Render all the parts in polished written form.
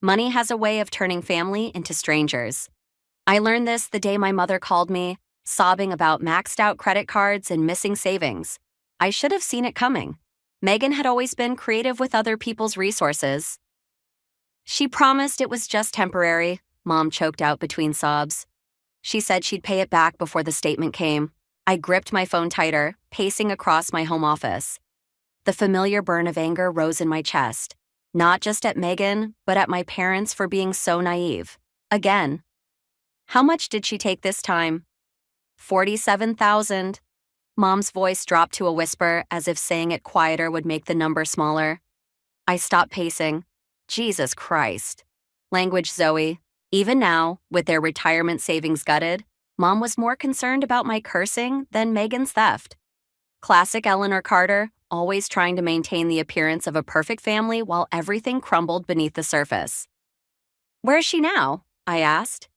Money has a way of turning family into strangers. I learned this the day my mother called me, sobbing about maxed out credit cards and missing savings. I should have seen it coming. Megan had always been creative with other people's resources. She promised it was just temporary, Mom choked out between sobs. She said she'd pay it back before the statement came. I gripped my phone tighter, pacing across my home office. The familiar burn of anger rose in my chest, not just at Megan, but at my parents for being so naive. Again. How much did she take this time? $47,000. Mom's voice dropped to a whisper, as if saying it quieter would make the number smaller. I stopped pacing. Jesus Christ. Language Zoe. Even now, with their retirement savings gutted, Mom was more concerned about my cursing than Megan's theft. Classic Eleanor Carter, always trying to maintain the appearance of a perfect family while everything crumbled beneath the surface. Where is she now? I asked.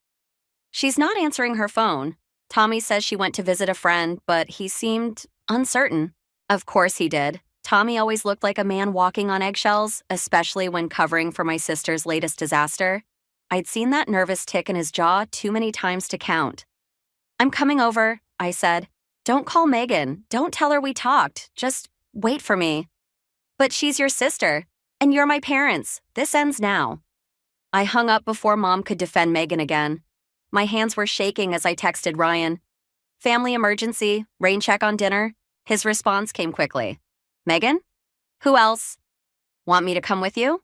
She's not answering her phone. Tommy says she went to visit a friend, but he seemed uncertain. Of course he did. Tommy always looked like a man walking on eggshells, especially when covering for my sister's latest disaster. I'd seen that nervous tick in his jaw too many times to count. I'm coming over, I said. Don't call Megan. Don't tell her we talked. Just wait for me. But she's your sister, and you're my parents. This ends now. I hung up before Mom could defend Megan again. My hands were shaking as I texted Ryan. Family emergency, rain check on dinner. His response came quickly. Megan? Who else? Want me to come with you?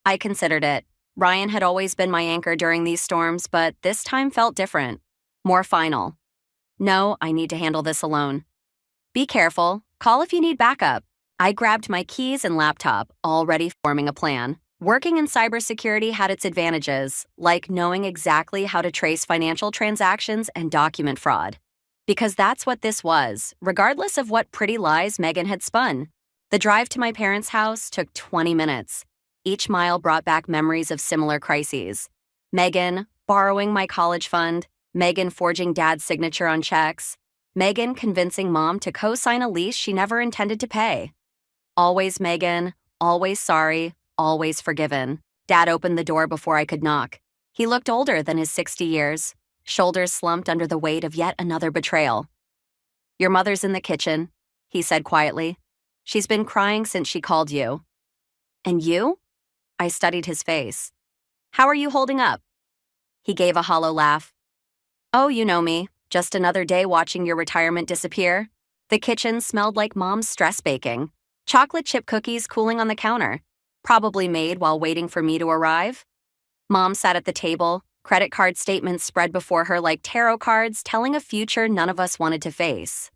I considered it. Ryan had always been my anchor during these storms, but this time felt different. More final. No, I need to handle this alone. Be careful. Call if you need backup. I grabbed my keys and laptop, already forming a plan. Working in cybersecurity had its advantages, like knowing exactly how to trace financial transactions and document fraud. Because that's what this was, regardless of what pretty lies Megan had spun. The drive to my parents' house took 20 minutes. Each mile brought back memories of similar crises. Megan borrowing my college fund, Megan forging Dad's signature on checks, Megan convincing Mom to co-sign a lease she never intended to pay. Always Megan, always sorry, always forgiven. Dad opened the door before I could knock. He looked older than his 60 years, shoulders slumped under the weight of yet another betrayal. Your mother's in the kitchen, he said quietly. She's been crying since she called you. And you? I studied his face. How are you holding up? He gave a hollow laugh. Oh, you know me. Just another day watching your retirement disappear. The kitchen smelled like Mom's stress baking. Chocolate chip cookies cooling on the counter, probably made while waiting for me to arrive. Mom sat at the table, credit card statements spread before her like tarot cards telling a future none of us wanted to face.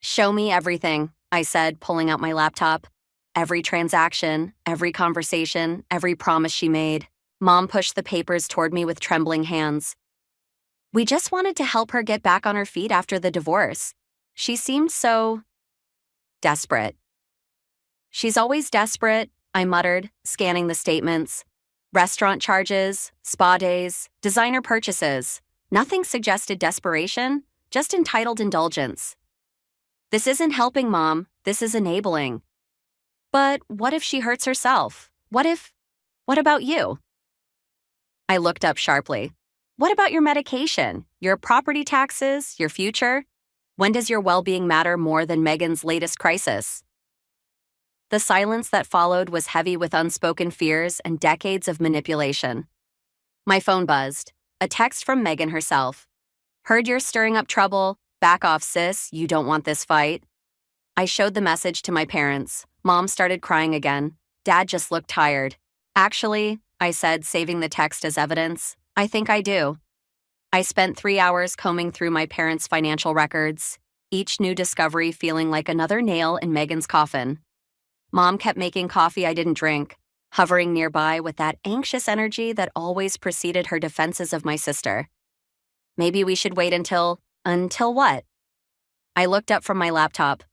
Show me everything, I said, pulling out my laptop. Every transaction, every conversation, every promise she made. Mom pushed the papers toward me with trembling hands. We just wanted to help her get back on her feet after the divorce. She seemed so desperate. She's always desperate, I muttered, scanning the statements. Restaurant charges, spa days, designer purchases. Nothing suggested desperation, just entitled indulgence. This isn't helping, Mom. This is enabling. But what if she hurts herself? What about you? I looked up sharply. What about your medication, your property taxes, your future? When does your well-being matter more than Megan's latest crisis? The silence that followed was heavy with unspoken fears and decades of manipulation. My phone buzzed. A text from Megan herself. Heard you're stirring up trouble. Back off, sis. You don't want this fight. I showed the message to my parents. Mom started crying again. Dad just looked tired. Actually, I said, saving the text as evidence, I think I do. I spent 3 hours combing through my parents' financial records, each new discovery feeling like another nail in Megan's coffin. Mom kept making coffee I didn't drink, hovering nearby with that anxious energy that always preceded her defenses of my sister. Maybe we should wait until what? I looked up from my laptop.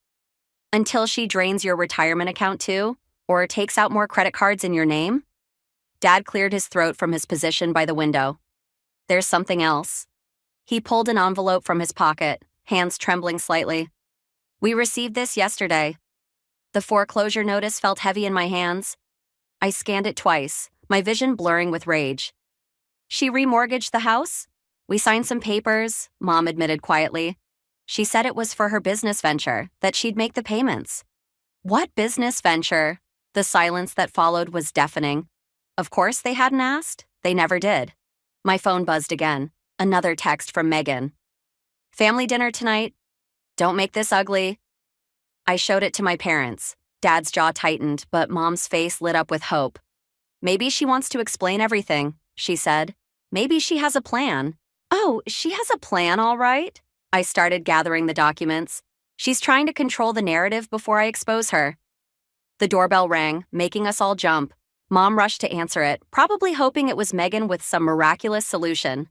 Until she drains your retirement account too, or takes out more credit cards in your name? Dad cleared his throat from his position by the window. There's something else. He pulled an envelope from his pocket, hands trembling slightly. We received this yesterday. The foreclosure notice felt heavy in my hands. I scanned it twice, my vision blurring with rage. She remortgaged the house? We signed some papers, Mom admitted quietly. She said it was for her business venture, that she'd make the payments. What business venture? The silence that followed was deafening. Of course they hadn't asked. They never did. My phone buzzed again. Another text from Megan. Family dinner tonight? Don't make this ugly. I showed it to my parents. Dad's jaw tightened, but Mom's face lit up with hope. Maybe she wants to explain everything, she said. Maybe she has a plan. Oh, she has a plan, all right. I started gathering the documents. She's trying to control the narrative before I expose her. The doorbell rang, making us all jump. Mom rushed to answer it, probably hoping it was Megan with some miraculous solution.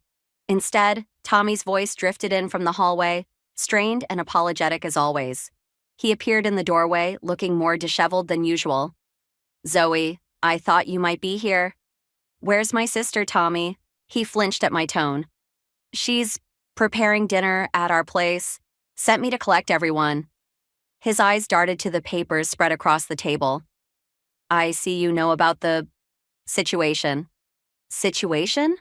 Instead, Tommy's voice drifted in from the hallway, strained and apologetic as always. He appeared in the doorway, looking more disheveled than usual. Zoe, I thought you might be here. Where's my sister, Tommy? He flinched at my tone. She's preparing dinner at our place. Sent me to collect everyone. His eyes darted to the papers spread across the table. I see you know about the situation. Situation?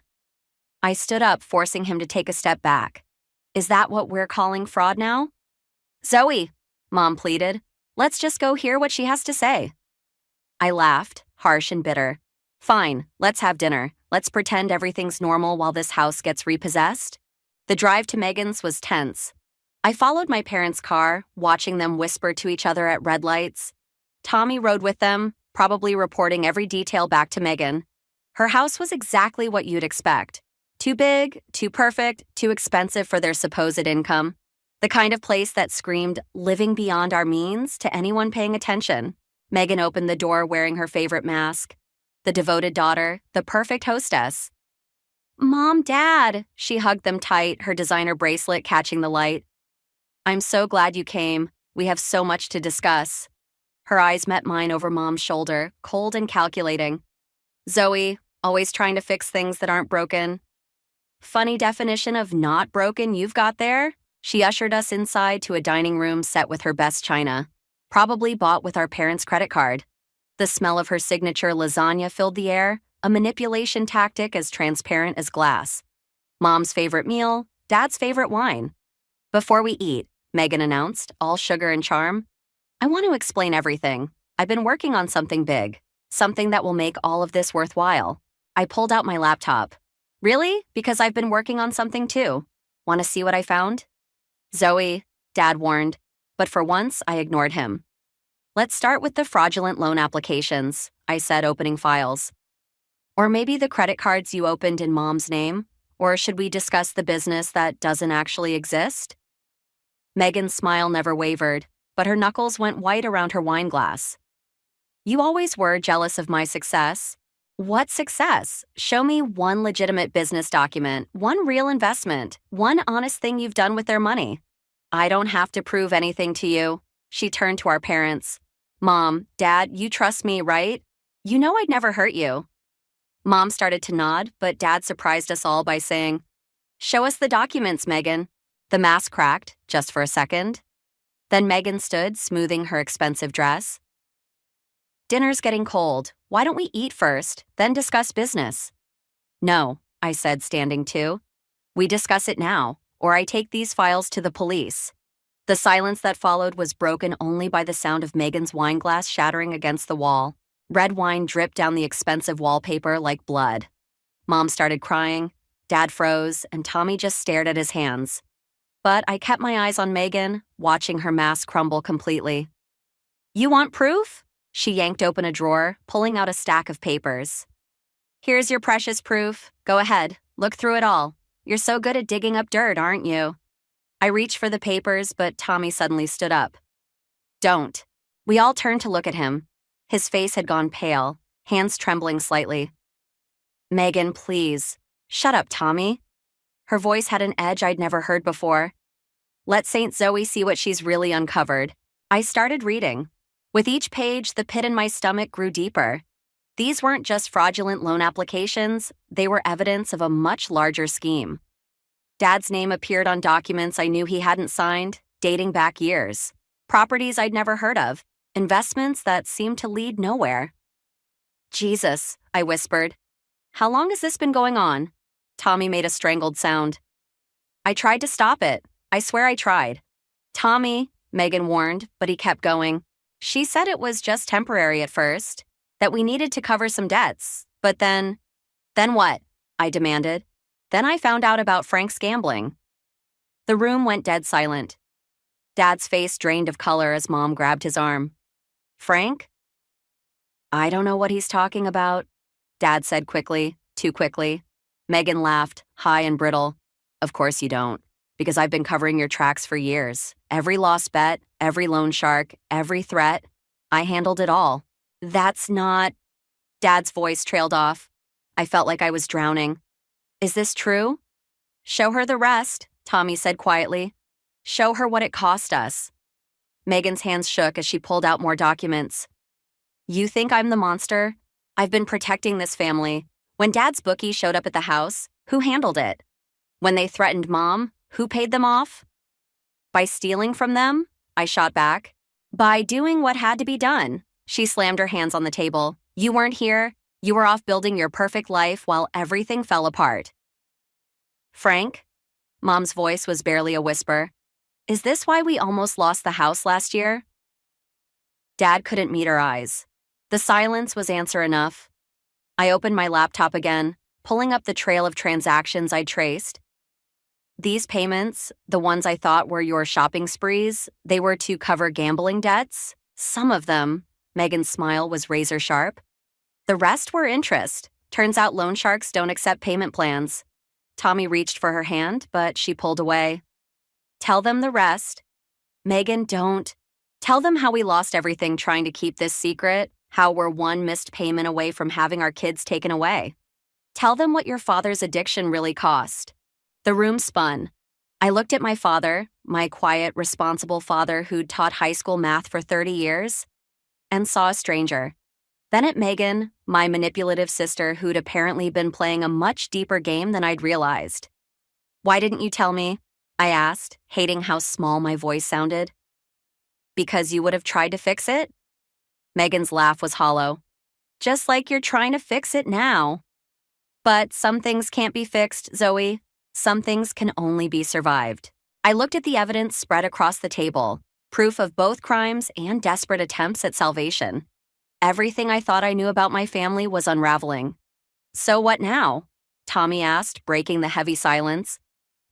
I stood up, forcing him to take a step back. Is that what we're calling fraud now? Zoe, Mom pleaded. Let's just go hear what she has to say. I laughed, harsh and bitter. Fine, let's have dinner. Let's pretend everything's normal while this house gets repossessed. The drive to Megan's was tense. I followed my parents' car, watching them whisper to each other at red lights. Tommy rode with them, probably reporting every detail back to Megan. Her house was exactly what you'd expect. Too big, too perfect, too expensive for their supposed income. The kind of place that screamed living beyond our means to anyone paying attention. Megan opened the door wearing her favorite mask. The devoted daughter, the perfect hostess. Mom, Dad, she hugged them tight, her designer bracelet catching the light. I'm so glad you came. We have so much to discuss. Her eyes met mine over Mom's shoulder, cold and calculating. Zoe, always trying to fix things that aren't broken. Funny definition of not broken you've got there. She ushered us inside to a dining room set with her best china, probably bought with our parents' credit card. The smell of her signature lasagna filled the air, a manipulation tactic as transparent as glass. Mom's favorite meal, Dad's favorite wine. Before we eat, Megan announced, all sugar and charm, I want to explain everything. I've been working on something big, something that will make all of this worthwhile. I pulled out my laptop. Really? Because I've been working on something too. Want to see what I found? Zoe, Dad warned, but for once I ignored him. Let's start with the fraudulent loan applications, I said, opening files. Or maybe the credit cards you opened in Mom's name? Or should we discuss the business that doesn't actually exist? Megan's smile never wavered, but her knuckles went white around her wine glass. You always were jealous of my success. What success? Show me one legitimate business document, one real investment, one honest thing you've done with their money. I don't have to prove anything to you. She turned to our parents. Mom, Dad, you trust me, right? You know I'd never hurt you. Mom started to nod, but Dad surprised us all by saying, Show us the documents, Megan. The mask cracked, just for a second. Then Megan stood, smoothing her expensive dress. Dinner's getting cold. Why don't we eat first, then discuss business? No, I said, standing too. We discuss it now, or I take these files to the police. The silence that followed was broken only by the sound of Megan's wine glass shattering against the wall. Red wine dripped down the expensive wallpaper like blood. Mom started crying, Dad froze, and Tommy just stared at his hands. But I kept my eyes on Megan, watching her mask crumble completely. You want proof? She yanked open a drawer, pulling out a stack of papers. Here's your precious proof. Go ahead, look through it all. You're so good at digging up dirt, aren't you? I reached for the papers, but Tommy suddenly stood up. Don't. We all turned to look at him. His face had gone pale, hands trembling slightly. Megan, please. Shut up, Tommy. Her voice had an edge I'd never heard before. Let Saint Zoe see what she's really uncovered. I started reading. With each page, the pit in my stomach grew deeper. These weren't just fraudulent loan applications, they were evidence of a much larger scheme. Dad's name appeared on documents I knew he hadn't signed, dating back years. Properties I'd never heard of, investments that seemed to lead nowhere. Jesus, I whispered. How long has this been going on? Tommy made a strangled sound. I tried to stop it. I swear I tried. Tommy, Megan warned, but he kept going. She said it was just temporary at first, that we needed to cover some debts, but then... Then what? I demanded. Then I found out about Frank's gambling. The room went dead silent. Dad's face drained of color as Mom grabbed his arm. Frank? I don't know what he's talking about, Dad said quickly, too quickly. Megan laughed, high and brittle. Of course you don't, because I've been covering your tracks for years. Every lost bet, every loan shark, every threat. I handled it all. That's not... Dad's voice trailed off. I felt like I was drowning. Is this true? Show her the rest, Tommy said quietly. Show her what it cost us. Megan's hands shook as she pulled out more documents. You think I'm the monster? I've been protecting this family. When Dad's bookie showed up at the house, who handled it? When they threatened Mom, who paid them off? By stealing from them? I shot back. By doing what had to be done. She slammed her hands on the table. You weren't here. You were off building your perfect life while everything fell apart. Frank? Mom's voice was barely a whisper. Is this why we almost lost the house last year? Dad couldn't meet her eyes. The silence was answer enough. I opened my laptop again, pulling up the trail of transactions I'd traced. These payments, the ones I thought were your shopping sprees, they were to cover gambling debts. Some of them, Megan's smile was razor sharp. The rest were interest. Turns out loan sharks don't accept payment plans. Tommy reached for her hand, but she pulled away. Tell them the rest. Megan, don't. Tell them how we lost everything trying to keep this secret, how we're one missed payment away from having our kids taken away. Tell them what your father's addiction really cost. The room spun. I looked at my father, my quiet, responsible father who'd taught high school math for 30 years, and saw a stranger. Then at Megan, my manipulative sister who'd apparently been playing a much deeper game than I'd realized. Why didn't you tell me? I asked, hating how small my voice sounded. Because you would have tried to fix it? Megan's laugh was hollow. Just like you're trying to fix it now. But some things can't be fixed, Zoe. Some things can only be survived. I looked at the evidence spread across the table, proof of both crimes and desperate attempts at salvation. Everything I thought I knew about my family was unraveling. So what now? Tommy asked, breaking the heavy silence.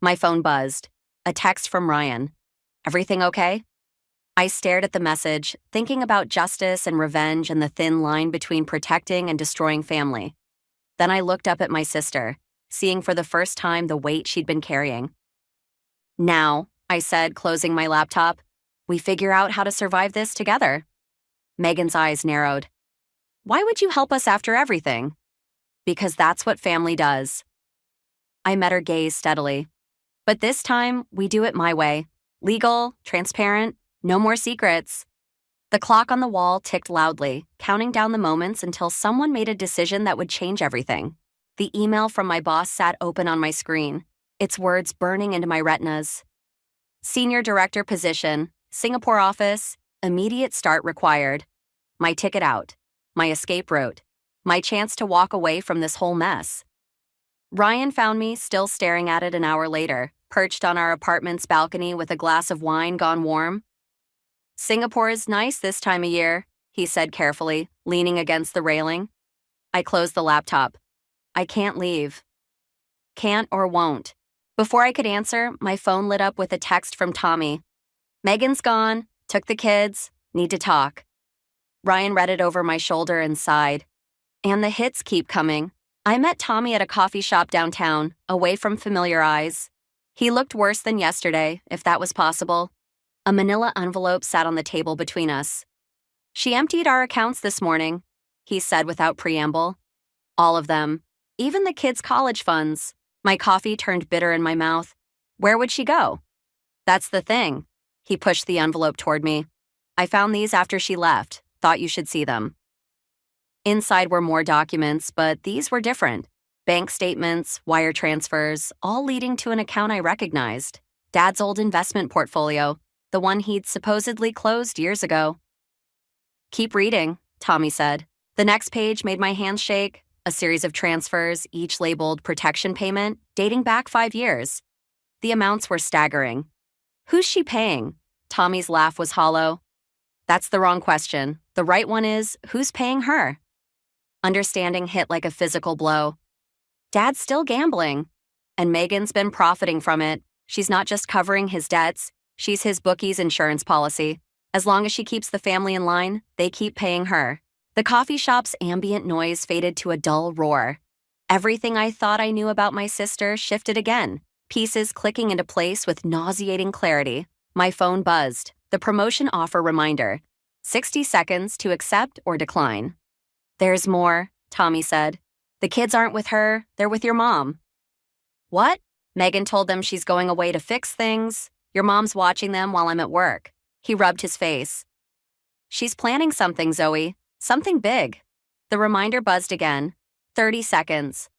My phone buzzed. A text from Ryan. Everything okay? I stared at the message, thinking about justice and revenge and the thin line between protecting and destroying family. Then I looked up at my sister, seeing for the first time the weight she'd been carrying. Now, I said, closing my laptop, we figure out how to survive this together. Megan's eyes narrowed. Why would you help us after everything? Because that's what family does. I met her gaze steadily. But this time, we do it my way. Legal, transparent, no more secrets. The clock on the wall ticked loudly, counting down the moments until someone made a decision that would change everything. The email from my boss sat open on my screen, its words burning into my retinas. Senior Director position, Singapore office, immediate start required. My ticket out, my escape route, my chance to walk away from this whole mess. Ryan found me still staring at it an hour later, perched on our apartment's balcony with a glass of wine gone warm. Singapore is nice this time of year, he said carefully, leaning against the railing. I closed the laptop. I can't leave. Can't or won't. Before I could answer, my phone lit up with a text from Tommy. Megan's gone, took the kids, need to talk. Ryan read it over my shoulder and sighed. And the hits keep coming. I met Tommy at a coffee shop downtown, away from familiar eyes. He looked worse than yesterday, if that was possible. A manila envelope sat on the table between us. She emptied our accounts this morning, he said without preamble. All of them. Even the kids' college funds. My coffee turned bitter in my mouth. Where would she go? That's the thing. He pushed the envelope toward me. I found these after she left. Thought you should see them. Inside were more documents, but these were different. Bank statements, wire transfers, all leading to an account I recognized. Dad's old investment portfolio, the one he'd supposedly closed years ago. Keep reading, Tommy said. The next page made my hands shake, a series of transfers, each labeled protection payment, dating back 5 years. The amounts were staggering. Who's she paying? Tommy's laugh was hollow. That's the wrong question. The right one is, who's paying her? Understanding hit like a physical blow. Dad's still gambling. And Megan's been profiting from it. She's not just covering his debts, she's his bookie's insurance policy. As long as she keeps the family in line, they keep paying her. The coffee shop's ambient noise faded to a dull roar. Everything I thought I knew about my sister shifted again, pieces clicking into place with nauseating clarity. My phone buzzed. The promotion offer reminder. 60 seconds to accept or decline. There's more, Tommy said. The kids aren't with her, they're with your mom. What? Megan told them she's going away to fix things. Your mom's watching them while I'm at work. He rubbed his face. She's planning something, Zoe. Something big. The reminder buzzed again. 30 seconds.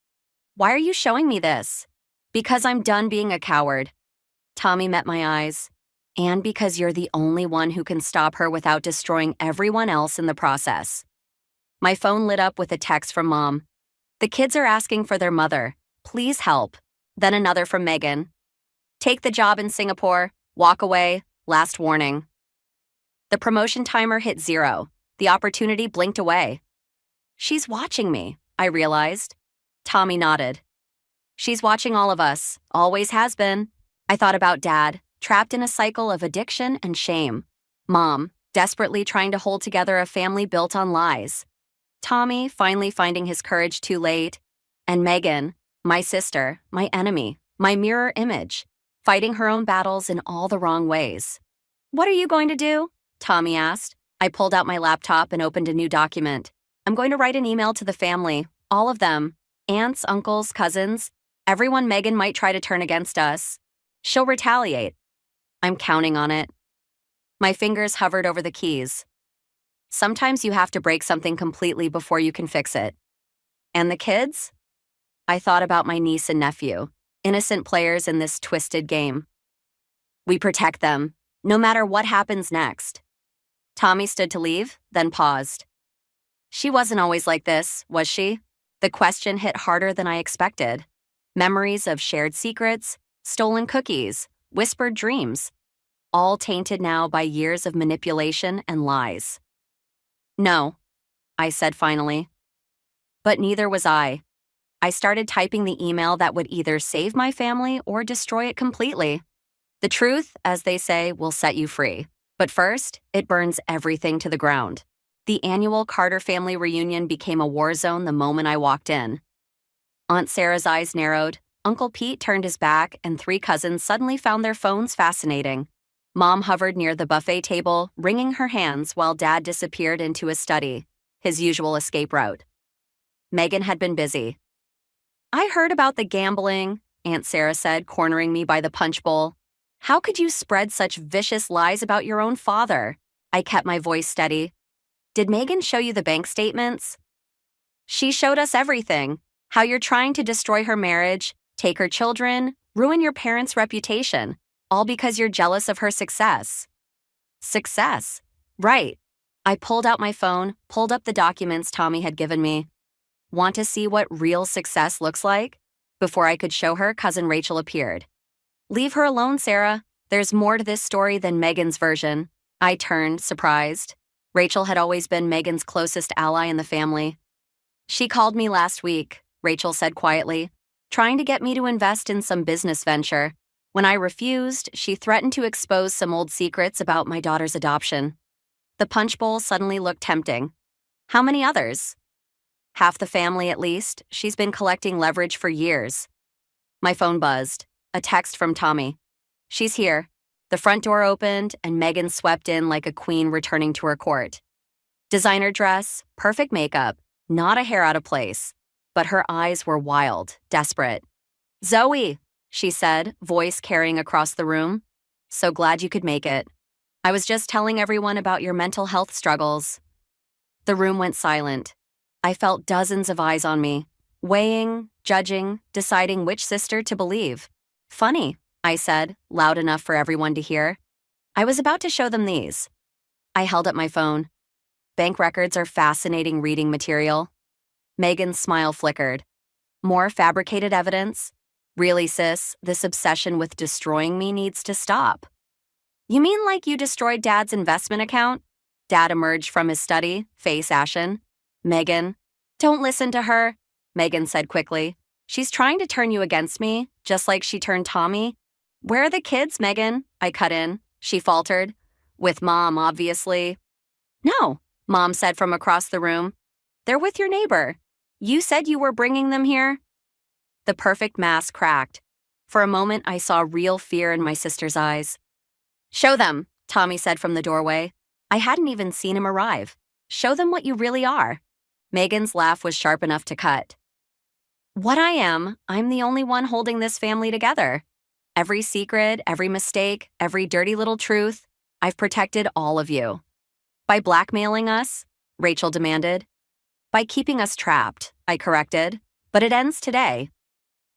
Why are you showing me this? Because I'm done being a coward. Tommy met my eyes. And because you're the only one who can stop her without destroying everyone else in the process. My phone lit up with a text from Mom. The kids are asking for their mother. Please help. Then another from Megan. Take the job in Singapore. Walk away. Last warning. The promotion timer hit 0. The opportunity blinked away. She's watching me, I realized. Tommy nodded. She's watching all of us. Always has been. I thought about Dad, trapped in a cycle of addiction and shame. Mom, desperately trying to hold together a family built on lies. Tommy, finally finding his courage too late. And Megan, my sister, my enemy, my mirror image, fighting her own battles in all the wrong ways. What are you going to do? Tommy asked. I pulled out my laptop and opened a new document. I'm going to write an email to the family, all of them, aunts, uncles, cousins, everyone Megan might try to turn against us. She'll retaliate. I'm counting on it. My fingers hovered over the keys. Sometimes you have to break something completely before you can fix it. And the kids? I thought about my niece and nephew, innocent players in this twisted game. We protect them, no matter what happens next. Tommy stood to leave, then paused. She wasn't always like this, was she? The question hit harder than I expected. Memories of shared secrets, stolen cookies, whispered dreams, all tainted now by years of manipulation and lies. No, I said finally. But neither was I. I started typing the email that would either save my family or destroy it completely. The truth, as they say, will set you free. But first, it burns everything to the ground. The annual Carter family reunion became a war zone the moment I walked in. Aunt Sarah's eyes narrowed, Uncle Pete turned his back, and 3 cousins suddenly found their phones fascinating. Mom hovered near the buffet table, wringing her hands while Dad disappeared into his study, his usual escape route. Megan had been busy. I heard about the gambling, Aunt Sarah said, cornering me by the punch bowl. How could you spread such vicious lies about your own father? I kept my voice steady. Did Megan show you the bank statements? She showed us everything. How you're trying to destroy her marriage, take her children, ruin your parents' reputation, all because you're jealous of her success. Success? Right. I pulled out my phone, pulled up the documents Tommy had given me. Want to see what real success looks like? Before I could show her, Cousin Rachel appeared. Leave her alone, Sarah. There's more to this story than Megan's version. I turned, surprised. Rachel had always been Megan's closest ally in the family. She called me last week, Rachel said quietly, trying to get me to invest in some business venture. When I refused, she threatened to expose some old secrets about my daughter's adoption. The punch bowl suddenly looked tempting. How many others? Half the family, at least. She's been collecting leverage for years. My phone buzzed. A text from Tommy. She's here. The front door opened, and Megan swept in like a queen returning to her court. Designer dress, perfect makeup, not a hair out of place. But her eyes were wild, desperate. Zoe, she said, voice carrying across the room. So glad you could make it. I was just telling everyone about your mental health struggles. The room went silent. I felt dozens of eyes on me, weighing, judging, deciding which sister to believe. Funny, I said, loud enough for everyone to hear. I was about to show them these. I held up my phone. Bank records are fascinating reading material. Megan's smile flickered. More fabricated evidence? Really, sis, this obsession with destroying me needs to stop. You mean like you destroyed Dad's investment account? Dad emerged from his study, face ashen. Megan, don't listen to her, Megan said quickly. She's trying to turn you against me, just like she turned Tommy. Where are the kids, Megan? I cut in. She faltered. With Mom, obviously. No, Mom said from across the room. They're with your neighbor. You said you were bringing them here? The perfect mask cracked. For a moment, I saw real fear in my sister's eyes. Show them, Tommy said from the doorway. I hadn't even seen him arrive. Show them what you really are. Megan's laugh was sharp enough to cut. What I am, I'm the only one holding this family together. Every secret, every mistake, every dirty little truth, I've protected all of you. By blackmailing us? Rachel demanded. By keeping us trapped, I corrected. But it ends today.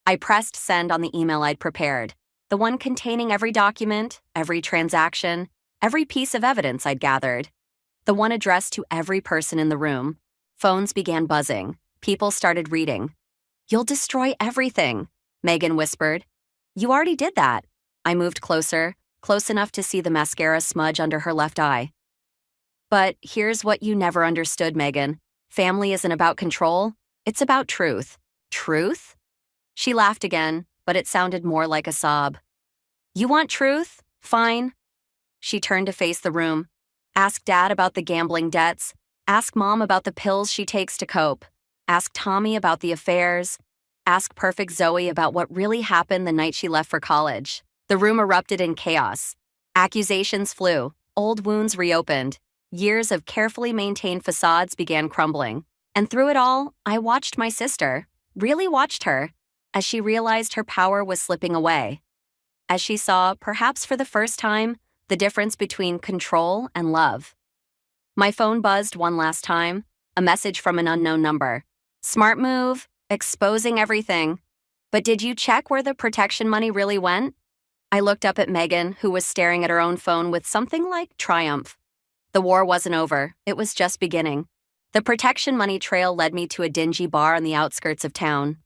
I pressed send on the email I'd prepared, the one containing every document, every transaction, every piece of evidence I'd gathered, the one addressed to every person in the room. Phones began buzzing. People started reading. You'll destroy everything, Megan whispered. You already did that. I moved closer, close enough to see the mascara smudge under her left eye. But here's what you never understood, Megan. Family isn't about control. It's about truth. Truth? She laughed again, but it sounded more like a sob. You want truth? Fine. She turned to face the room. Ask Dad about the gambling debts. Ask Mom about the pills she takes to cope. Ask Tommy about the affairs. Ask Perfect Zoe about what really happened the night she left for college. The room erupted in chaos. Accusations flew. Old wounds reopened. Years of carefully maintained facades began crumbling. And through it all, I watched my sister, really watched her, as she realized her power was slipping away. As she saw, perhaps for the first time, the difference between control and love. My phone buzzed one last time, a message from an unknown number. Smart move, exposing everything. But did you check where the protection money really went? I looked up at Megan, who was staring at her own phone with something like triumph. The war wasn't over, it was just beginning. The protection money trail led me to a dingy bar on the outskirts of town.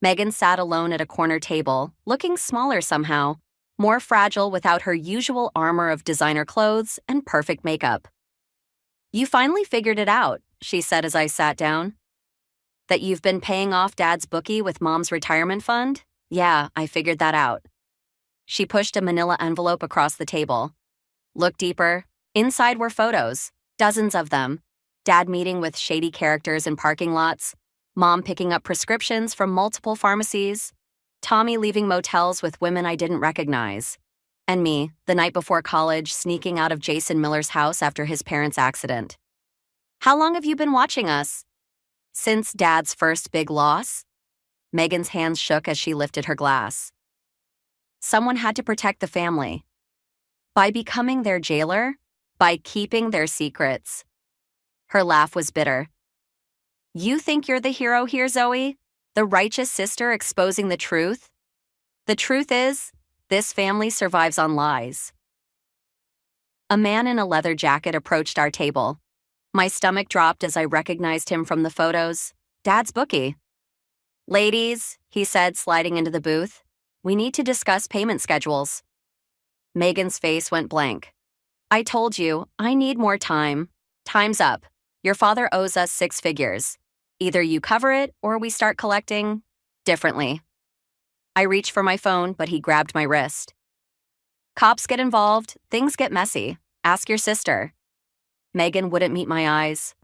Megan sat alone at a corner table, looking smaller somehow, more fragile without her usual armor of designer clothes and perfect makeup. You finally figured it out, she said as I sat down. That you've been paying off Dad's bookie with Mom's retirement fund? Yeah, I figured that out. She pushed a manila envelope across the table. Look deeper. Inside were photos, dozens of them. Dad meeting with shady characters in parking lots. Mom picking up prescriptions from multiple pharmacies. Tommy leaving motels with women I didn't recognize. And me, the night before college, sneaking out of Jason Miller's house after his parents' accident. How long have you been watching us? Since Dad's first big loss? Megan's hands shook as she lifted her glass. Someone had to protect the family. By becoming their jailer? By keeping their secrets. Her laugh was bitter. You think you're the hero here, Zoe? The righteous sister exposing the truth? The truth is, this family survives on lies. A man in a leather jacket approached our table. My stomach dropped as I recognized him from the photos. Dad's bookie. Ladies, he said, sliding into the booth, we need to discuss payment schedules. Megan's face went blank. I told you, I need more time. Time's up. Your father owes us 6 figures. Either you cover it or we start collecting differently. I reached for my phone, but he grabbed my wrist. Cops get involved, things get messy. Ask your sister. Megan wouldn't meet my eyes.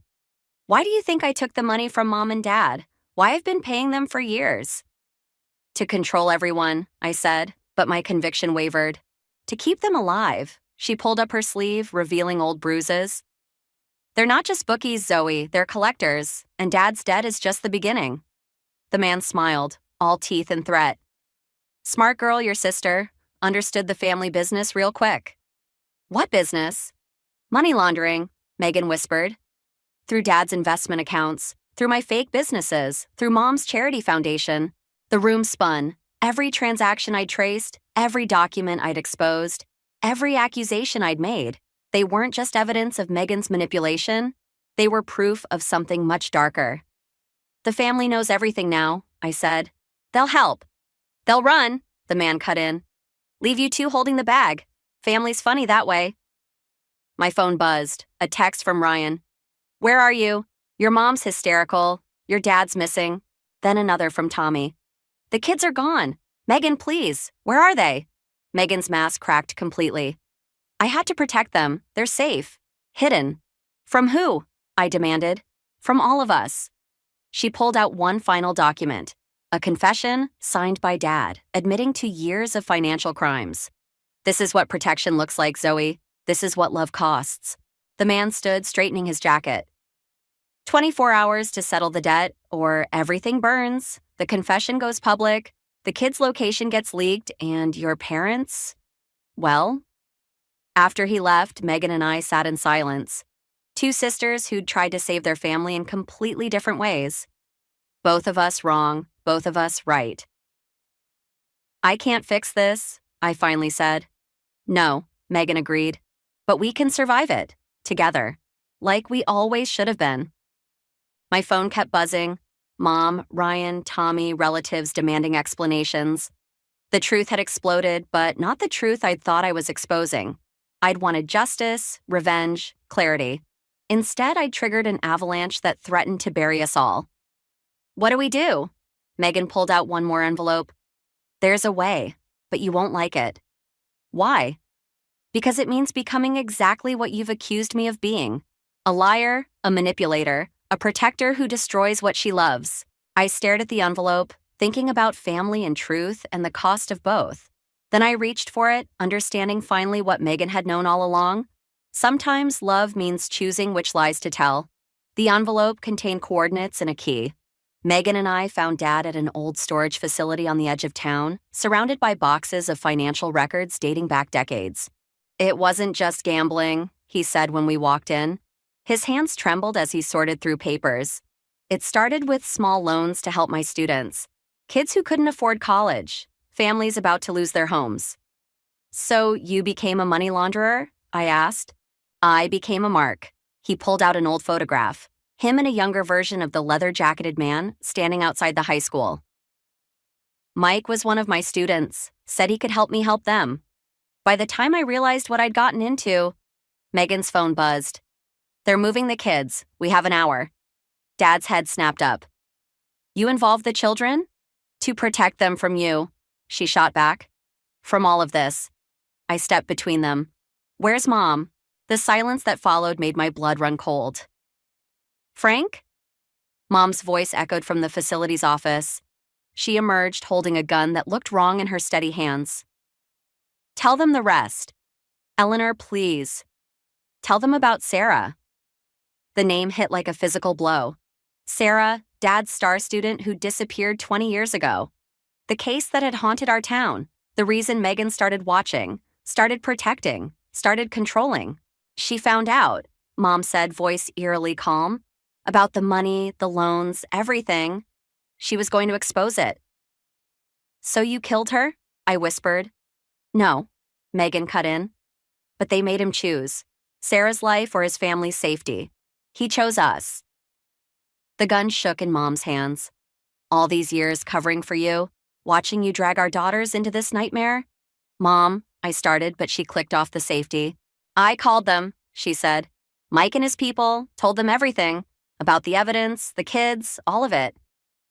Why do you think I took the money from Mom and Dad? Why I've been paying them for years? To control everyone, I said, but my conviction wavered. To keep them alive. She pulled up her sleeve, revealing old bruises. They're not just bookies, Zoe, they're collectors, and Dad's debt is just the beginning. The man smiled, all teeth and threat. Smart girl, your sister. Understood the family business real quick. What business? Money laundering, Megan whispered. Through Dad's investment accounts, through my fake businesses, through Mom's charity foundation. The room spun. Every transaction I'd traced, every document I'd exposed, every accusation I'd made. They weren't just evidence of Megan's manipulation. They were proof of something much darker. The family knows everything now, I said. They'll help. They'll run, the man cut in. Leave you two holding the bag. Family's funny that way. My phone buzzed. A text from Ryan. Where are you? Your mom's hysterical. Your dad's missing. Then another from Tommy. The kids are gone. Megan, please. Where are they? Megan's mask cracked completely. I had to protect them. They're safe. Hidden. From who? I demanded. From all of us. She pulled out one final document. A confession signed by Dad, admitting to years of financial crimes. This is what protection looks like, Zoe. This is what love costs. The man stood, straightening his jacket. 24 hours to settle the debt, or everything burns. The confession goes public, the kid's location gets leaked, and your parents? Well? After he left, Megan and I sat in silence. Two sisters who'd tried to save their family in completely different ways. Both of us wrong, both of us right. I can't fix this, I finally said. No, Megan agreed. But we can survive it, together, like we always should have been. My phone kept buzzing. Mom, Ryan, Tommy, relatives demanding explanations. The truth had exploded, but not the truth I'd thought I was exposing. I'd wanted justice, revenge, clarity. Instead, I triggered an avalanche that threatened to bury us all. What do we do? Megan pulled out one more envelope. There's a way, but you won't like it. Why? Because it means becoming exactly what you've accused me of being. A liar, a manipulator, a protector who destroys what she loves. I stared at the envelope, thinking about family and truth and the cost of both. Then I reached for it, understanding finally what Megan had known all along. Sometimes love means choosing which lies to tell. The envelope contained coordinates and a key. Megan and I found Dad at an old storage facility on the edge of town, surrounded by boxes of financial records dating back decades. It wasn't just gambling, he said when we walked in. His hands trembled as he sorted through papers. It started with small loans to help my students, kids who couldn't afford college, families about to lose their homes. So you became a money launderer? I asked. I became a mark. He pulled out an old photograph, him and a younger version of the leather-jacketed man standing outside the high school. Mike was one of my students, said he could help me help them. By the time I realized what I'd gotten into, Megan's phone buzzed. They're moving the kids. We have an hour. Dad's head snapped up. You involved the children? To protect them from you, she shot back. From all of this. I stepped between them. Where's Mom? The silence that followed made my blood run cold. Frank? Mom's voice echoed from the facility's office. She emerged holding a gun that looked wrong in her steady hands. Tell them the rest. Eleanor, please. Tell them about Sarah. The name hit like a physical blow. Sarah, Dad's star student who disappeared 20 years ago. The case that had haunted our town. The reason Megan started watching, started protecting, started controlling. She found out, Mom said, voice eerily calm, about the money, the loans, everything. She was going to expose it. So you killed her? I whispered. No, Megan cut in. But they made him choose. Sarah's life or his family's safety. He chose us. The gun shook in Mom's hands. All these years covering for you, watching you drag our daughters into this nightmare? Mom, I started, but she clicked off the safety. I called them, she said. Mike and his people, told them everything. About the evidence, the kids, all of it.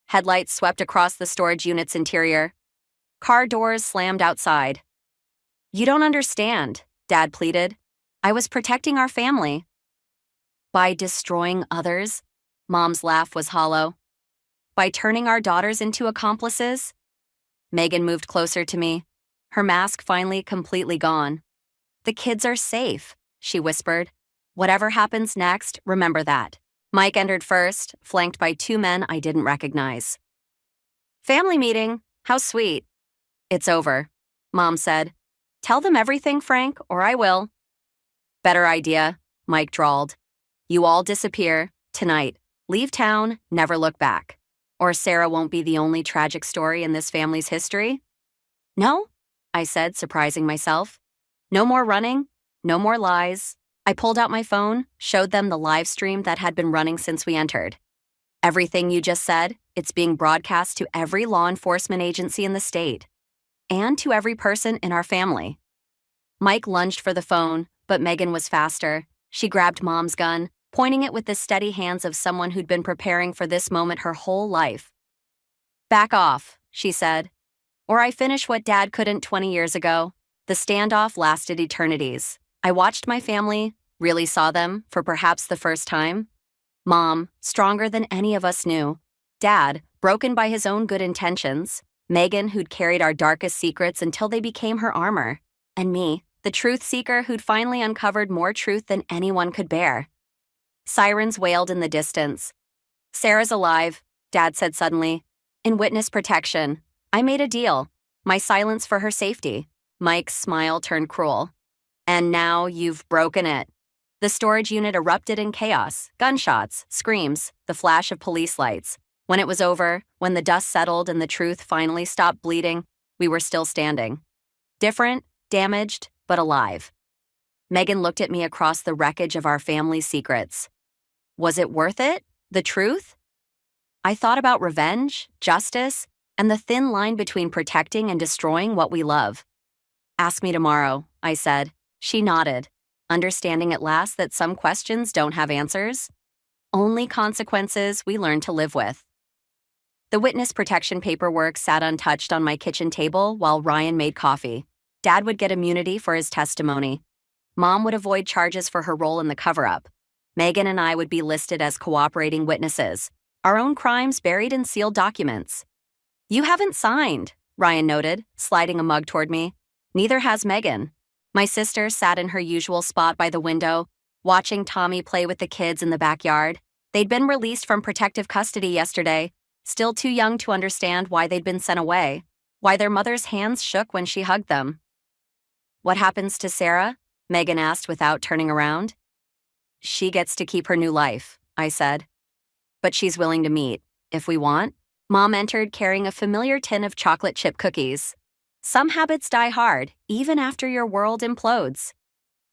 Headlights swept across the storage unit's interior. Car doors slammed outside. You don't understand, Dad pleaded. I was protecting our family. By destroying others? Mom's laugh was hollow. By turning our daughters into accomplices? Megan moved closer to me, her mask finally completely gone. The kids are safe, she whispered. Whatever happens next, remember that. Mike entered first, flanked by two men I didn't recognize. Family meeting, how sweet. It's over, Mom said. Tell them everything, Frank, or I will. Better idea, Mike drawled. You all disappear, tonight. Leave town, never look back. Or Sarah won't be the only tragic story in this family's history. No, I said, surprising myself. No more running, no more lies. I pulled out my phone, showed them the live stream that had been running since we entered. Everything you just said, it's being broadcast to every law enforcement agency in the state. And to every person in our family. Mike lunged for the phone, but Megan was faster. She grabbed Mom's gun, pointing it with the steady hands of someone who'd been preparing for this moment her whole life. "Back off," she said. "Or I finish what Dad couldn't 20 years ago." The standoff lasted eternities. I watched my family, really saw them, for perhaps the first time. Mom, stronger than any of us knew. Dad, broken by his own good intentions. Megan, who'd carried our darkest secrets until they became her armor. And me, the truth seeker who'd finally uncovered more truth than anyone could bear. Sirens wailed in the distance. "Sarah's alive," Dad said suddenly. "In witness protection. I made a deal. My silence for her safety." Mike's smile turned cruel. "And now you've broken it." The storage unit erupted in chaos, gunshots, screams, the flash of police lights. When it was over, when the dust settled and the truth finally stopped bleeding, we were still standing. Different, damaged, but alive. Megan looked at me across the wreckage of our family's secrets. Was it worth it? The truth? I thought about revenge, justice, and the thin line between protecting and destroying what we love. "Ask me tomorrow," I said. She nodded, understanding at last that some questions don't have answers. Only consequences we learn to live with. The witness protection paperwork sat untouched on my kitchen table while Ryan made coffee. Dad would get immunity for his testimony. Mom would avoid charges for her role in the cover-up. Megan and I would be listed as cooperating witnesses, our own crimes buried in sealed documents. "You haven't signed," Ryan noted, sliding a mug toward me. "Neither has Megan." My sister sat in her usual spot by the window, watching Tommy play with the kids in the backyard. They'd been released from protective custody yesterday, still too young to understand why they'd been sent away, why their mother's hands shook when she hugged them. "What happens to Sarah?" Megan asked without turning around. "She gets to keep her new life," I said. "But she's willing to meet, if we want." Mom entered carrying a familiar tin of chocolate chip cookies. "Some habits die hard, even after your world implodes."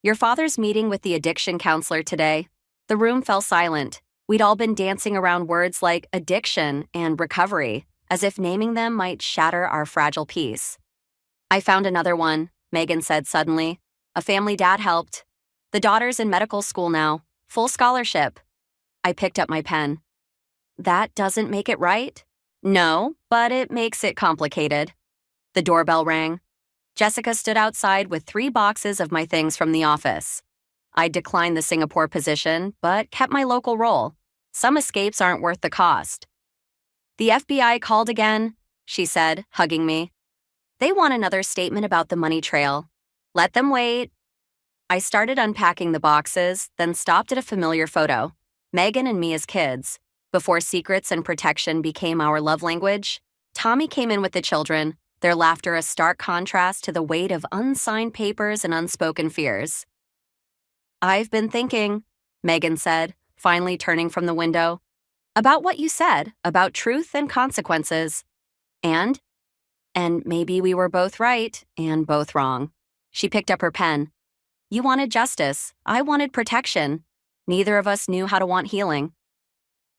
"Your father's meeting with the addiction counselor today." The room fell silent. We'd all been dancing around words like addiction and recovery, as if naming them might shatter our fragile peace. "I found another one," Megan said suddenly. "A family dad helped. The daughter's in medical school now, full scholarship." I picked up my pen. "That doesn't make it right?" "No, but it makes it complicated." The doorbell rang. Jessica stood outside with 3 boxes of my things from the office. I declined the Singapore position, but kept my local role. Some escapes aren't worth the cost. "The FBI called again," she said, hugging me. "They want another statement about the money trail." "Let them wait." I started unpacking the boxes, then stopped at a familiar photo. Megan and me as kids. Before secrets and protection became our love language, Tommy came in with the children, their laughter a stark contrast to the weight of unsigned papers and unspoken fears. "I've been thinking," Megan said, finally turning from the window, "about what you said, about truth and consequences. And maybe we were both right and both wrong." She picked up her pen. "You wanted justice. I wanted protection. Neither of us knew how to want healing."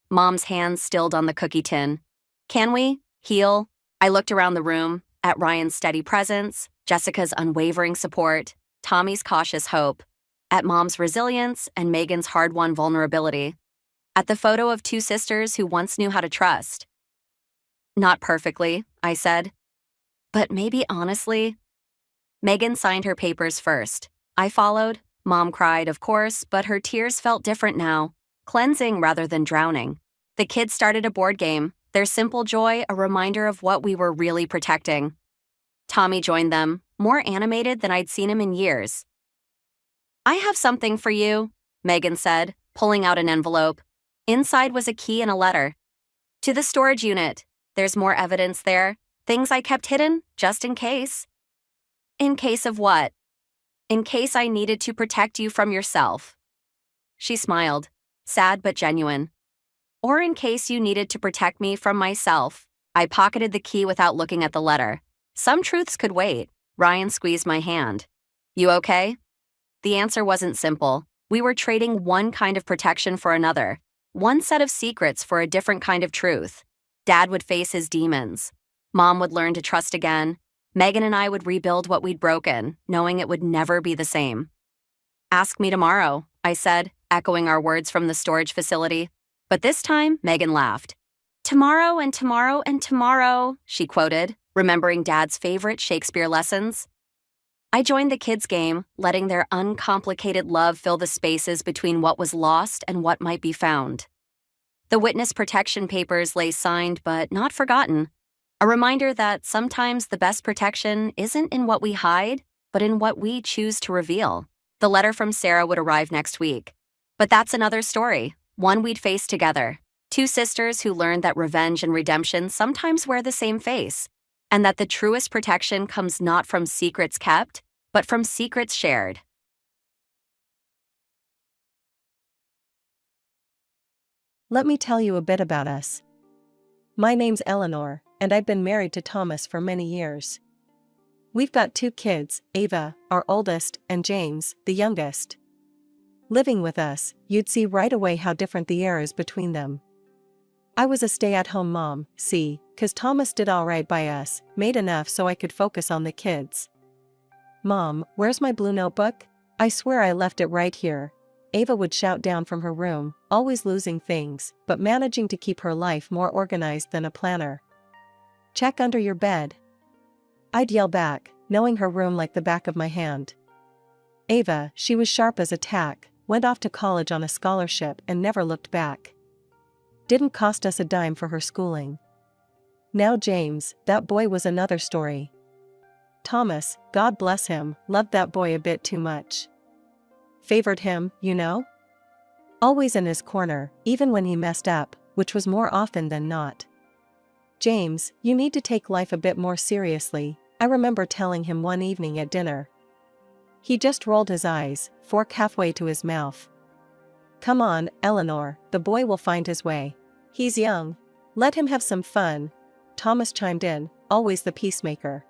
Mom's hands stilled on the cookie tin. "Can we heal?" I looked around the room, at Ryan's steady presence, Jessica's unwavering support, Tommy's cautious hope, at Mom's resilience and Megan's hard-won vulnerability, at the photo of 2 sisters who once knew how to trust. "Not perfectly," I said. "But maybe honestly." Megan signed her papers first. I followed. Mom cried, of course, but her tears felt different now, cleansing rather than drowning. The kids started a board game, their simple joy a reminder of what we were really protecting. Tommy joined them, more animated than I'd seen him in years. "I have something for you," Megan said, pulling out an envelope. Inside was a key and a letter. "To the storage unit. There's more evidence there. Things I kept hidden, just in case." "In case of what?" "In case I needed to protect you from yourself." She smiled, sad but genuine. "Or in case you needed to protect me from myself." I pocketed the key without looking at the letter. Some truths could wait. Ryan squeezed my hand. "You okay?" The answer wasn't simple. We were trading one kind of protection for another. One set of secrets for a different kind of truth. Dad would face his demons. Mom would learn to trust again. Megan and I would rebuild what we'd broken, knowing it would never be the same. Ask me tomorrow, I said, echoing our words from the storage facility. But this time, Megan laughed. Tomorrow and tomorrow and tomorrow, she quoted, remembering Dad's favorite Shakespeare lessons. I joined the kids' game, letting their uncomplicated love fill the spaces between what was lost and what might be found. The witness protection papers lay signed but not forgotten, a reminder that sometimes the best protection isn't in what we hide, but in what we choose to reveal. The letter from Sarah would arrive next week. But that's another story, one we'd face together. Two sisters who learned that revenge and redemption sometimes wear the same face, and that the truest protection comes not from secrets kept, but from secrets shared. Let me tell you a bit about us. My name's Eleanor, and I've been married to Thomas for many years. We've got 2 kids, Ava, our oldest, and James, the youngest. Living with us, you'd see right away how different the air is between them. I was a stay-at-home mom, see, 'cause Thomas did all right by us, made enough so I could focus on the kids. Mom, where's my blue notebook? I swear I left it right here. Ava would shout down from her room, always losing things, but managing to keep her life more organized than a planner. Check under your bed. I'd yell back, knowing her room like the back of my hand. Ava, she was sharp as a tack, went off to college on a scholarship and never looked back. Didn't cost us a dime for her schooling. Now James, that boy was another story. Thomas, God bless him, loved that boy a bit too much. Favored him, you know? Always in his corner, even when he messed up, which was more often than not. James, you need to take life a bit more seriously, I remember telling him one evening at dinner. He just rolled his eyes, fork halfway to his mouth. Come on, Eleanor, the boy will find his way. He's young. Let him have some fun. Thomas chimed in, always the peacemaker.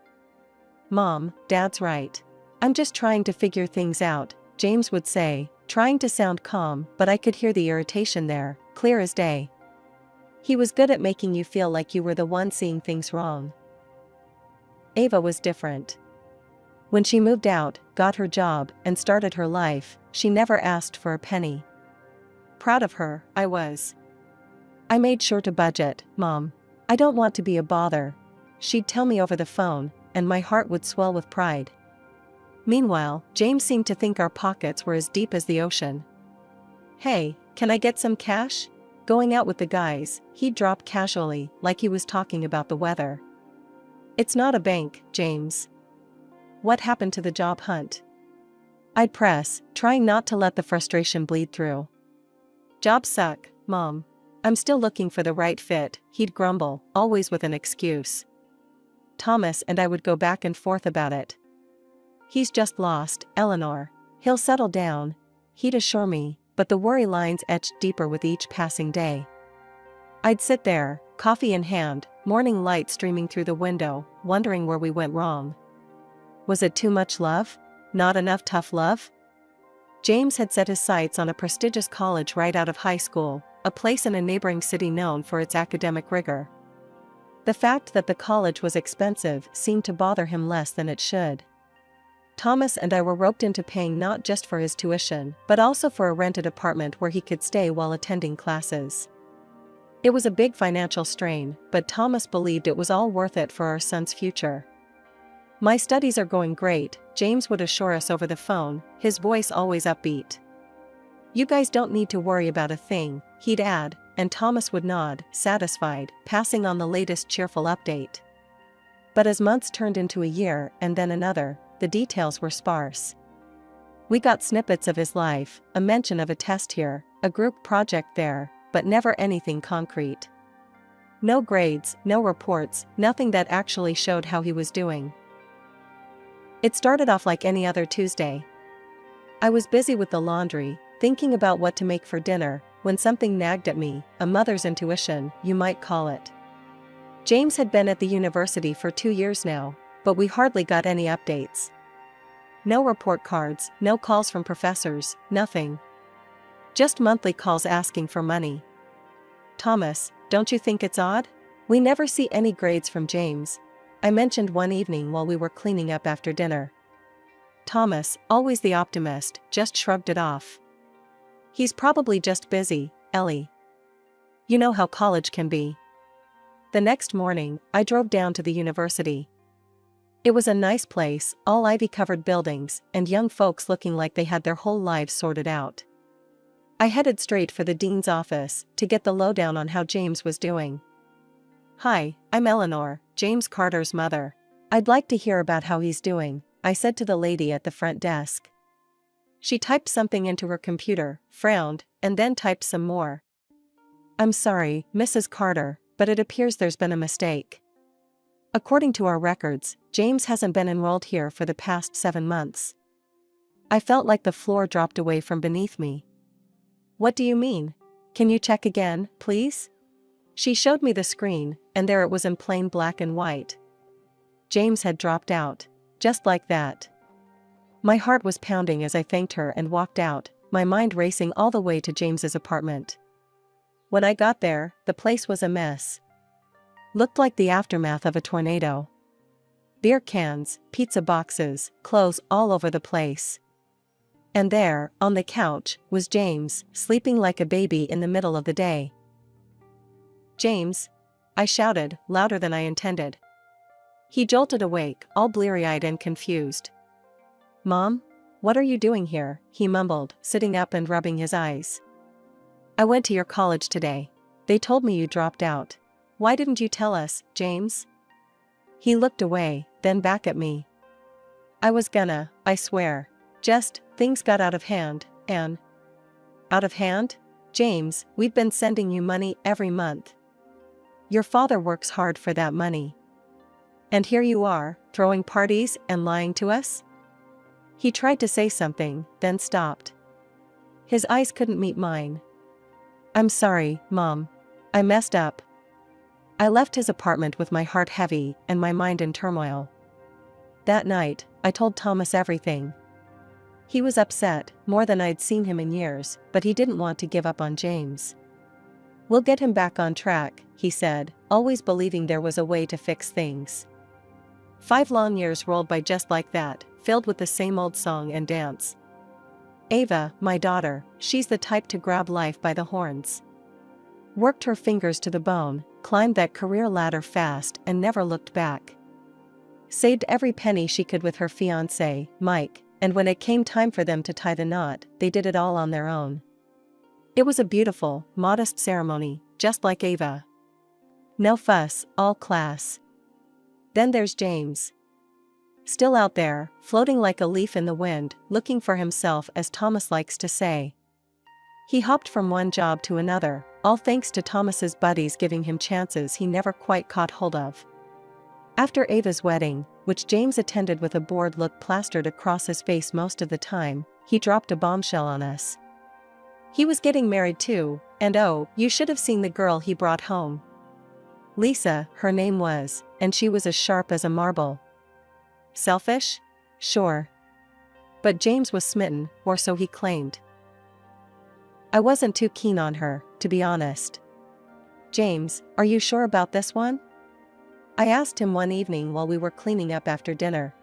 Mom, Dad's right. I'm just trying to figure things out, James would say, trying to sound calm, but I could hear the irritation there, clear as day. He was good at making you feel like you were the one seeing things wrong. Ava was different. When she moved out, got her job, and started her life, she never asked for a penny. Proud of her, I was. I made sure to budget, Mom. I don't want to be a bother. She'd tell me over the phone, and my heart would swell with pride. Meanwhile, James seemed to think our pockets were as deep as the ocean. Hey, can I get some cash? Going out with the guys, he'd drop casually, like he was talking about the weather. It's not a bank, James. What happened to the job hunt? I'd press, trying not to let the frustration bleed through. Jobs suck, Mom. I'm still looking for the right fit, he'd grumble, always with an excuse. Thomas and I would go back and forth about it. He's just lost, Eleanor. He'll settle down, he'd assure me, but the worry lines etched deeper with each passing day. I'd sit there, coffee in hand, morning light streaming through the window, wondering where we went wrong. Was it too much love? Not enough tough love? James had set his sights on a prestigious college right out of high school, a place in a neighboring city known for its academic rigor. The fact that the college was expensive seemed to bother him less than it should. Thomas and I were roped into paying not just for his tuition, but also for a rented apartment where he could stay while attending classes. It was a big financial strain, but Thomas believed it was all worth it for our son's future. My studies are going great, James would assure us over the phone, his voice always upbeat. You guys don't need to worry about a thing, he'd add, and Thomas would nod, satisfied, passing on the latest cheerful update. But as months turned into a year and then another, the details were sparse. We got snippets of his life, a mention of a test here, a group project there, but never anything concrete. No grades, no reports, nothing that actually showed how he was doing. It started off like any other Tuesday. I was busy with the laundry, thinking about what to make for dinner, when something nagged at me, a mother's intuition, you might call it. James had been at the university for 2 years now, but we hardly got any updates. No report cards, no calls from professors, nothing. Just monthly calls asking for money. Thomas, don't you think it's odd? We never see any grades from James, I mentioned one evening while we were cleaning up after dinner. Thomas, always the optimist, just shrugged it off. He's probably just busy, Ellie. You know how college can be. The next morning, I drove down to the university. It was a nice place, all ivy-covered buildings, and young folks looking like they had their whole lives sorted out. I headed straight for the dean's office to get the lowdown on how James was doing. Hi, I'm Eleanor, James Carter's mother. I'd like to hear about how he's doing, I said to the lady at the front desk. She typed something into her computer, frowned, and then typed some more. I'm sorry, Mrs. Carter, but it appears there's been a mistake. According to our records, James hasn't been enrolled here for the past 7 months. I felt like the floor dropped away from beneath me. What do you mean? Can you check again, please? She showed me the screen, and there it was in plain black and white. James had dropped out. Just like that. My heart was pounding as I thanked her and walked out, my mind racing all the way to James's apartment. When I got there, the place was a mess. Looked like the aftermath of a tornado. Beer cans, pizza boxes, clothes all over the place. And there, on the couch, was James, sleeping like a baby in the middle of the day. James! I shouted, louder than I intended. He jolted awake, all bleary-eyed and confused. Mom? What are you doing here? He mumbled, sitting up and rubbing his eyes. I went to your college today. They told me you dropped out. Why didn't you tell us, James? He looked away, then back at me. I was gonna, I swear. Just, things got out of hand, and... Out of hand? James, we've been sending you money every month. Your father works hard for that money. And here you are, throwing parties and lying to us? He tried to say something, then stopped. His eyes couldn't meet mine. I'm sorry, Mom. I messed up. I left his apartment with my heart heavy and my mind in turmoil. That night, I told Thomas everything. He was upset, more than I'd seen him in years, but he didn't want to give up on James. We'll get him back on track, he said, always believing there was a way to fix things. 5 long years rolled by just like that, filled with the same old song and dance. Ava, my daughter, she's the type to grab life by the horns. Worked her fingers to the bone, climbed that career ladder fast and never looked back. Saved every penny she could with her fiancé, Mike, and when it came time for them to tie the knot, they did it all on their own. It was a beautiful, modest ceremony, just like Ava. No fuss, all class. Then there's James. Still out there, floating like a leaf in the wind, looking for himself, as Thomas likes to say. He hopped from one job to another, all thanks to Thomas's buddies giving him chances he never quite caught hold of. After Ava's wedding, which James attended with a bored look plastered across his face most of the time, he dropped a bombshell on us. He was getting married too, and oh, you should have seen the girl he brought home. Lisa, her name was, and she was as sharp as a marble. Selfish? Sure. But James was smitten, or so he claimed. I wasn't too keen on her, to be honest. James, are you sure about this one? I asked him one evening while we were cleaning up after dinner.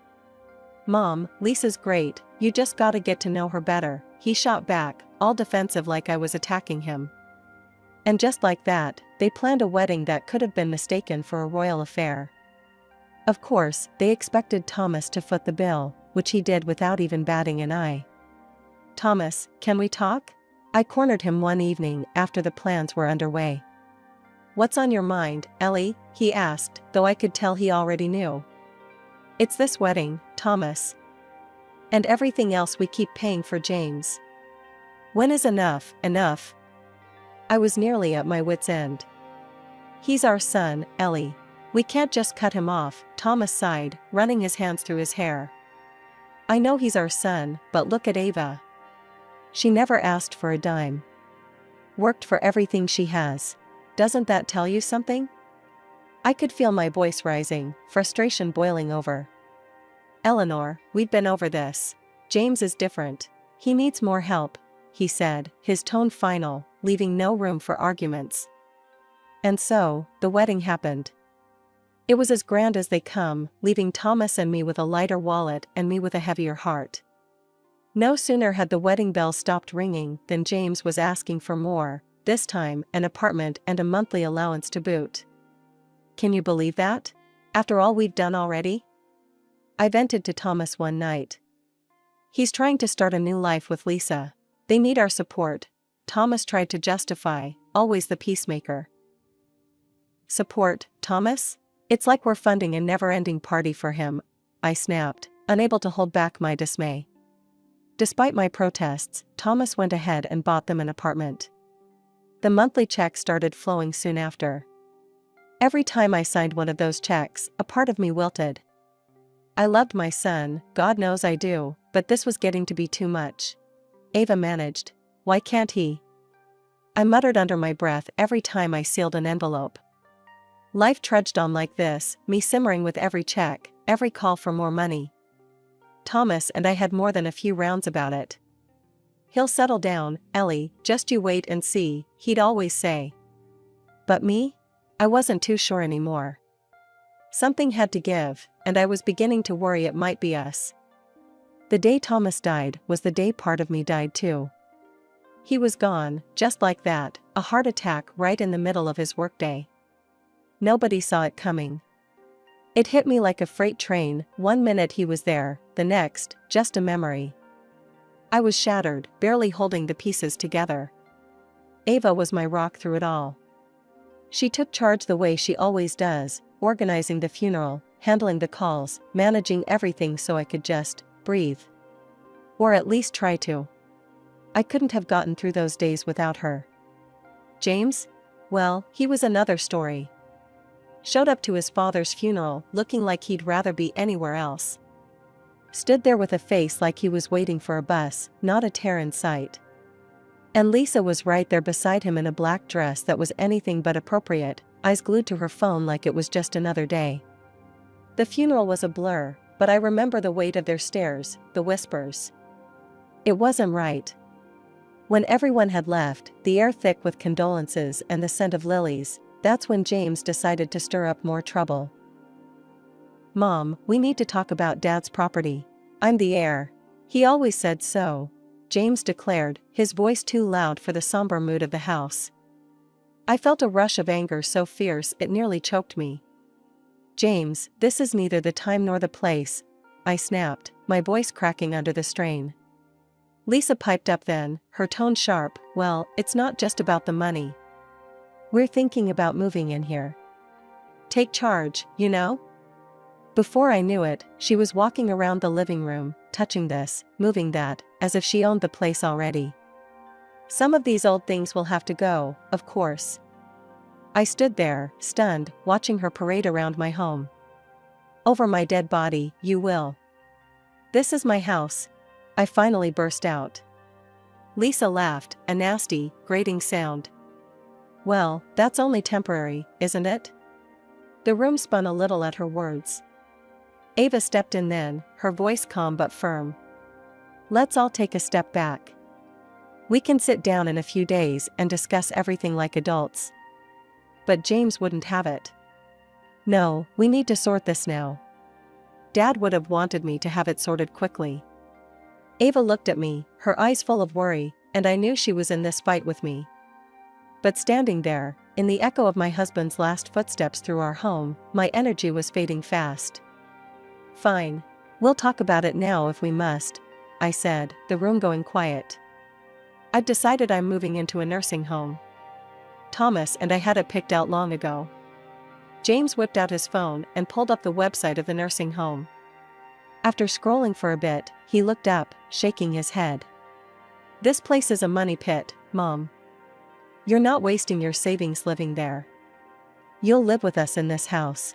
Mom, Lisa's great, you just gotta get to know her better, he shot back, all defensive like I was attacking him. And just like that, they planned a wedding that could have been mistaken for a royal affair. Of course, they expected Thomas to foot the bill, which he did without even batting an eye. Thomas, can we talk? I cornered him one evening after the plans were underway. What's on your mind, Ellie? He asked, though I could tell he already knew. It's this wedding, Thomas. And everything else we keep paying for James. When is enough, enough? I was nearly at my wit's end. He's our son, Ellie. We can't just cut him off, Thomas sighed, running his hands through his hair. I know he's our son, but look at Ava. She never asked for a dime. Worked for everything she has. Doesn't that tell you something? I could feel my voice rising, frustration boiling over. Eleanor, we've been over this. James is different. He needs more help, he said, his tone final, leaving no room for arguments. And so, the wedding happened. It was as grand as they come, leaving Thomas and me with a lighter wallet and me with a heavier heart. No sooner had the wedding bell stopped ringing than James was asking for more, this time an apartment and a monthly allowance to boot. Can you believe that? After all we've done already? I vented to Thomas one night. He's trying to start a new life with Lisa. They need our support, Thomas tried to justify, always the peacemaker. Support, Thomas? It's like we're funding a never-ending party for him, I snapped, unable to hold back my dismay. Despite my protests, Thomas went ahead and bought them an apartment. The monthly check started flowing soon after. Every time I signed one of those checks, a part of me wilted. I loved my son, God knows I do, but this was getting to be too much. Ava managed. Why can't he? I muttered under my breath every time I sealed an envelope. Life trudged on like this, me simmering with every check, every call for more money. Thomas and I had more than a few rounds about it. He'll settle down, Ellie, just you wait and see, he'd always say. But me? I wasn't too sure anymore. Something had to give, and I was beginning to worry it might be us. The day Thomas died was the day part of me died too. He was gone, just like that, a heart attack right in the middle of his workday. Nobody saw it coming. It hit me like a freight train, one minute he was there, the next, just a memory. I was shattered, barely holding the pieces together. Ava was my rock through it all. She took charge the way she always does, organizing the funeral, handling the calls, managing everything so I could just breathe. Or at least try to. I couldn't have gotten through those days without her. James? Well, he was another story. Showed up to his father's funeral looking like he'd rather be anywhere else. Stood there with a face like he was waiting for a bus, not a tear in sight. And Lisa was right there beside him in a black dress that was anything but appropriate, eyes glued to her phone like it was just another day. The funeral was a blur, but I remember the weight of their stares, the whispers. It wasn't right. When everyone had left, the air thick with condolences and the scent of lilies, that's when James decided to stir up more trouble. Mom, we need to talk about Dad's property. I'm the heir. He always said so, James declared, his voice too loud for the somber mood of the house. I felt a rush of anger so fierce it nearly choked me. James, this is neither the time nor the place, I snapped, my voice cracking under the strain. Lisa piped up then, her tone sharp, well, it's not just about the money. We're thinking about moving in here. Take charge, you know? Before I knew it, she was walking around the living room, touching this, moving that, as if she owned the place already. Some of these old things will have to go, of course. I stood there, stunned, watching her parade around my home. Over my dead body, you will. This is my house. I finally burst out. Lisa laughed, a nasty, grating sound. Well, that's only temporary, isn't it? The room spun a little at her words. Ava stepped in then, her voice calm but firm. Let's all take a step back. We can sit down in a few days and discuss everything like adults. But James wouldn't have it. No, we need to sort this now. Dad would have wanted me to have it sorted quickly. Ava looked at me, her eyes full of worry, and I knew she was in this fight with me. But standing there, in the echo of my husband's last footsteps through our home, my energy was fading fast. Fine. We'll talk about it now if we must, I said, the room going quiet. I've decided I'm moving into a nursing home. Thomas and I had it picked out long ago. James whipped out his phone and pulled up the website of the nursing home. After scrolling for a bit, he looked up, shaking his head. This place is a money pit, Mom. You're not wasting your savings living there. You'll live with us in this house.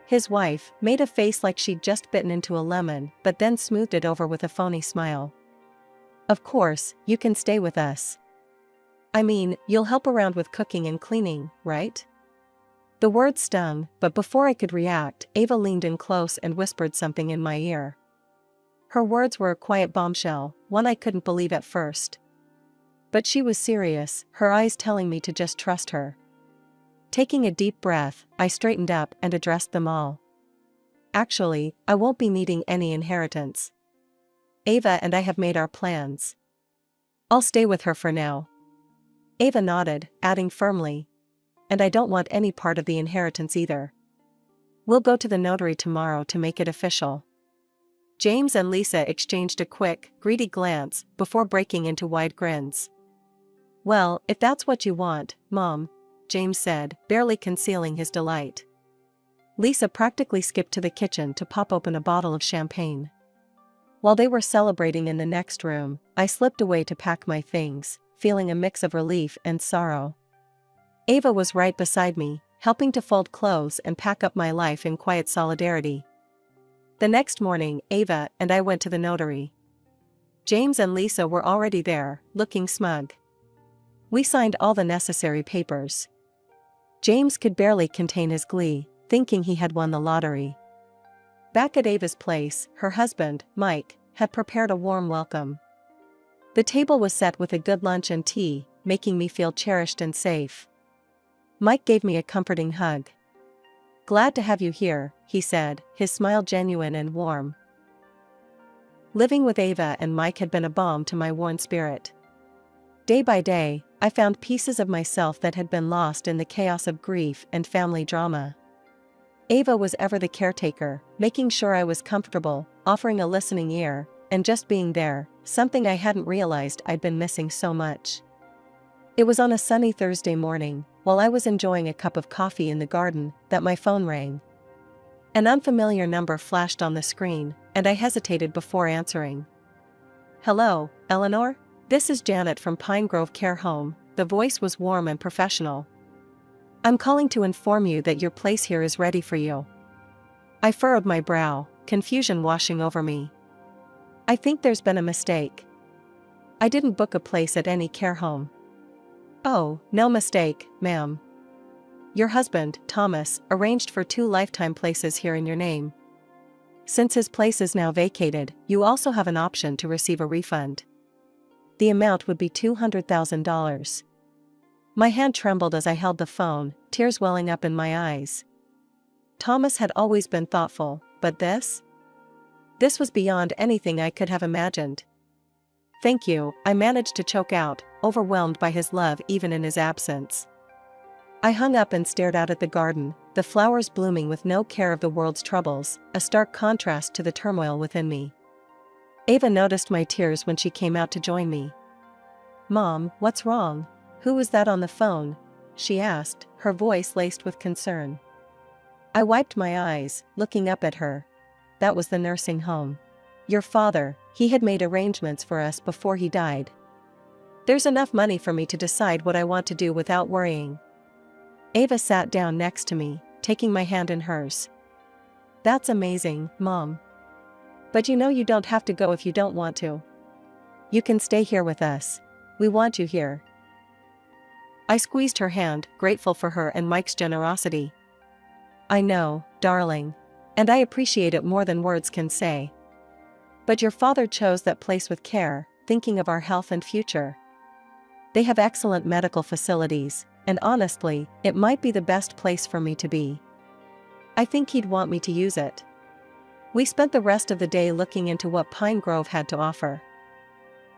His wife made a face like she'd just bitten into a lemon, but then smoothed it over with a phony smile. Of course, you can stay with us. I mean, you'll help around with cooking and cleaning, right? The words stung, but before I could react, Ava leaned in close and whispered something in my ear. Her words were a quiet bombshell, one I couldn't believe at first. But she was serious, her eyes telling me to just trust her. Taking a deep breath, I straightened up and addressed them all. Actually, I won't be needing any inheritance. Ava and I have made our plans. I'll stay with her for now. Ava nodded, adding firmly. And I don't want any part of the inheritance either. We'll go to the notary tomorrow to make it official. James and Lisa exchanged a quick, greedy glance before breaking into wide grins. Well, if that's what you want, Mom, James said, barely concealing his delight. Lisa practically skipped to the kitchen to pop open a bottle of champagne. While they were celebrating in the next room, I slipped away to pack my things, feeling a mix of relief and sorrow. Ava was right beside me, helping to fold clothes and pack up my life in quiet solidarity. The next morning, Ava and I went to the notary. James and Lisa were already there, looking smug. We signed all the necessary papers. James could barely contain his glee, thinking he had won the lottery. Back at Ava's place, her husband, Mike, had prepared a warm welcome. The table was set with a good lunch and tea, making me feel cherished and safe. Mike gave me a comforting hug. "Glad to have you here," he said, his smile genuine and warm. Living with Ava and Mike had been a balm to my worn spirit. Day by day, I found pieces of myself that had been lost in the chaos of grief and family drama. Ava was ever the caretaker, making sure I was comfortable, offering a listening ear, and just being there, something I hadn't realized I'd been missing so much. It was on a sunny Thursday morning, while I was enjoying a cup of coffee in the garden, that my phone rang. An unfamiliar number flashed on the screen, and I hesitated before answering. "Hello, Eleanor? This is Janet from Pine Grove Care Home." The voice was warm and professional. "I'm calling to inform you that your place here is ready for you." I furrowed my brow, confusion washing over me. "I think there's been a mistake. I didn't book a place at any care home." "Oh, no mistake, ma'am. Your husband, Thomas, arranged for 2 lifetime places here in your name. Since his place is now vacated, you also have an option to receive a refund. The amount would be $200,000. My hand trembled as I held the phone, tears welling up in my eyes. Thomas had always been thoughtful, but this? This was beyond anything I could have imagined. "Thank you," I managed to choke out, overwhelmed by his love even in his absence. I hung up and stared out at the garden, the flowers blooming with no care of the world's troubles, a stark contrast to the turmoil within me. Ava noticed my tears when she came out to join me. "Mom, what's wrong? Who was that on the phone?" she asked, her voice laced with concern. I wiped my eyes, looking up at her. "That was the nursing home. Your father, he had made arrangements for us before he died. There's enough money for me to decide what I want to do without worrying." Ava sat down next to me, taking my hand in hers. "That's amazing, Mom. But you know you don't have to go if you don't want to. You can stay here with us. We want you here." I squeezed her hand, grateful for her and Mike's generosity. "I know, darling. And I appreciate it more than words can say. But your father chose that place with care, thinking of our health and future. They have excellent medical facilities, and honestly, it might be the best place for me to be. I think he'd want me to use it." We spent the rest of the day looking into what Pine Grove had to offer.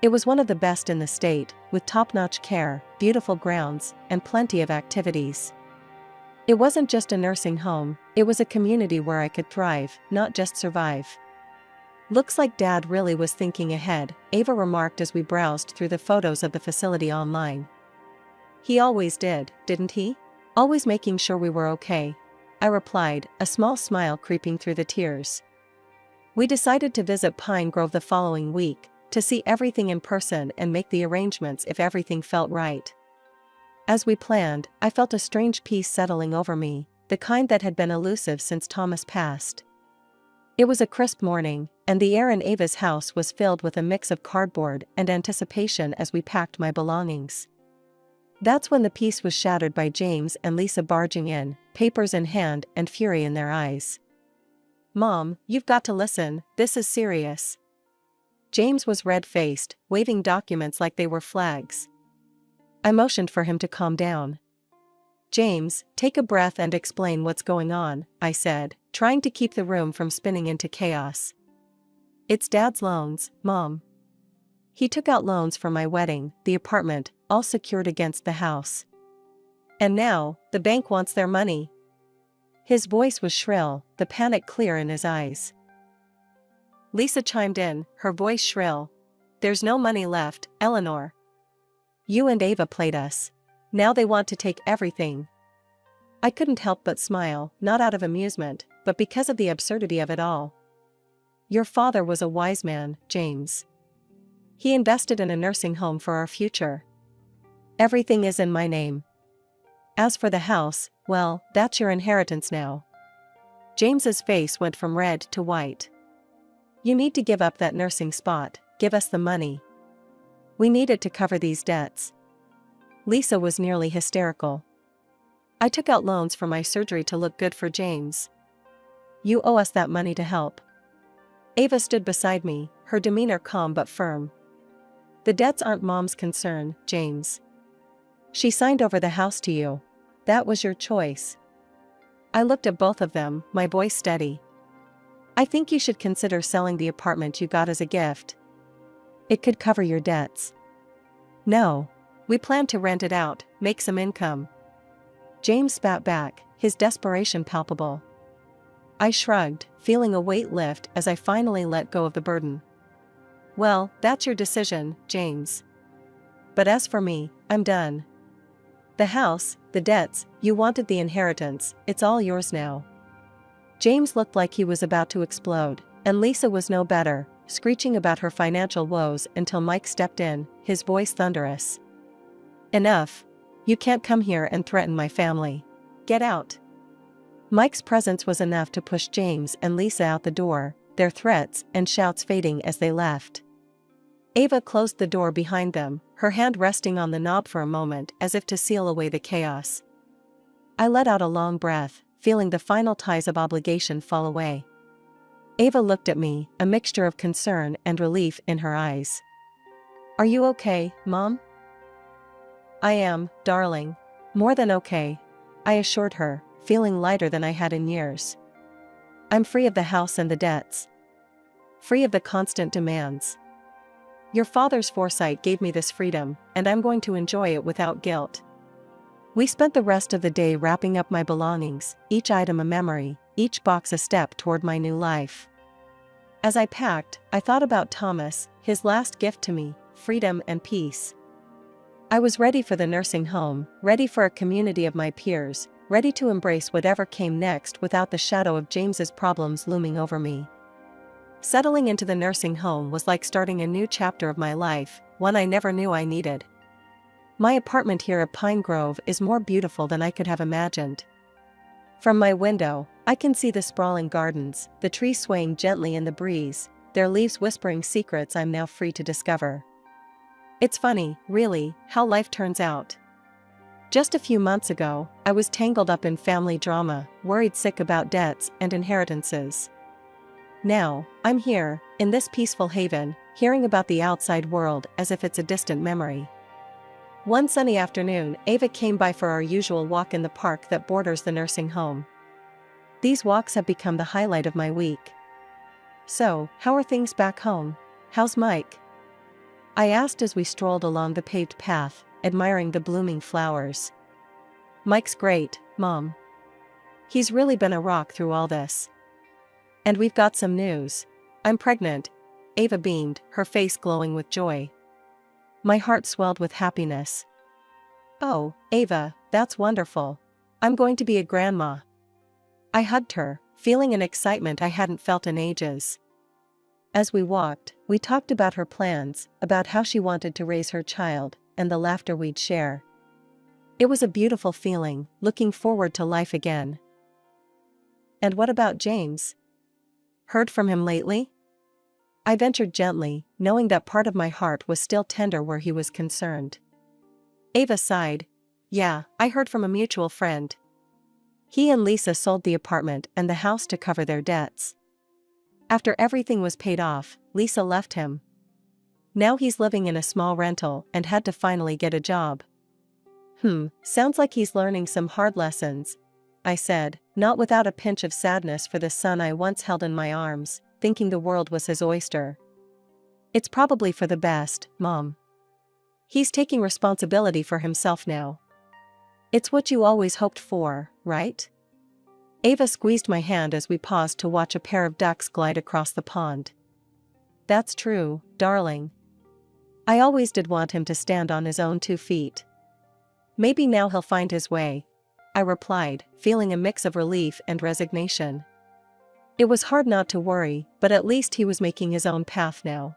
It was one of the best in the state, with top-notch care, beautiful grounds, and plenty of activities. It wasn't just a nursing home, it was a community where I could thrive, not just survive. "Looks like Dad really was thinking ahead," Ava remarked as we browsed through the photos of the facility online. "He always did, didn't he? Always making sure we were okay," I replied, a small smile creeping through the tears. We decided to visit Pine Grove the following week, to see everything in person and make the arrangements if everything felt right. As we planned, I felt a strange peace settling over me, the kind that had been elusive since Thomas passed. It was a crisp morning, and the air in Ava's house was filled with a mix of cardboard and anticipation as we packed my belongings. That's when the peace was shattered by James and Lisa barging in, papers in hand and fury in their eyes. "Mom, you've got to listen, this is serious." James was red-faced, waving documents like they were flags. I motioned for him to calm down. James, take a breath and explain what's going on, I said, trying to keep the room from spinning into chaos. It's Dad's loans, Mom. He took out loans for my wedding, the apartment, all secured against the house. And now, the bank wants their money. His voice was shrill, the panic clear in his eyes. Lisa chimed in, her voice shrill. There's no money left, Eleanor. You and Ava played us. Now they want to take everything. I couldn't help but smile, not out of amusement, but because of the absurdity of it all. Your father was a wise man, James. He invested in a nursing home for our future. Everything is in my name. As for the house, well, that's your inheritance now. James's face went from red to white. You need to give up that nursing spot, give us the money. We need it to cover these debts. Lisa was nearly hysterical. I took out loans for my surgery to look good for James. You owe us that money to help. Ava stood beside me, her demeanor calm but firm. The debts aren't Mom's concern, James. She signed over the house to you. That was your choice. I looked at both of them, my voice steady. I think you should consider selling the apartment you got as a gift. It could cover your debts. No. We plan to rent it out, make some income. James spat back, his desperation palpable. I shrugged, feeling a weight lift as I finally let go of the burden. Well, that's your decision, James. But as for me, I'm done. The house, the debts, you wanted the inheritance, it's all yours now. James looked like he was about to explode, and Lisa was no better, screeching about her financial woes until Mike stepped in, his voice thunderous. Enough. You can't come here and threaten my family. Get out. Mike's presence was enough to push James and Lisa out the door, their threats and shouts fading as they left. Ava closed the door behind them, her hand resting on the knob for a moment as if to seal away the chaos. I let out a long breath, feeling the final ties of obligation fall away. Ava looked at me, a mixture of concern and relief in her eyes. Are you okay, Mom? I am, darling. More than okay, I assured her, feeling lighter than I had in years. I'm free of the house and the debts. Free of the constant demands. Your father's foresight gave me this freedom, and I'm going to enjoy it without guilt. We spent the rest of the day wrapping up my belongings, each item a memory, each box a step toward my new life. As I packed, I thought about Thomas, his last gift to me, freedom and peace. I was ready for the nursing home, ready for a community of my peers, ready to embrace whatever came next without the shadow of James's problems looming over me. Settling into the nursing home was like starting a new chapter of my life, one I never knew I needed. My apartment here at Pine Grove is more beautiful than I could have imagined. From my window, I can see the sprawling gardens, the trees swaying gently in the breeze, their leaves whispering secrets I'm now free to discover. It's funny, really, how life turns out. Just a few months ago, I was tangled up in family drama, worried sick about debts and inheritances. Now, I'm here, in this peaceful haven, hearing about the outside world as if it's a distant memory. One sunny afternoon, Ava came by for our usual walk in the park that borders the nursing home. These walks have become the highlight of my week. So, how are things back home? How's Mike? I asked as we strolled along the paved path, admiring the blooming flowers. Mike's great, Mom. He's really been a rock through all this. And we've got some news. I'm pregnant. Ava beamed, her face glowing with joy. My heart swelled with happiness. Oh, Ava, that's wonderful. I'm going to be a grandma. I hugged her, feeling an excitement I hadn't felt in ages. As we walked, we talked about her plans, about how she wanted to raise her child, and the laughter we'd share. It was a beautiful feeling, looking forward to life again. And what about James? Heard from him lately? I ventured gently, knowing that part of my heart was still tender where he was concerned. Ava sighed. Yeah, I heard from a mutual friend. He and Lisa sold the apartment and the house to cover their debts. After everything was paid off, Lisa left him. Now he's living in a small rental and had to finally get a job. Sounds like he's learning some hard lessons, I said, not without a pinch of sadness for the son I once held in my arms, thinking the world was his oyster. It's probably for the best, Mom. He's taking responsibility for himself now. It's what you always hoped for, right? Ava squeezed my hand as we paused to watch a pair of ducks glide across the pond. That's true, darling. I always did want him to stand on his own 2 feet. Maybe now he'll find his way, I replied, feeling a mix of relief and resignation. It was hard not to worry, but at least he was making his own path now.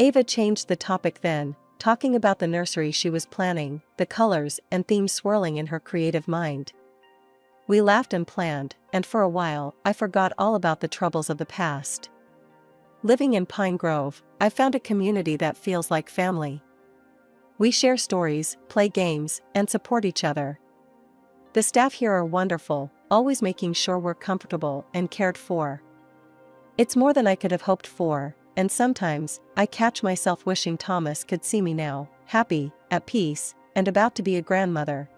Ava changed the topic then, talking about the nursery she was planning, the colors and themes swirling in her creative mind. We laughed and planned, and for a while, I forgot all about the troubles of the past. Living in Pine Grove, I found a community that feels like family. We share stories, play games, and support each other. The staff here are wonderful, always making sure we're comfortable and cared for. It's more than I could have hoped for, and sometimes, I catch myself wishing Thomas could see me now, happy, at peace, and about to be a grandmother.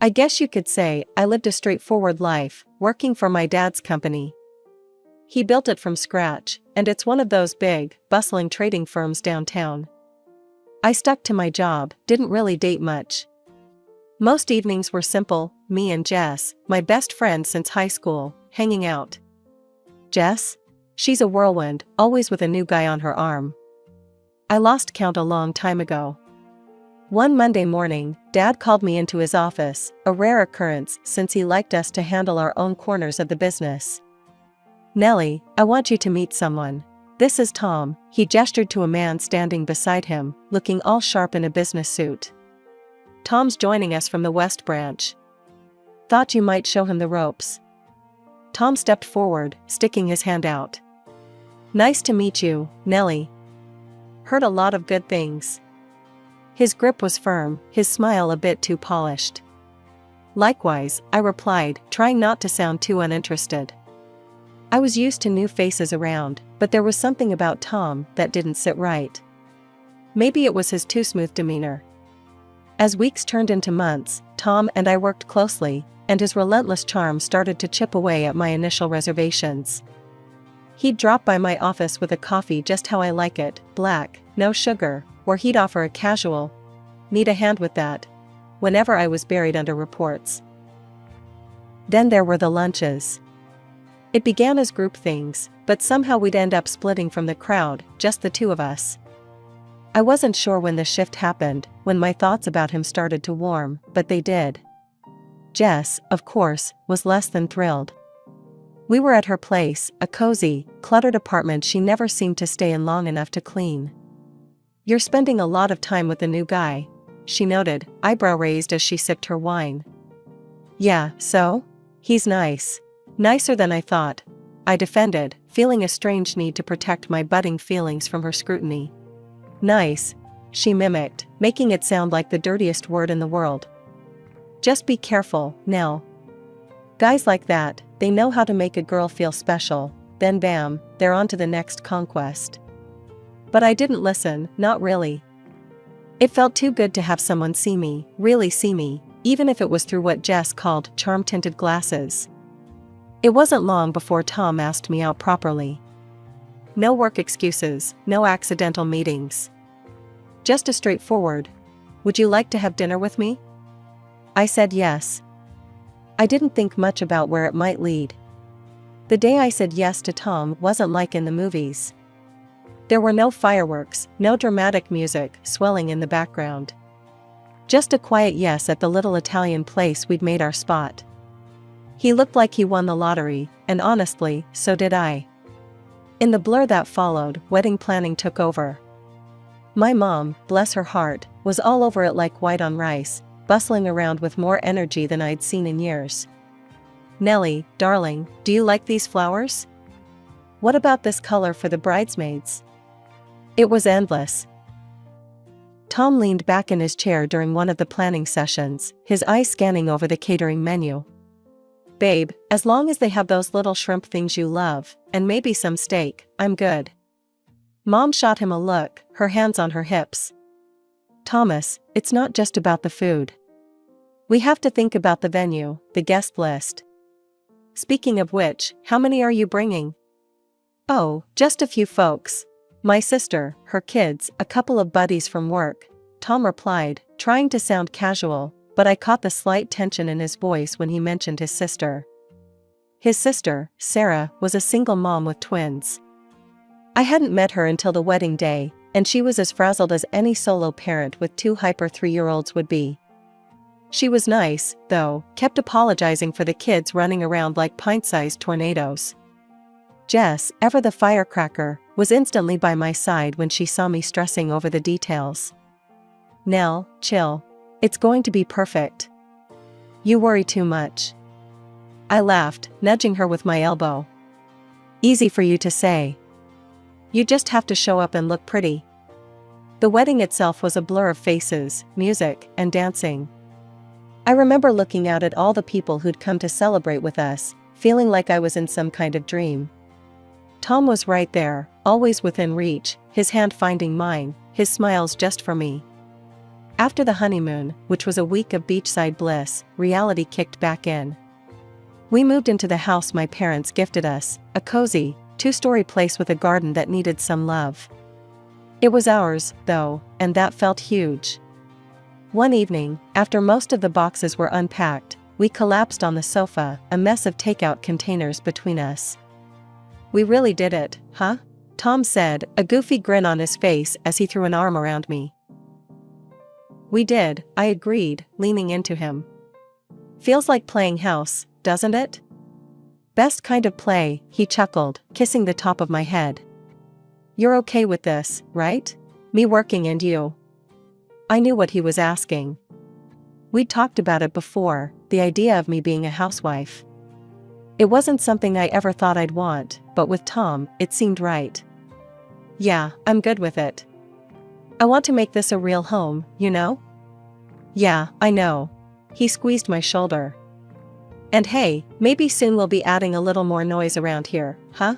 I guess you could say I lived a straightforward life, working for my dad's company. He built it from scratch, and it's one of those big, bustling trading firms downtown. I stuck to my job, didn't really date much. Most evenings were simple, me and Jess, my best friend since high school, hanging out. Jess? She's a whirlwind, always with a new guy on her arm. I lost count a long time ago. One Monday morning, Dad called me into his office, a rare occurrence since he liked us to handle our own corners of the business. Nellie, I want you to meet someone. This is Tom, he gestured to a man standing beside him, looking all sharp in a business suit. Tom's joining us from the West Branch. Thought you might show him the ropes. Tom stepped forward, sticking his hand out. Nice to meet you, Nellie. Heard a lot of good things. His grip was firm, his smile a bit too polished. Likewise, I replied, trying not to sound too uninterested. I was used to new faces around, but there was something about Tom that didn't sit right. Maybe it was his too smooth demeanor. As weeks turned into months, Tom and I worked closely, and his relentless charm started to chip away at my initial reservations. He'd drop by my office with a coffee just how I like it, black, no sugar, or he'd offer a casual, "Need a hand with that?" whenever I was buried under reports. Then there were the lunches. It began as group things, but somehow we'd end up splitting from the crowd, just the two of us. I wasn't sure when the shift happened, when my thoughts about him started to warm, but they did. Jess, of course, was less than thrilled. We were at her place, a cozy, cluttered apartment she never seemed to stay in long enough to clean. You're spending a lot of time with the new guy, she noted, eyebrow raised as she sipped her wine. Yeah, so? He's nice. Nicer than I thought, I defended, feeling a strange need to protect my budding feelings from her scrutiny. Nice, she mimicked, making it sound like the dirtiest word in the world. Just be careful, Nell. Guys like that, they know how to make a girl feel special, then bam, they're on to the next conquest. But I didn't listen, not really. It felt too good to have someone see me, really see me, even if it was through what Jess called charm-tinted glasses. It wasn't long before Tom asked me out properly. No work excuses, no accidental meetings. Just a straightforward, "Would you like to have dinner with me?" I said yes. I didn't think much about where it might lead. The day I said yes to Tom wasn't like in the movies. There were no fireworks, no dramatic music swelling in the background. Just a quiet yes at the little Italian place we'd made our spot. He looked like he won the lottery, and honestly, so did I. In the blur that followed, wedding planning took over. My mom, bless her heart, was all over it like white on rice, bustling around with more energy than I'd seen in years. Nellie, darling, do you like these flowers? What about this color for the bridesmaids? It was endless. Tom leaned back in his chair during one of the planning sessions, his eyes scanning over the catering menu. Babe, as long as they have those little shrimp things you love, and maybe some steak, I'm good. Mom shot him a look, her hands on her hips. Thomas, it's not just about the food. We have to think about the venue, the guest list. Speaking of which, how many are you bringing? Oh, just a few folks. My sister, her kids, a couple of buddies from work, Tom replied, trying to sound casual, but I caught the slight tension in his voice when he mentioned his sister. His sister, Sarah, was a single mom with twins. I hadn't met her until the wedding day, and she was as frazzled as any solo parent with two hyper 3-year-olds would be. She was nice, though, kept apologizing for the kids running around like pint-sized tornadoes. Jess, ever the firecracker, was instantly by my side when she saw me stressing over the details. Nell, chill. It's going to be perfect. You worry too much. I laughed, nudging her with my elbow. Easy for you to say. You just have to show up and look pretty. The wedding itself was a blur of faces, music, and dancing. I remember looking out at all the people who'd come to celebrate with us, feeling like I was in some kind of dream. Tom was right there, always within reach, his hand finding mine, his smiles just for me. After the honeymoon, which was a week of beachside bliss, reality kicked back in. We moved into the house my parents gifted us, a cozy, 2-story place with a garden that needed some love. It was ours, though, and that felt huge. One evening, after most of the boxes were unpacked, we collapsed on the sofa, a mess of takeout containers between us. We really did it, huh? Tom said, a goofy grin on his face as he threw an arm around me. We did, I agreed, leaning into him. Feels like playing house, doesn't it? Best kind of play, he chuckled, kissing the top of my head. You're okay with this, right? Me working and you. I knew what he was asking. We'd talked about it before, the idea of me being a housewife. It wasn't something I ever thought I'd want, but with Tom, it seemed right. Yeah, I'm good with it. I want to make this a real home, you know? Yeah, I know. He squeezed my shoulder. And hey, maybe soon we'll be adding a little more noise around here, huh?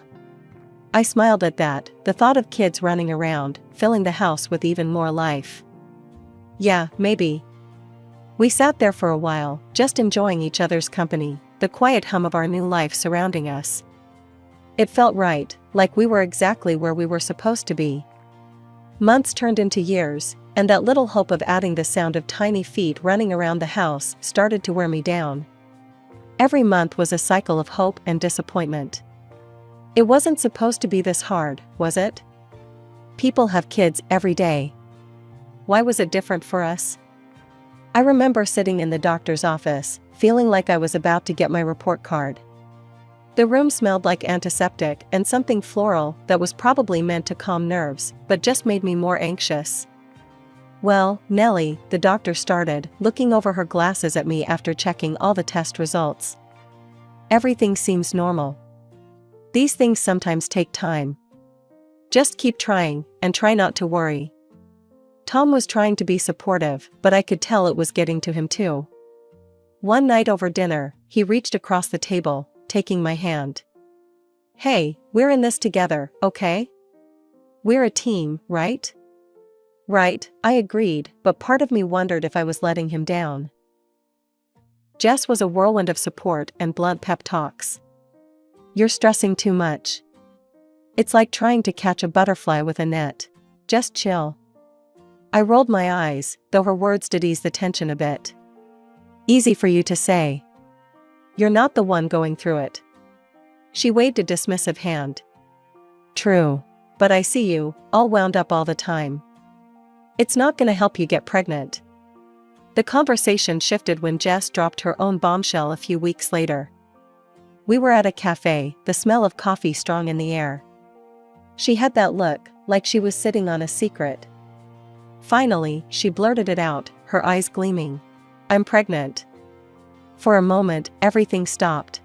I smiled at that, the thought of kids running around, filling the house with even more life. Yeah, maybe. We sat there for a while, just enjoying each other's company, the quiet hum of our new life surrounding us. It felt right, like we were exactly where we were supposed to be. Months turned into years, and that little hope of adding the sound of tiny feet running around the house started to wear me down. Every month was a cycle of hope and disappointment. It wasn't supposed to be this hard, was it? People have kids every day. Why was it different for us? I remember sitting in the doctor's office, feeling like I was about to get my report card. The room smelled like antiseptic and something floral that was probably meant to calm nerves, but just made me more anxious. Well, Nellie, the doctor started, looking over her glasses at me after checking all the test results. Everything seems normal. These things sometimes take time. Just keep trying, and try not to worry. Tom was trying to be supportive, but I could tell it was getting to him too. One night over dinner, he reached across the table, taking my hand. Hey, we're in this together, okay? We're a team, right? Right, I agreed, but part of me wondered if I was letting him down. Jess was a whirlwind of support and blunt pep talks. You're stressing too much. It's like trying to catch a butterfly with a net. Just chill. I rolled my eyes, though her words did ease the tension a bit. Easy for you to say. You're not the one going through it. She waved a dismissive hand. True. But I see you, all wound up all the time. It's not gonna help you get pregnant. The conversation shifted when Jess dropped her own bombshell a few weeks later. We were at a cafe, the smell of coffee strong in the air. She had that look, like she was sitting on a secret. Finally, she blurted it out, her eyes gleaming. I'm pregnant. For a moment, everything stopped.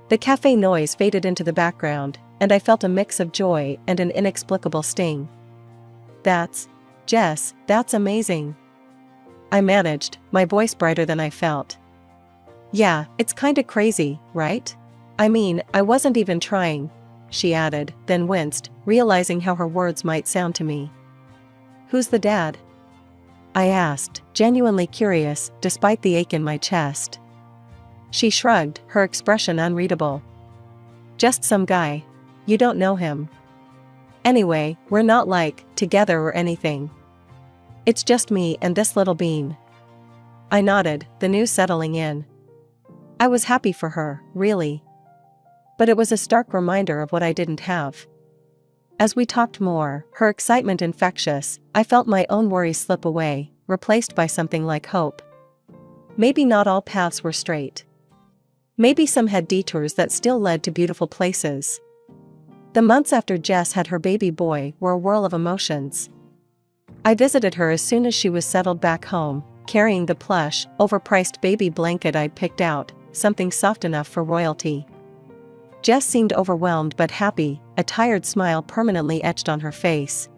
The cafe noise faded into the background, and I felt a mix of joy and an inexplicable sting. Jess, that's amazing. I managed, my voice brighter than I felt. Yeah, it's kinda crazy, right? I mean, I wasn't even trying, she added, then winced, realizing how her words might sound to me. Who's the dad? I asked, genuinely curious, despite the ache in my chest. She shrugged, her expression unreadable. Just some guy. You don't know him. Anyway, we're not like, together or anything. It's just me and this little bean. I nodded, the news settling in. I was happy for her, really. But it was a stark reminder of what I didn't have. As we talked more, her excitement infectious, I felt my own worries slip away, replaced by something like hope. Maybe not all paths were straight. Maybe some had detours that still led to beautiful places. The months after Jess had her baby boy were a whirl of emotions. I visited her as soon as she was settled back home, carrying the plush, overpriced baby blanket I'd picked out, something soft enough for royalty. Jess seemed overwhelmed but happy, a tired smile permanently etched on her face.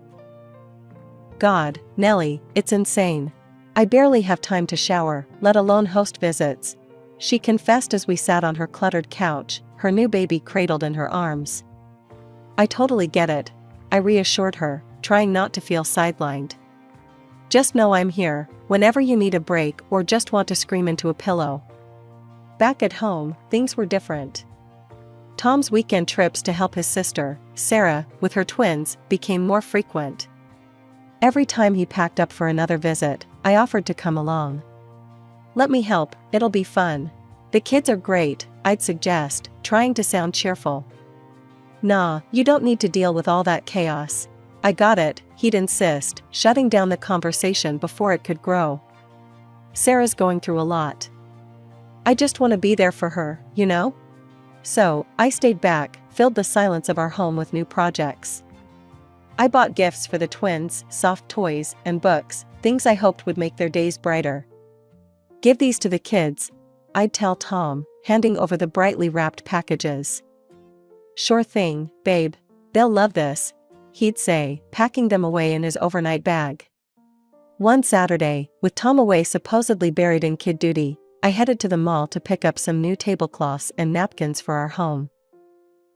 God, Nellie, it's insane. I barely have time to shower, let alone host visits, she confessed as we sat on her cluttered couch, her new baby cradled in her arms. I totally get it, I reassured her, trying not to feel sidelined. Just know I'm here, whenever you need a break or just want to scream into a pillow. Back at home, things were different. Tom's weekend trips to help his sister, Sarah, with her twins, became more frequent. Every time he packed up for another visit, I offered to come along. Let me help, it'll be fun. The kids are great, I'd suggest, trying to sound cheerful. Nah, you don't need to deal with all that chaos. I got it, he'd insist, shutting down the conversation before it could grow. Sarah's going through a lot. I just want to be there for her, you know? So, I stayed back, filled the silence of our home with new projects. I bought gifts for the twins, soft toys, and books, things I hoped would make their days brighter. Give these to the kids, I'd tell Tom, handing over the brightly wrapped packages. Sure thing, babe. They'll love this, he'd say, packing them away in his overnight bag. One Saturday, with Tom away supposedly buried in kid duty, I headed to the mall to pick up some new tablecloths and napkins for our home.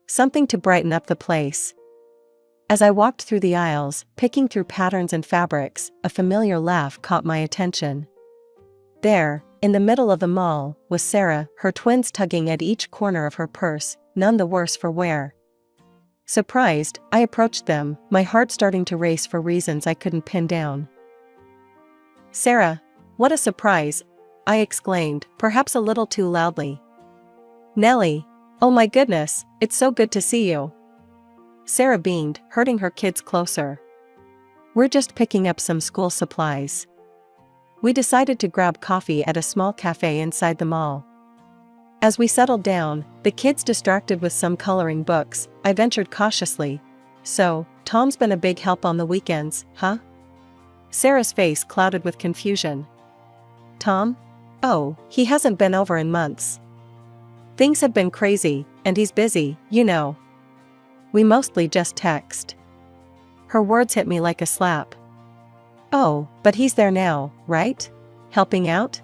Something to brighten up the place. As I walked through the aisles, picking through patterns and fabrics, a familiar laugh caught my attention. There, in the middle of the mall, was Sarah, her twins tugging at each corner of her purse, none the worse for wear. Surprised, I approached them, my heart starting to race for reasons I couldn't pin down. Sarah, what a surprise, I exclaimed, perhaps a little too loudly. Nellie, oh my goodness, it's so good to see you. Sarah beamed, herding her kids closer. We're just picking up some school supplies. We decided to grab coffee at a small cafe inside the mall. As we settled down, the kids distracted with some coloring books, I ventured cautiously. So, Tom's been a big help on the weekends, huh? Sarah's face clouded with confusion. Tom? Oh, he hasn't been over in months. Things have been crazy, and he's busy, you know. We mostly just text. Her words hit me like a slap. Oh, but he's there now, right? Helping out?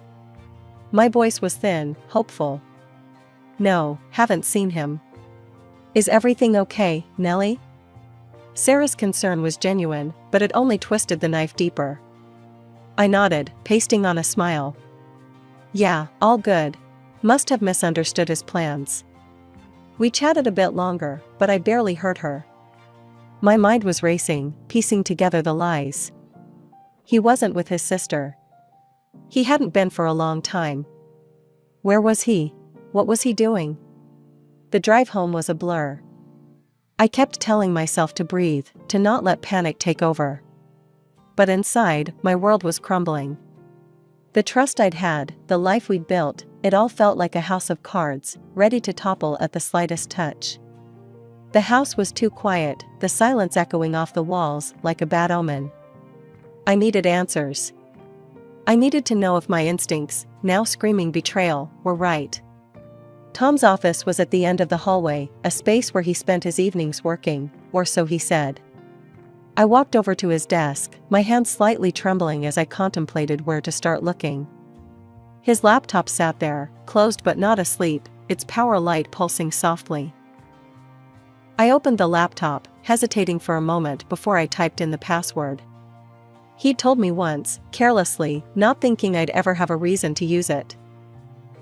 My voice was thin, hopeful. No, haven't seen him. Is everything okay, Nellie? Sarah's concern was genuine, but it only twisted the knife deeper. I nodded, pasting on a smile. Yeah, all good. Must have misunderstood his plans. We chatted a bit longer, but I barely heard her. My mind was racing, piecing together the lies. He wasn't with his sister. He hadn't been for a long time. Where was he? What was he doing? The drive home was a blur. I kept telling myself to breathe, to not let panic take over. But inside, my world was crumbling. The trust I'd had, the life we'd built, it all felt like a house of cards, ready to topple at the slightest touch. The house was too quiet, the silence echoing off the walls like a bad omen. I needed answers. I needed to know if my instincts, now screaming betrayal, were right. Tom's office was at the end of the hallway, a space where he spent his evenings working, or so he said. I walked over to his desk, my hands slightly trembling as I contemplated where to start looking. His laptop sat there, closed but not asleep, its power light pulsing softly. I opened the laptop, hesitating for a moment before I typed in the password. He'd told me once, carelessly, not thinking I'd ever have a reason to use it.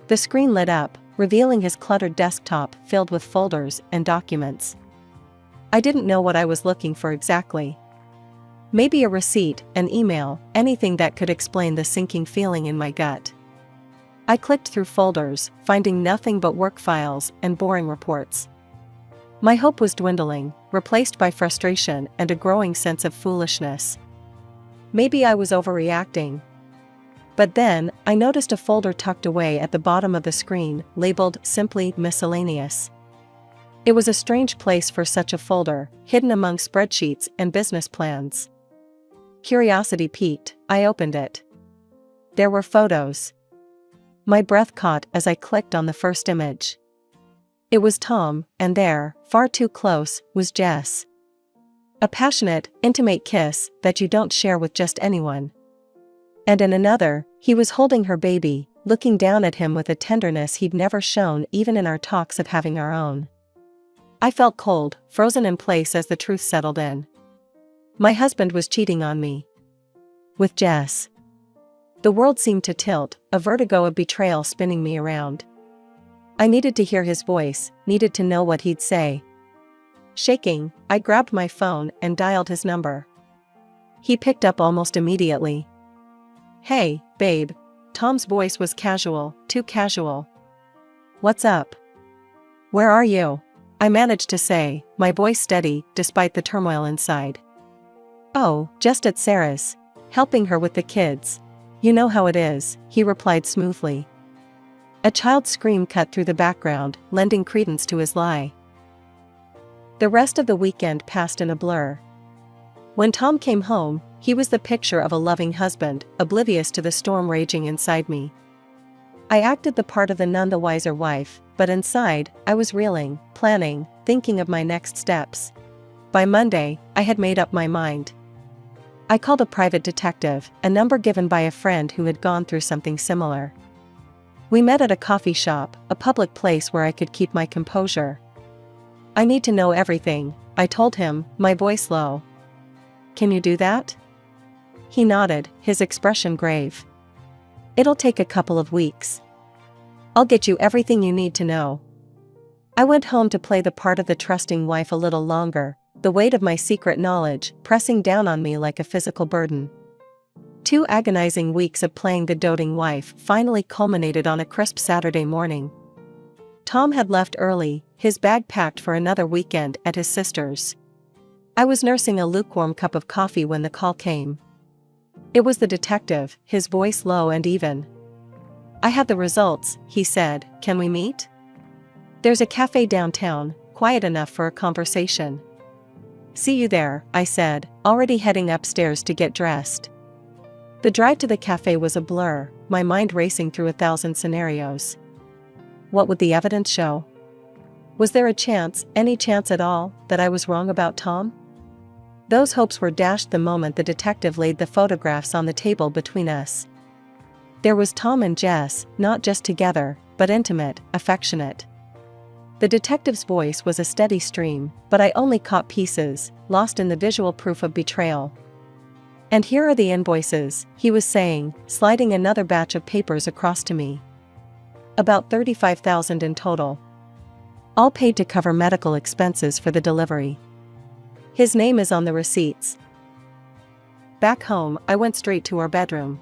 The screen lit up, revealing his cluttered desktop filled with folders and documents. I didn't know what I was looking for exactly. Maybe a receipt, an email, anything that could explain the sinking feeling in my gut. I clicked through folders, finding nothing but work files and boring reports. My hope was dwindling, replaced by frustration and a growing sense of foolishness. Maybe I was overreacting. But then, I noticed a folder tucked away at the bottom of the screen, labeled simply Miscellaneous. It was a strange place for such a folder, hidden among spreadsheets and business plans. Curiosity piqued, I opened it. There were photos. My breath caught as I clicked on the first image. It was Tom, and there, far too close, was Jess. A passionate, intimate kiss that you don't share with just anyone. And in another, he was holding her baby, looking down at him with a tenderness he'd never shown even in our talks of having our own. I felt cold, frozen in place as the truth settled in. My husband was cheating on me. With Jess. The world seemed to tilt, a vertigo of betrayal spinning me around. I needed to hear his voice, needed to know what he'd say. Shaking, I grabbed my phone and dialed his number. He picked up almost immediately. "Hey, babe." Tom's voice was casual, too casual. "What's up? Where are you?" I managed to say, my voice steady, despite the turmoil inside. "Oh, just at Sarah's. Helping her with the kids. You know how it is," he replied smoothly. A child's scream cut through the background, lending credence to his lie. The rest of the weekend passed in a blur. When Tom came home, he was the picture of a loving husband, oblivious to the storm raging inside me. I acted the part of the none the wiser wife, but inside, I was reeling, planning, thinking of my next steps. By Monday, I had made up my mind. I called a private detective, a number given by a friend who had gone through something similar. We met at a coffee shop, a public place where I could keep my composure. "I need to know everything," I told him, my voice low. "Can you do that?" He nodded, his expression grave. "It'll take a couple of weeks. I'll get you everything you need to know." I went home to play the part of the trusting wife a little longer, the weight of my secret knowledge pressing down on me like a physical burden. 2 agonizing weeks of playing the doting wife finally culminated on a crisp Saturday morning. Tom had left early, his bag packed for another weekend at his sister's. I was nursing a lukewarm cup of coffee when the call came. It was the detective, his voice low and even. "I have the results," he said. "Can we meet?" "There's a cafe downtown, quiet enough for a conversation." "See you there," I said, already heading upstairs to get dressed. The drive to the cafe was a blur, my mind racing through 1,000 scenarios. What would the evidence show? Was there a chance, any chance at all, that I was wrong about Tom? Those hopes were dashed the moment the detective laid the photographs on the table between us. There was Tom and Jess, not just together, but intimate, affectionate. The detective's voice was a steady stream, but I only caught pieces, lost in the visual proof of betrayal. "And here are the invoices," he was saying, sliding another batch of papers across to me. "About 35,000 in total. All paid to cover medical expenses for the delivery. His name is on the receipts." Back home, I went straight to our bedroom.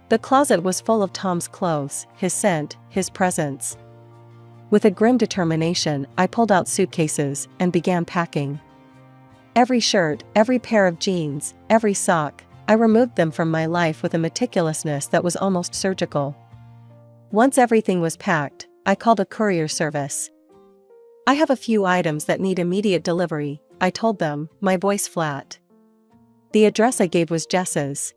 The closet was full of Tom's clothes, his scent, his presence. With a grim determination, I pulled out suitcases and began packing. Every shirt, every pair of jeans, every sock, I removed them from my life with a meticulousness that was almost surgical. Once everything was packed, I called a courier service. "I have a few items that need immediate delivery," I told them, my voice flat. The address I gave was Jess's.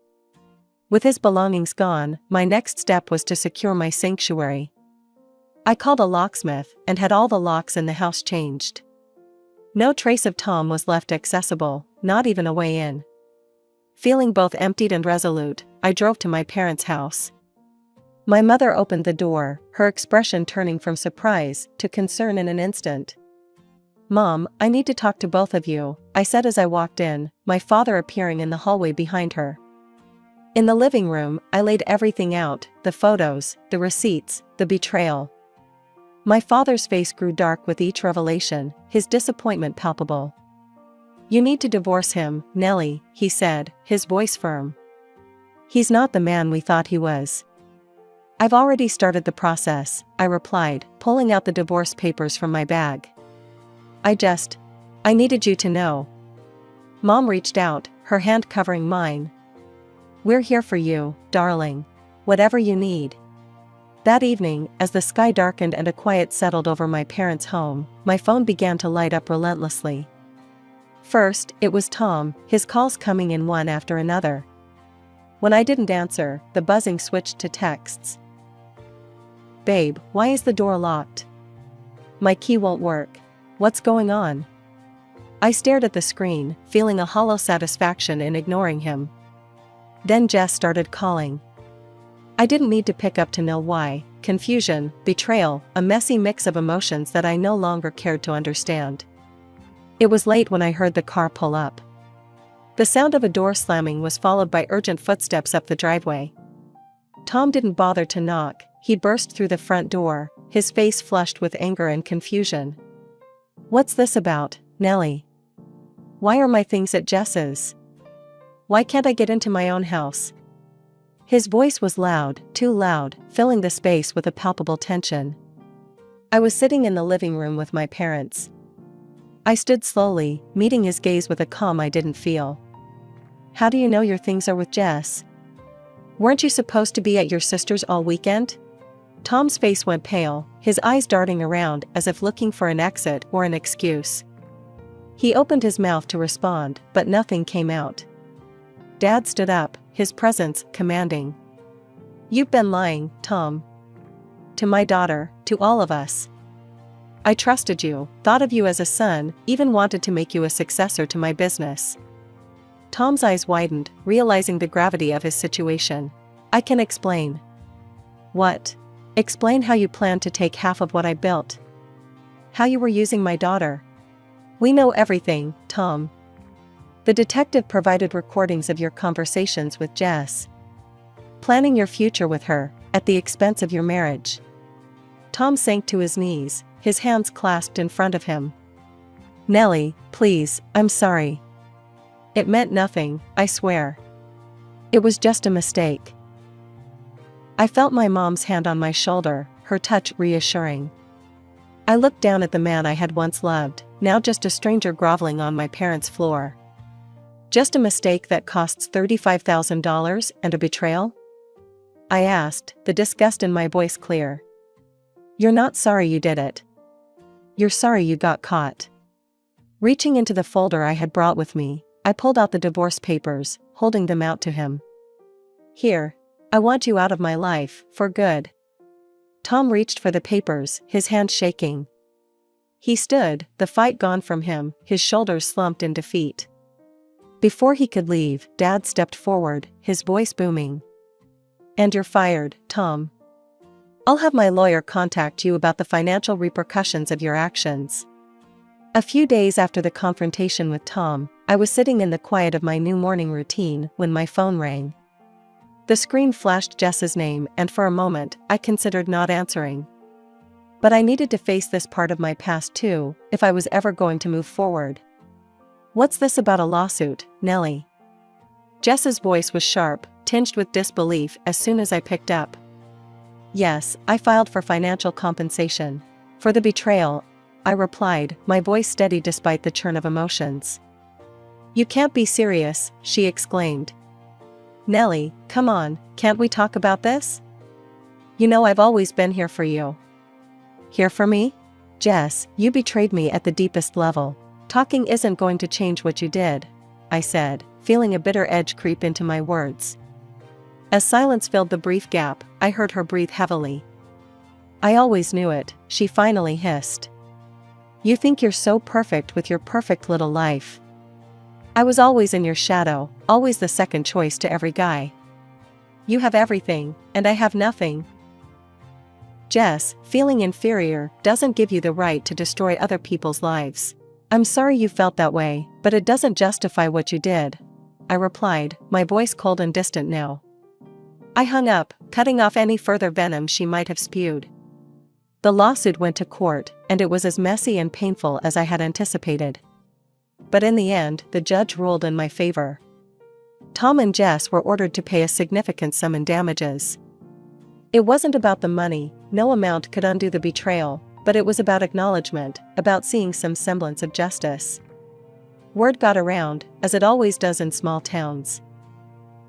With his belongings gone, my next step was to secure my sanctuary. I called a locksmith and had all the locks in the house changed. No trace of Tom was left accessible, not even a way in. Feeling both emptied and resolute, I drove to my parents' house. My mother opened the door, her expression turning from surprise to concern in an instant. "Mom, I need to talk to both of you," I said as I walked in, my father appearing in the hallway behind her. In the living room, I laid everything out, the photos, the receipts, the betrayal. My father's face grew dark with each revelation, his disappointment palpable. "You need to divorce him, Nellie," he said, his voice firm. "He's not the man we thought he was." "I've already started the process," I replied, pulling out the divorce papers from my bag. I needed you to know." Mom reached out, her hand covering mine. "We're here for you, darling. Whatever you need." That evening, as the sky darkened and a quiet settled over my parents' home, my phone began to light up relentlessly. First, it was Tom, his calls coming in one after another. When I didn't answer, the buzzing switched to texts. "Babe, why is the door locked? My key won't work. What's going on?" I stared at the screen, feeling a hollow satisfaction in ignoring him. Then Jess started calling. I didn't need to pick up to know why. Confusion, betrayal, a messy mix of emotions that I no longer cared to understand. It was late when I heard the car pull up. The sound of a door slamming was followed by urgent footsteps up the driveway. Tom didn't bother to knock, he burst through the front door, his face flushed with anger and confusion. "What's this about, Nellie? Why are my things at Jess's? Why can't I get into my own house?" His voice was loud, too loud, filling the space with a palpable tension. I was sitting in the living room with my parents. I stood slowly, meeting his gaze with a calm I didn't feel. "How do you know your things are with Jess? Weren't you supposed to be at your sister's all weekend?" Tom's face went pale, his eyes darting around as if looking for an exit or an excuse. He opened his mouth to respond, but nothing came out. Dad stood up, his presence commanding. "You've been lying, Tom. To my daughter, to all of us. I trusted you, thought of you as a son, even wanted to make you a successor to my business." Tom's eyes widened, realizing the gravity of his situation. "I can explain." "What?" "Explain how you planned to take half of what I built. How you were using my daughter." "We know everything, Tom. The detective provided recordings of your conversations with Jess. Planning your future with her, at the expense of your marriage." Tom sank to his knees, his hands clasped in front of him. "Nellie, please, I'm sorry. It meant nothing, I swear. It was just a mistake." I felt my mom's hand on my shoulder, her touch reassuring. I looked down at the man I had once loved, now just a stranger groveling on my parents' floor. "Just a mistake that costs $35,000 and a betrayal?" I asked, the disgust in my voice clear. "You're not sorry you did it. You're sorry you got caught." Reaching into the folder I had brought with me, I pulled out the divorce papers, holding them out to him. "Here. I want you out of my life, for good." Tom reached for the papers, his hand shaking. He stood, the fight gone from him, his shoulders slumped in defeat. Before he could leave, Dad stepped forward, his voice booming. "And you're fired, Tom. I'll have my lawyer contact you about the financial repercussions of your actions." A few days after the confrontation with Tom, I was sitting in the quiet of my new morning routine when my phone rang. The screen flashed Jess's name, and for a moment, I considered not answering. But I needed to face this part of my past too, if I was ever going to move forward. "What's this about a lawsuit, Nellie?" Jess's voice was sharp, tinged with disbelief as soon as I picked up. "Yes, I filed for financial compensation. For the betrayal," I replied, my voice steady despite the churn of emotions. "You can't be serious," she exclaimed. "Nellie, come on, can't we talk about this? You know I've always been here for you." "Here for me? Jess, you betrayed me at the deepest level. Talking isn't going to change what you did," I said, feeling a bitter edge creep into my words. As silence filled the brief gap, I heard her breathe heavily. "I always knew it," she finally hissed. "You think you're so perfect with your perfect little life. I was always in your shadow, always the second choice to every guy. You have everything, and I have nothing, Jess, feeling inferior doesn't give you the right to destroy other people's lives. I'm sorry you felt that way, but it doesn't justify what you did, I replied, my voice cold and distant now. I hung up, cutting off any further venom she might have spewed. The lawsuit went to court, and it was as messy and painful as I had anticipated. But in the end, the judge ruled in my favor. Tom and Jess were ordered to pay a significant sum in damages. It wasn't about the money, no amount could undo the betrayal, but it was about acknowledgement, about seeing some semblance of justice. Word got around, as it always does in small towns.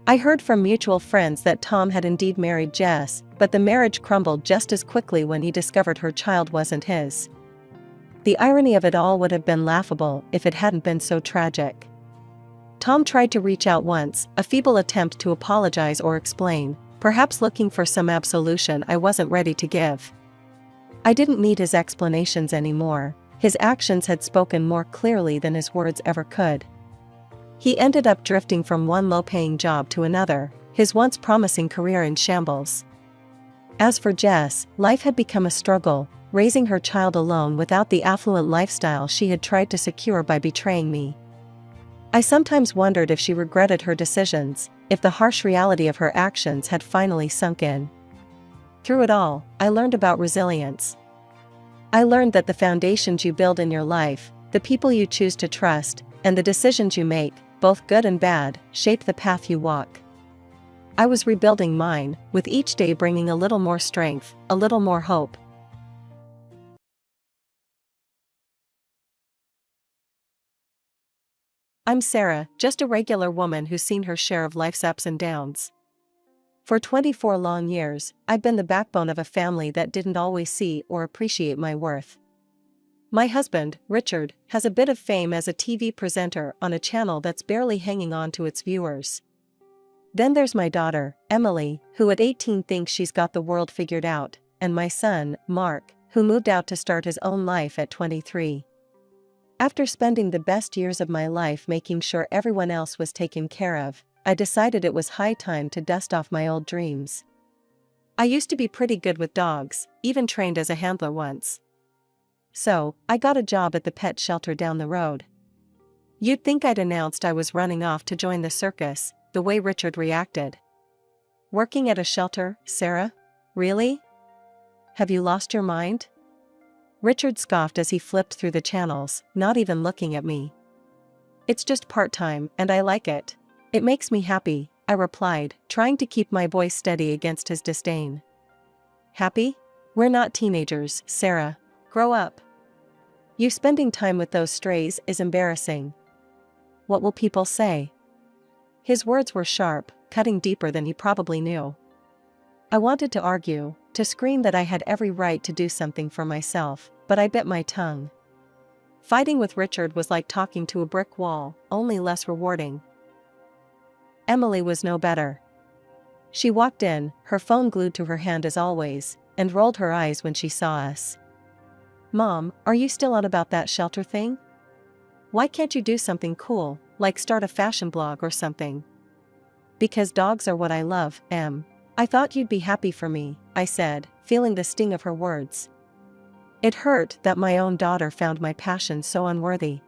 I heard from mutual friends that Tom had indeed married Jess, but the marriage crumbled just as quickly when he discovered her child wasn't his. The irony of it all would have been laughable if it hadn't been so tragic. Tom tried to reach out once, a feeble attempt to apologize or explain, perhaps looking for some absolution I wasn't ready to give. I didn't need his explanations anymore. His actions had spoken more clearly than his words ever could. He ended up drifting from one low-paying job to another, his once promising career in shambles. As for Jess, life had become a struggle, raising her child alone without the affluent lifestyle she had tried to secure by betraying me. I sometimes wondered if she regretted her decisions, if the harsh reality of her actions had finally sunk in. Through it all, I learned about resilience. I learned that the foundations you build in your life, the people you choose to trust, and the decisions you make, both good and bad, shape the path you walk. I was rebuilding mine, with each day bringing a little more strength, a little more hope. I'm Sarah, just a regular woman who's seen her share of life's ups and downs. For 24 long years, I've been the backbone of a family that didn't always see or appreciate my worth. My husband, Richard, has a bit of fame as a TV presenter on a channel that's barely hanging on to its viewers. Then there's my daughter, Emily, who at 18 thinks she's got the world figured out, and my son, Mark, who moved out to start his own life at 23. After spending the best years of my life making sure everyone else was taken care of, I decided it was high time to dust off my old dreams. I used to be pretty good with dogs, even trained as a handler once. So, I got a job at the pet shelter down the road. You'd think I'd announced I was running off to join the circus, the way Richard reacted. Working at a shelter, Sarah? Really? Have you lost your mind? Richard scoffed as he flipped through the channels, not even looking at me. It's just part-time, and I like it. It makes me happy, I replied, trying to keep my voice steady against his disdain. Happy? We're not teenagers, Sarah. Grow up. You spending time with those strays is embarrassing. What will people say? His words were sharp, cutting deeper than he probably knew. I wanted to argue, to scream that I had every right to do something for myself, but I bit my tongue. Fighting with Richard was like talking to a brick wall, only less rewarding. Emily was no better. She walked in, her phone glued to her hand as always, and rolled her eyes when she saw us. Mom, are you still on about that shelter thing? Why can't you do something cool, like start a fashion blog or something? Because dogs are what I love, Em. I thought you'd be happy for me, I said, feeling the sting of her words. It hurt that my own daughter found my passion so unworthy.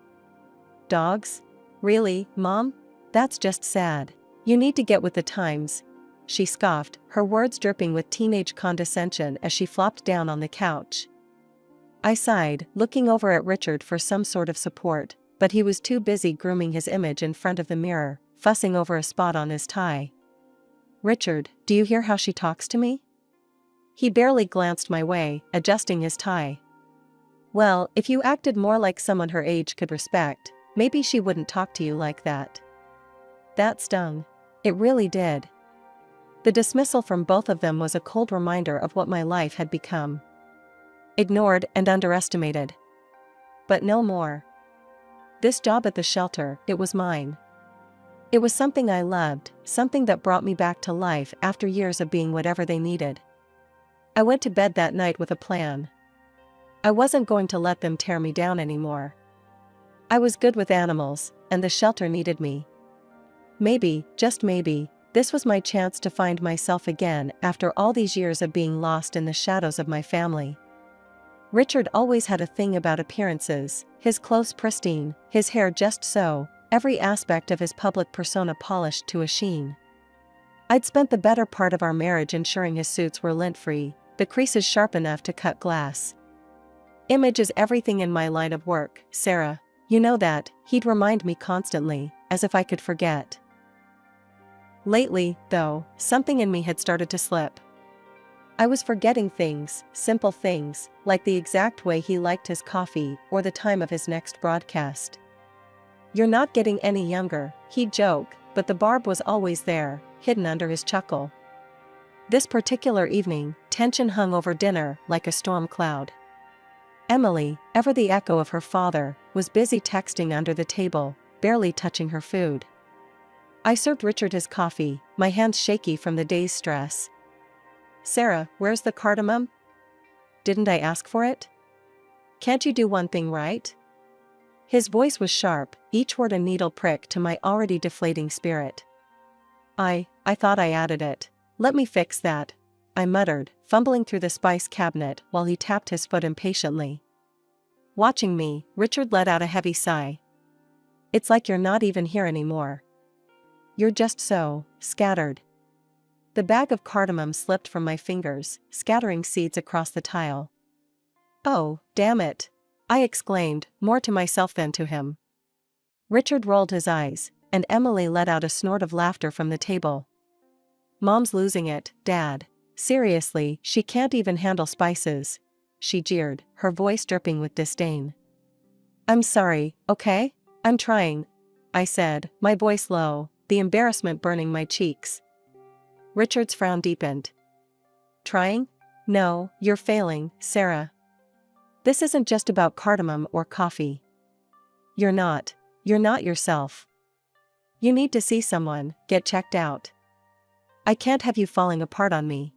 Dogs? Really, Mom? That's just sad. You need to get with the times. She scoffed, her words dripping with teenage condescension as she flopped down on the couch. I sighed, looking over at Richard for some sort of support, but he was too busy grooming his image in front of the mirror, fussing over a spot on his tie. Richard, do you hear how she talks to me? He barely glanced my way, adjusting his tie. Well, if you acted more like someone her age could respect, maybe she wouldn't talk to you like that. That stung. It really did. The dismissal from both of them was a cold reminder of what my life had become. Ignored and underestimated. But no more. This job at the shelter, it was mine. It was something I loved, something that brought me back to life after years of being whatever they needed. I went to bed that night with a plan. I wasn't going to let them tear me down anymore. I was good with animals, and the shelter needed me. Maybe, just maybe, This was my chance to find myself again after all these years of being lost in the shadows of my family. Richard always had a thing about appearances, his clothes pristine, his hair just so, every aspect of his public persona polished to a sheen. I'd spent the better part of our marriage ensuring his suits were lint-free, the creases sharp enough to cut glass. Image is everything in my line of work, Sarah. You know that, he'd remind me constantly, as if I could forget. Lately, though, something in me had started to slip. I was forgetting things, simple things, like the exact way he liked his coffee or the time of his next broadcast. "You're not getting any younger," he'd joke, but the barb was always there, hidden under his chuckle. This particular evening, tension hung over dinner like a storm cloud. Emily, ever the echo of her father, was busy texting under the table, barely touching her food. I served Richard his coffee, my hands shaky from the day's stress. "Sarah, where's the cardamom? Didn't I ask for it? Can't you do one thing right?" His voice was sharp, each word a needle prick to my already deflating spirit. I thought I added it. "Let me fix that," I muttered, fumbling through the spice cabinet while he tapped his foot impatiently. Watching me, Richard let out a heavy sigh. "It's like you're not even here anymore. You're just so scattered." The bag of cardamom slipped from my fingers, scattering seeds across the tile. "Oh, damn it!" I exclaimed, more to myself than to him. Richard rolled his eyes, and Emily let out a snort of laughter from the table. "Mom's losing it, Dad. Seriously, she can't even handle spices," she jeered, her voice dripping with disdain. "I'm sorry, okay? I'm trying," I said, my voice low, the embarrassment burning my cheeks. Richard's frown deepened. "Trying? No, you're failing, Sarah. This isn't just about cardamom or coffee. You're not yourself. You need to see someone, get checked out. I can't have you falling apart on me."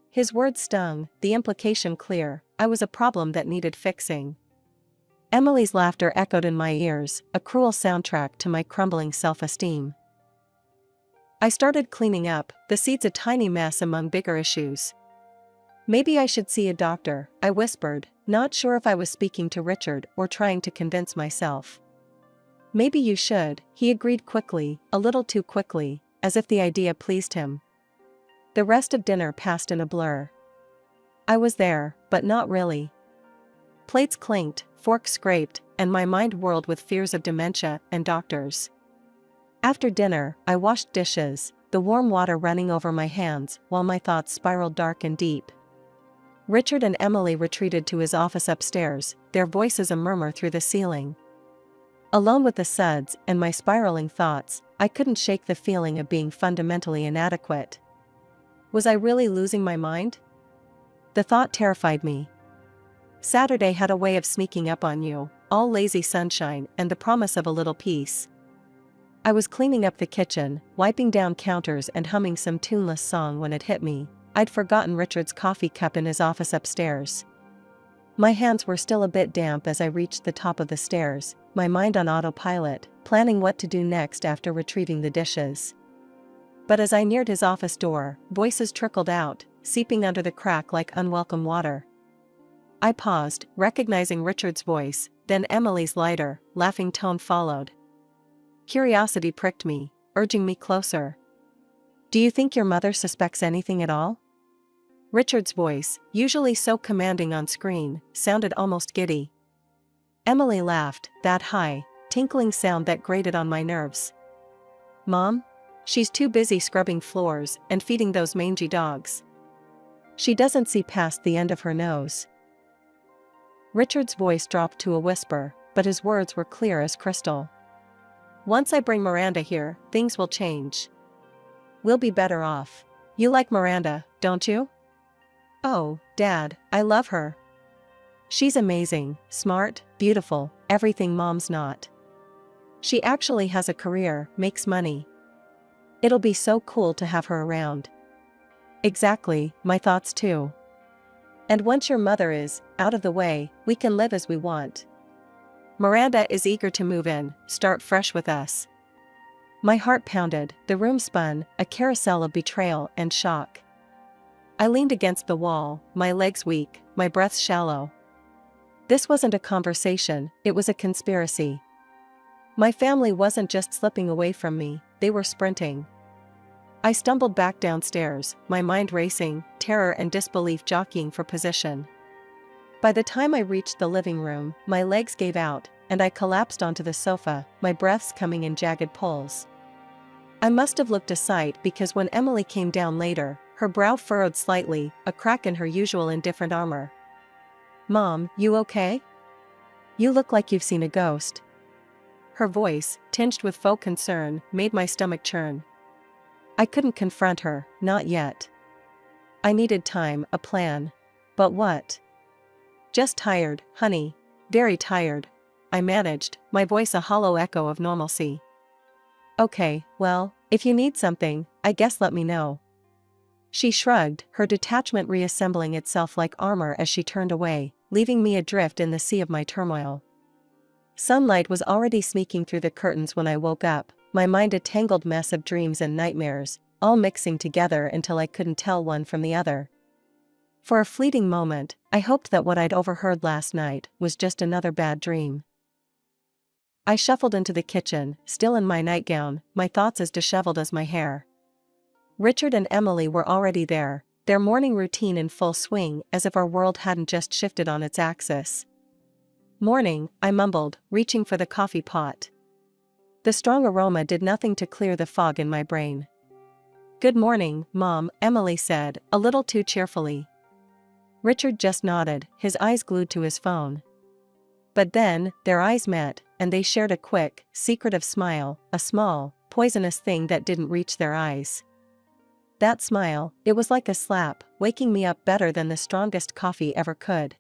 His words stung, the implication clear, I was a problem that needed fixing. Emily's laughter echoed in my ears, a cruel soundtrack to my crumbling self-esteem. I started cleaning up, the seeds a tiny mess among bigger issues. "Maybe I should see a doctor," I whispered, not sure if I was speaking to Richard or trying to convince myself. "Maybe you should," he agreed quickly, a little too quickly, as if the idea pleased him. The rest of dinner passed in a blur. I was there, but not really. Plates clinked, forks scraped, and my mind whirled with fears of dementia and doctors. After dinner, I washed dishes, the warm water running over my hands while my thoughts spiraled dark and deep. Richard and Emily retreated to his office upstairs, their voices a murmur through the ceiling. Alone with the suds and my spiraling thoughts, I couldn't shake the feeling of being fundamentally inadequate. Was I really losing my mind? The thought terrified me. Saturday had a way of sneaking up on you, all lazy sunshine and the promise of a little peace. I was cleaning up the kitchen, wiping down counters and humming some tuneless song when it hit me. I'd forgotten Richard's coffee cup in his office upstairs. My hands were still a bit damp as I reached the top of the stairs, my mind on autopilot, planning what to do next after retrieving the dishes. But as I neared his office door, voices trickled out, seeping under the crack like unwelcome water. I paused, recognizing Richard's voice, then Emily's lighter, laughing tone followed. Curiosity pricked me, urging me closer. "Do you think your mother suspects anything at all?" Richard's voice, usually so commanding on screen, sounded almost giddy. Emily laughed, that high, tinkling sound that grated on my nerves. "Mom? She's too busy scrubbing floors and feeding those mangy dogs. She doesn't see past the end of her nose." Richard's voice dropped to a whisper, but his words were clear as crystal. "Once I bring Miranda here, things will change. We'll be better off. You like Miranda, don't you?" "Oh, Dad, I love her. She's amazing, smart, beautiful, everything Mom's not. She actually has a career, makes money. It'll be so cool to have her around." Exactly, my thoughts too. "And once your mother is out of the way, we can live as we want. Miranda is eager to move in, start fresh with us." My heart pounded, the room spun, a carousel of betrayal and shock. I leaned against the wall, my legs weak, my breath shallow. This wasn't a conversation, it was a conspiracy. My family wasn't just slipping away from me, they were sprinting. I stumbled back downstairs, my mind racing, terror and disbelief jockeying for position. By the time I reached the living room, my legs gave out, and I collapsed onto the sofa, my breaths coming in jagged pulls. I must have looked a sight because when Emily came down later, her brow furrowed slightly, a crack in her usual indifferent armor. "Mom, you okay? You look like you've seen a ghost." Her voice, tinged with faux concern, made my stomach churn. I couldn't confront her, not yet. I needed time, a plan. But what? "Just tired, honey. Very tired," I managed, my voice a hollow echo of normalcy. "Okay, well, if you need something, I guess let me know." She shrugged, her detachment reassembling itself like armor as she turned away, leaving me adrift in the sea of my turmoil. Sunlight was already sneaking through the curtains when I woke up, my mind a tangled mess of dreams and nightmares, all mixing together until I couldn't tell one from the other. For a fleeting moment, I hoped that what I'd overheard last night was just another bad dream. I shuffled into the kitchen, still in my nightgown, my thoughts as disheveled as my hair. Richard and Emily were already there, their morning routine in full swing as if our world hadn't just shifted on its axis. "Morning," I mumbled, reaching for the coffee pot. The strong aroma did nothing to clear the fog in my brain. "Good morning, Mom," Emily said, a little too cheerfully. Richard just nodded, his eyes glued to his phone. But then, their eyes met, and they shared a quick, secretive smile, a small, poisonous thing that didn't reach their eyes. That smile, it was like a slap, waking me up better than the strongest coffee ever could.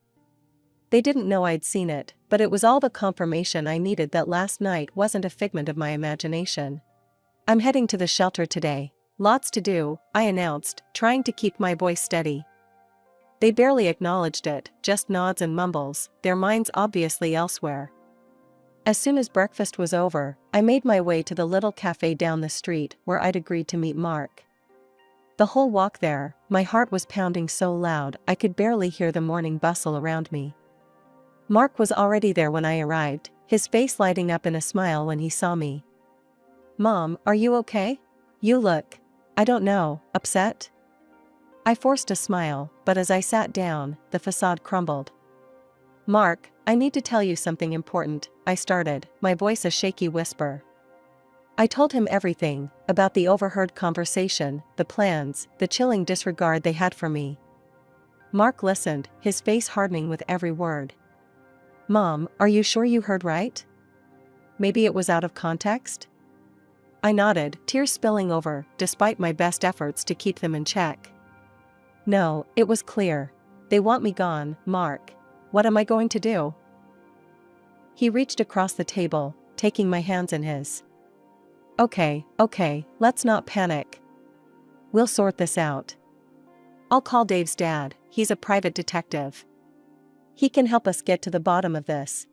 They didn't know I'd seen it, but it was all the confirmation I needed that last night wasn't a figment of my imagination. "I'm heading to the shelter today. Lots to do," I announced, trying to keep my voice steady. They barely acknowledged it, just nods and mumbles, their minds obviously elsewhere. As soon as breakfast was over, I made my way to the little cafe down the street where I'd agreed to meet Mark. The whole walk there, my heart was pounding so loud I could barely hear the morning bustle around me. Mark was already there when I arrived, his face lighting up in a smile when he saw me. "Mom, are you okay? You look, I don't know, upset?" I forced a smile, but as I sat down, the facade crumbled. "Mark, I need to tell you something important," I started, my voice a shaky whisper. I told him everything, about the overheard conversation, the plans, the chilling disregard they had for me. Mark listened, his face hardening with every word. "Mom, are you sure you heard right? Maybe it was out of context?" I nodded, tears spilling over, despite my best efforts to keep them in check. "No, it was clear. They want me gone, Mark. What am I going to do?" He reached across the table, taking my hands in his. Okay, let's not panic. We'll sort this out. I'll call Dave's dad, he's a private detective. He can help us get to the bottom of this."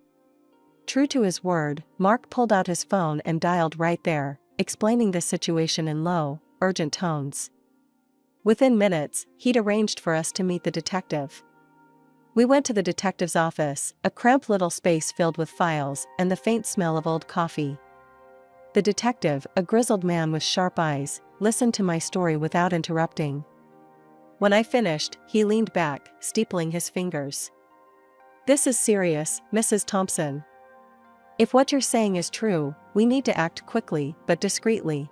True to his word, Mark pulled out his phone and dialed right there, explaining the situation in low, urgent tones. Within minutes, he'd arranged for us to meet the detective. We went to the detective's office, a cramped little space filled with files and the faint smell of old coffee. The detective, a grizzled man with sharp eyes, listened to my story without interrupting. When I finished, he leaned back, steepling his fingers. "This is serious, Mrs. Thompson. If what you're saying is true, we need to act quickly, but discreetly.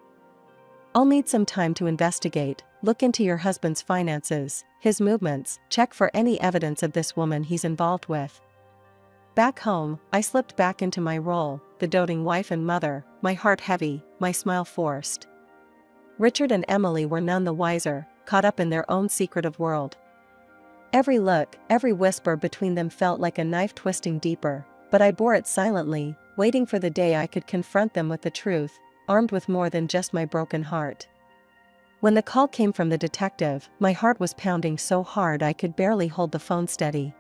I'll need some time to investigate, look into your husband's finances, his movements, check for any evidence of this woman he's involved with." Back home, I slipped back into my role, the doting wife and mother, my heart heavy, my smile forced. Richard and Emily were none the wiser, caught up in their own secretive world. Every look, every whisper between them felt like a knife twisting deeper, but I bore it silently, waiting for the day I could confront them with the truth, armed with more than just my broken heart. When the call came from the detective, my heart was pounding so hard I could barely hold the phone steady.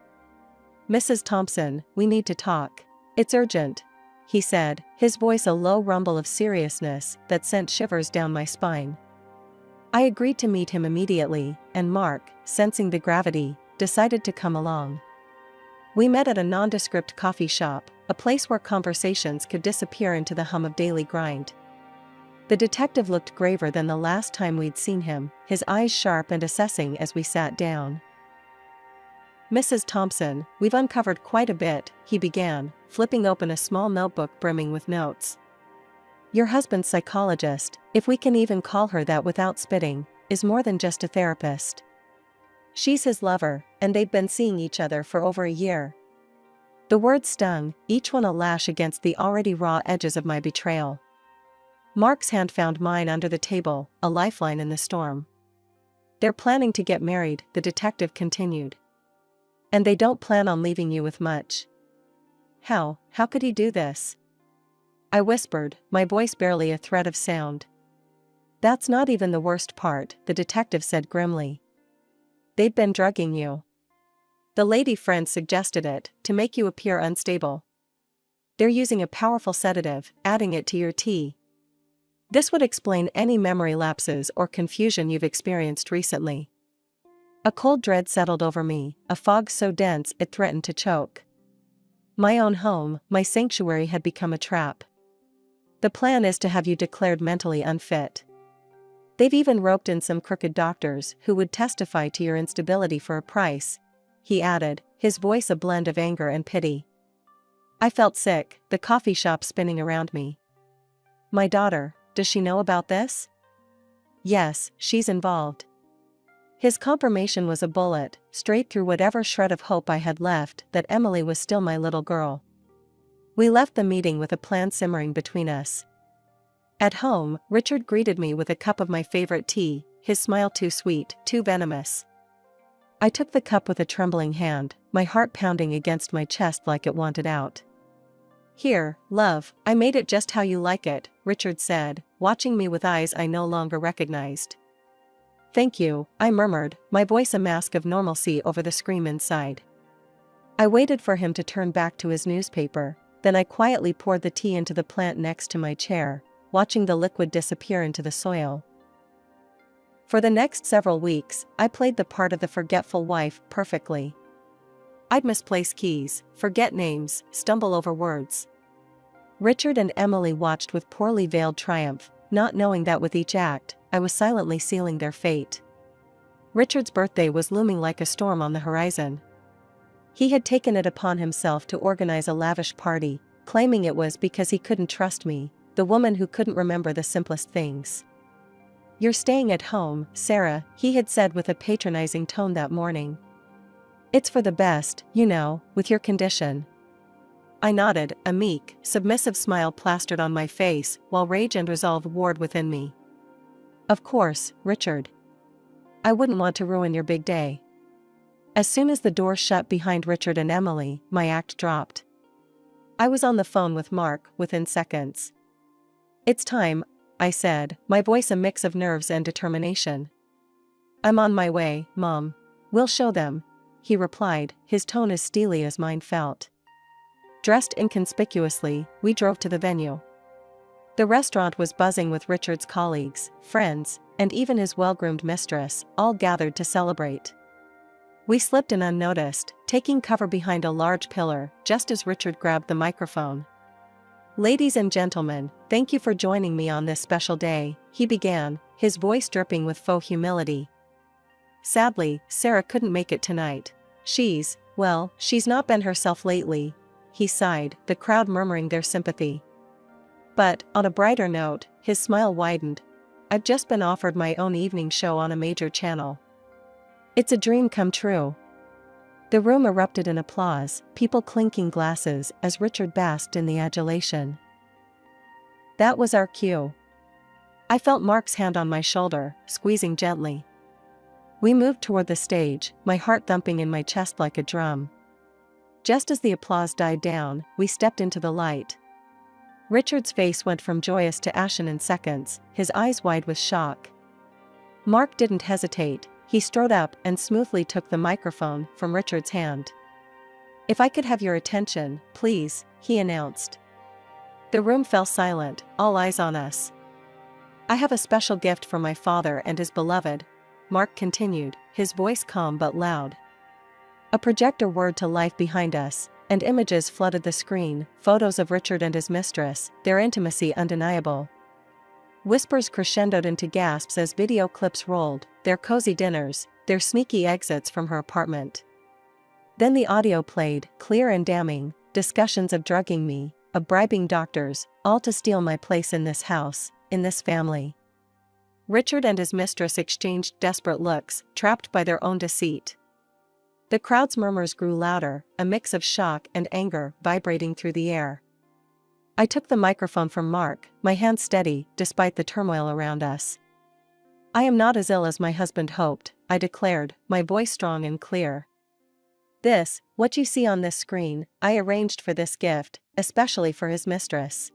"Mrs. Thompson, we need to talk. It's urgent." he said, his voice a low rumble of seriousness that sent shivers down my spine. I agreed to meet him immediately, and Mark, sensing the gravity, decided to come along. We met at a nondescript coffee shop, a place where conversations could disappear into the hum of daily grind. The detective looked graver than the last time we'd seen him, his eyes sharp and assessing as we sat down. "Mrs. Thompson, we've uncovered quite a bit," he began, flipping open a small notebook brimming with notes. "Your husband's psychologist, if we can even call her that without spitting, is more than just a therapist. She's his lover, and they've been seeing each other for over a year." The words stung, each one a lash against the already raw edges of my betrayal. Mark's hand found mine under the table, a lifeline in the storm. "They're planning to get married," the detective continued. "And they don't plan on leaving you with much." How could he do this?" I whispered, my voice barely a thread of sound. "That's not even the worst part," the detective said grimly. "They've been drugging you. The lady friend suggested it, to make you appear unstable. They're using a powerful sedative, adding it to your tea. This would explain any memory lapses or confusion you've experienced recently." A cold dread settled over me, a fog so dense it threatened to choke. My own home, my sanctuary had become a trap. "The plan is to have you declared mentally unfit. They've even roped in some crooked doctors who would testify to your instability for a price," he added, his voice a blend of anger and pity. I felt sick, the coffee shop spinning around me. "My daughter, does she know about this?" "Yes, she's involved." His confirmation was a bullet, straight through whatever shred of hope I had left that Emily was still my little girl. We left the meeting with a plan simmering between us. At home, Richard greeted me with a cup of my favorite tea, his smile too sweet, too venomous. I took the cup with a trembling hand, my heart pounding against my chest like it wanted out. "Here, love, I made it just how you like it," Richard said, watching me with eyes I no longer recognized. "Thank you," I murmured, my voice a mask of normalcy over the scream inside. I waited for him to turn back to his newspaper, then I quietly poured the tea into the plant next to my chair, watching the liquid disappear into the soil. For the next several weeks, I played the part of the forgetful wife perfectly. I'd misplace keys, forget names, stumble over words. Richard and Emily watched with poorly veiled triumph, not knowing that with each act, I was silently sealing their fate. Richard's birthday was looming like a storm on the horizon. He had taken it upon himself to organize a lavish party, claiming it was because he couldn't trust me, the woman who couldn't remember the simplest things. "You're staying at home, Sarah," he had said with a patronizing tone that morning. "It's for the best, you know, with your condition." I nodded, a meek, submissive smile plastered on my face, while rage and resolve warred within me. "Of course, Richard. I wouldn't want to ruin your big day." As soon as the door shut behind Richard and Emily, my act dropped. I was on the phone with Mark within seconds. "It's time," I said, my voice a mix of nerves and determination. "I'm on my way, Mom. We'll show them," he replied, his tone as steely as mine felt. Dressed inconspicuously, we drove to the venue. The restaurant was buzzing with Richard's colleagues, friends, and even his well-groomed mistress, all gathered to celebrate. We slipped in unnoticed, taking cover behind a large pillar, just as Richard grabbed the microphone. "Ladies and gentlemen, thank you for joining me on this special day," he began, his voice dripping with faux humility. "Sadly, Sarah couldn't make it tonight. She's not been herself lately," he sighed, the crowd murmuring their sympathy. But, on a brighter note, his smile widened. "I've just been offered my own evening show on a major channel. It's a dream come true." The room erupted in applause, people clinking glasses as Richard basked in the adulation. That was our cue. I felt Mark's hand on my shoulder, squeezing gently. We moved toward the stage, my heart thumping in my chest like a drum. Just as the applause died down, we stepped into the light. Richard's face went from joyous to ashen in seconds, his eyes wide with shock. Mark didn't hesitate. He strode up and smoothly took the microphone from Richard's hand. "If I could have your attention, please," he announced. The room fell silent, all eyes on us. I have a special gift for my father and his beloved, Mark continued, his voice calm but loud. A projector whirred to life behind us, and images flooded the screen, photos of Richard and his mistress, their intimacy undeniable. Whispers crescendoed into gasps as video clips rolled, their cozy dinners, their sneaky exits from her apartment. Then the audio played, clear and damning, discussions of drugging me, of bribing doctors, all to steal my place in this house, in this family. Richard and his mistress exchanged desperate looks, trapped by their own deceit. The crowd's murmurs grew louder, a mix of shock and anger vibrating through the air. I took the microphone from Mark, my hand steady, despite the turmoil around us. I am not as ill as my husband hoped, I declared, my voice strong and clear. This, what you see on this screen, I arranged for this gift, especially for his mistress.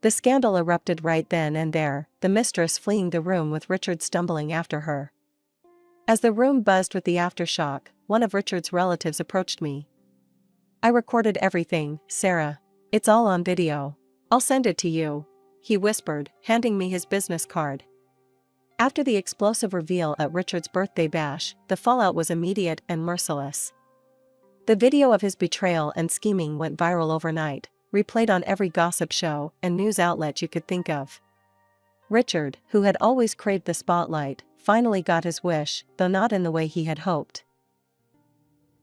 The scandal erupted right then and there, the mistress fleeing the room with Richard stumbling after her. As the room buzzed with the aftershock, one of Richard's relatives approached me. I recorded everything, Sarah. It's all on video. I'll send it to you, he whispered, handing me his business card. After the explosive reveal at Richard's birthday bash, the fallout was immediate and merciless. The video of his betrayal and scheming went viral overnight, replayed on every gossip show and news outlet you could think of. Richard, who had always craved the spotlight, finally got his wish, though not in the way he had hoped.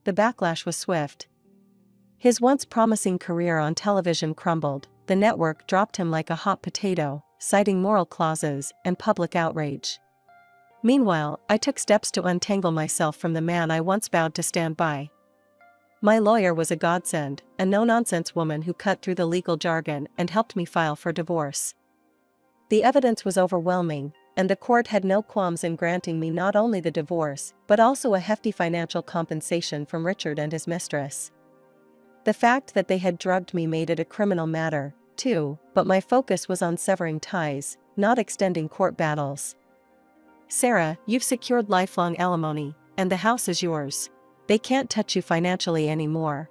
The backlash was swift. His once promising career on television crumbled, the network dropped him like a hot potato, citing moral clauses and public outrage. Meanwhile, I took steps to untangle myself from the man I once vowed to stand by. My lawyer was a godsend, a no-nonsense woman who cut through the legal jargon and helped me file for divorce. The evidence was overwhelming, and the court had no qualms in granting me not only the divorce, but also a hefty financial compensation from Richard and his mistress. The fact that they had drugged me made it a criminal matter, too, but my focus was on severing ties, not extending court battles. Sarah, you've secured lifelong alimony, and the house is yours. They can't touch you financially anymore,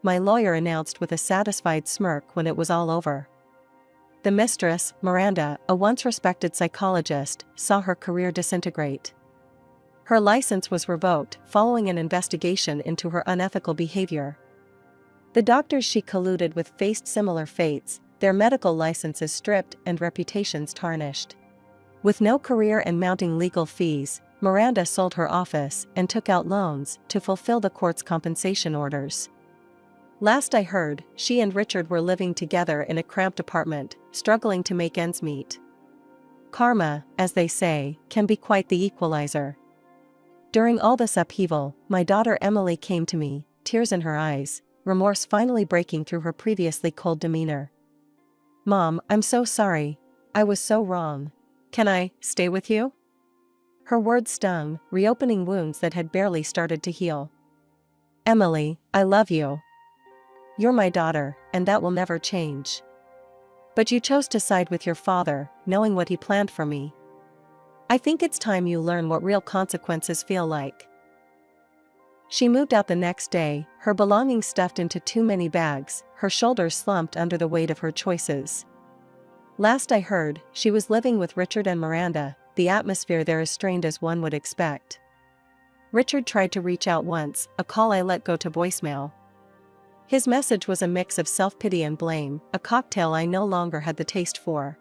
my lawyer announced with a satisfied smirk when it was all over. The mistress, Miranda, a once respected psychologist, saw her career disintegrate. Her license was revoked following an investigation into her unethical behavior. The doctors she colluded with faced similar fates, their medical licenses stripped and reputations tarnished. With no career and mounting legal fees, Miranda sold her office and took out loans to fulfill the court's compensation orders. Last I heard, she and Richard were living together in a cramped apartment, struggling to make ends meet. Karma, as they say, can be quite the equalizer. During all this upheaval, my daughter Emily came to me, tears in her eyes, remorse finally breaking through her previously cold demeanor. Mom, I'm so sorry. I was so wrong. Can I stay with you? Her words stung, reopening wounds that had barely started to heal. Emily, I love you. You're my daughter, and that will never change. But you chose to side with your father, knowing what he planned for me. I think it's time you learn what real consequences feel like. She moved out the next day, her belongings stuffed into too many bags, her shoulders slumped under the weight of her choices. Last I heard, she was living with Richard and Miranda, the atmosphere there as strained as one would expect. Richard tried to reach out once, a call I let go to voicemail. His message was a mix of self-pity and blame, a cocktail I no longer had the taste for.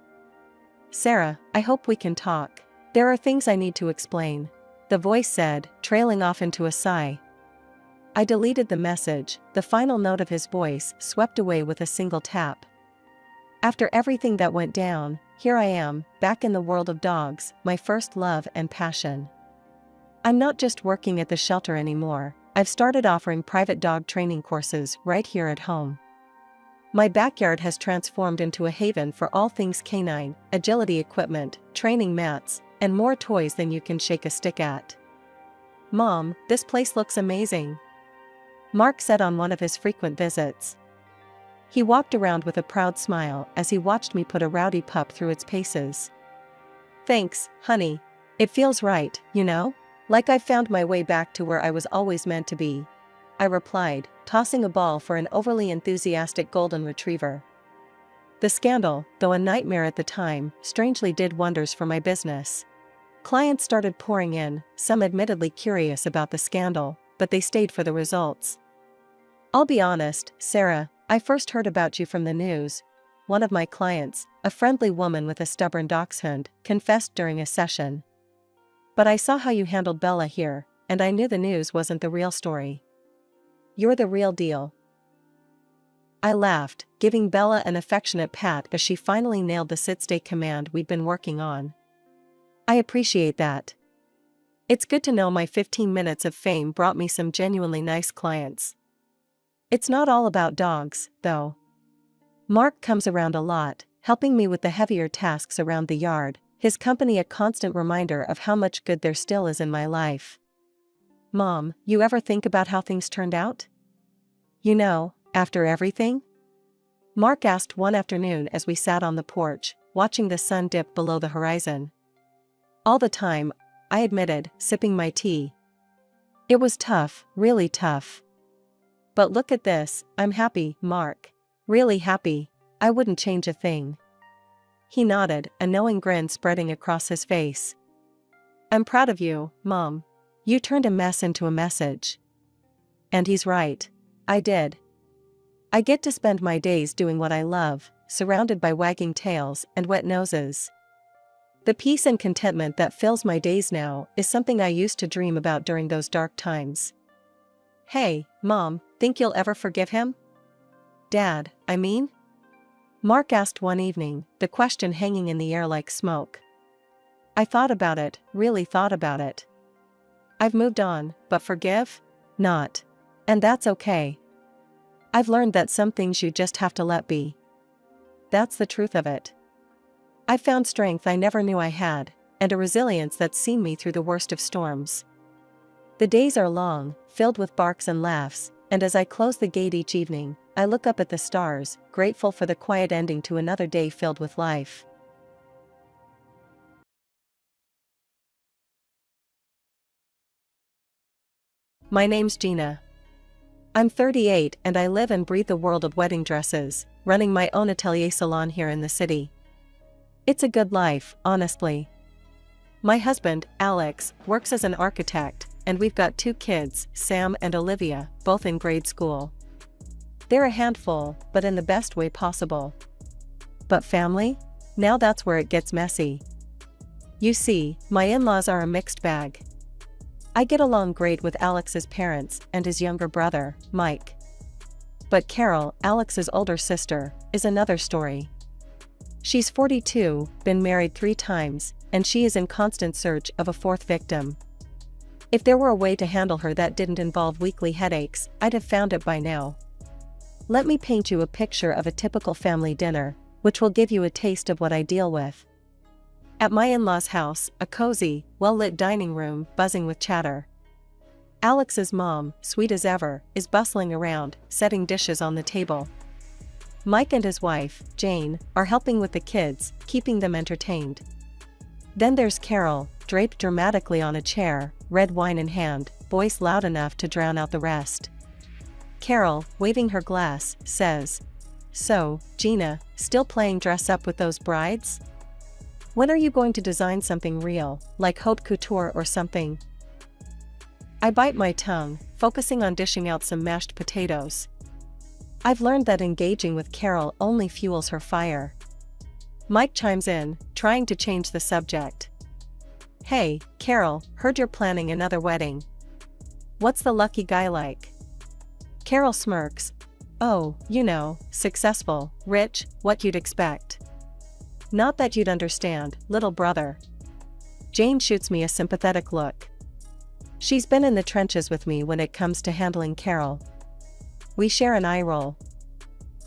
Sarah, I hope we can talk. There are things I need to explain, the voice said, trailing off into a sigh. I deleted the message, the final note of his voice swept away with a single tap. After everything that went down, here I am, back in the world of dogs, my first love and passion. I'm not just working at the shelter anymore, I've started offering private dog training courses right here at home. My backyard has transformed into a haven for all things canine, agility equipment, training mats, and more toys than you can shake a stick at. Mom, this place looks amazing, Mark said on one of his frequent visits. He walked around with a proud smile as he watched me put a rowdy pup through its paces. Thanks, honey. It feels right, you know? Like I've found my way back to where I was always meant to be, I replied, tossing a ball for an overly enthusiastic golden retriever. The scandal, though a nightmare at the time, strangely did wonders for my business. Clients started pouring in, some admittedly curious about the scandal, but they stayed for the results. I'll be honest, Sarah, I first heard about you from the news. One of my clients, a friendly woman with a stubborn dachshund, confessed during a session. But I saw how you handled Bella here, and I knew the news wasn't the real story. You're the real deal. I laughed, giving Bella an affectionate pat as she finally nailed the sit-stay command we'd been working on. I appreciate that. It's good to know my 15 minutes of fame brought me some genuinely nice clients. It's not all about dogs, though. Mark comes around a lot, helping me with the heavier tasks around the yard, his company a constant reminder of how much good there still is in my life. Mom, you ever think about how things turned out? You know, after everything? Mark asked one afternoon as we sat on the porch, watching the sun dip below the horizon. All the time, I admitted, sipping my tea. It was tough, really tough. But look at this, I'm happy, Mark. Really happy. I wouldn't change a thing. He nodded, a knowing grin spreading across his face. I'm proud of you, Mom. You turned a mess into a message. And he's right. I did. I get to spend my days doing what I love, surrounded by wagging tails and wet noses. The peace and contentment that fills my days now is something I used to dream about during those dark times. Hey, Mom, think you'll ever forgive him? Dad, I mean? Mark asked one evening, the question hanging in the air like smoke. I thought about it, really thought about it. I've moved on, but forgive? Not. And that's okay. I've learned that some things you just have to let be. That's the truth of it. I've found strength I never knew I had, and a resilience that's seen me through the worst of storms. The days are long, filled with barks and laughs, and as I close the gate each evening, I look up at the stars, grateful for the quiet ending to another day filled with life. My name's Gina. I'm 38 and I live and breathe the world of wedding dresses, running my own atelier salon here in the city. It's a good life, honestly. My husband, Alex, works as an architect, and we've got 2 kids, Sam and Olivia, both in grade school. They're a handful, but in the best way possible. But family? Now that's where it gets messy. You see, my in-laws are a mixed bag. I get along great with Alex's parents and his younger brother, Mike. But Carol, Alex's older sister, is another story. She's 42, been married 3 times, and she is in constant search of a 4th victim. If there were a way to handle her that didn't involve weekly headaches, I'd have found it by now. Let me paint you a picture of a typical family dinner, which will give you a taste of what I deal with. At my in-laws' house, a cozy, well-lit dining room buzzing with chatter. Alex's mom, sweet as ever, is bustling around, setting dishes on the table. Mike and his wife, Jane, are helping with the kids, keeping them entertained. Then there's Carol, draped dramatically on a chair, red wine in hand, voice loud enough to drown out the rest. Carol, waving her glass, says, "So, Gina, still playing dress up with those brides? When are you going to design something real, like haute couture or something?" I bite my tongue, focusing on dishing out some mashed potatoes. I've learned that engaging with Carol only fuels her fire. Mike chimes in, trying to change the subject. "Hey, Carol, heard you're planning another wedding. What's the lucky guy like?" Carol smirks. "Oh, you know, successful, rich, what you'd expect." "Not that you'd understand, little brother." Jane shoots me a sympathetic look. She's been in the trenches with me when it comes to handling Carol. We share an eye roll.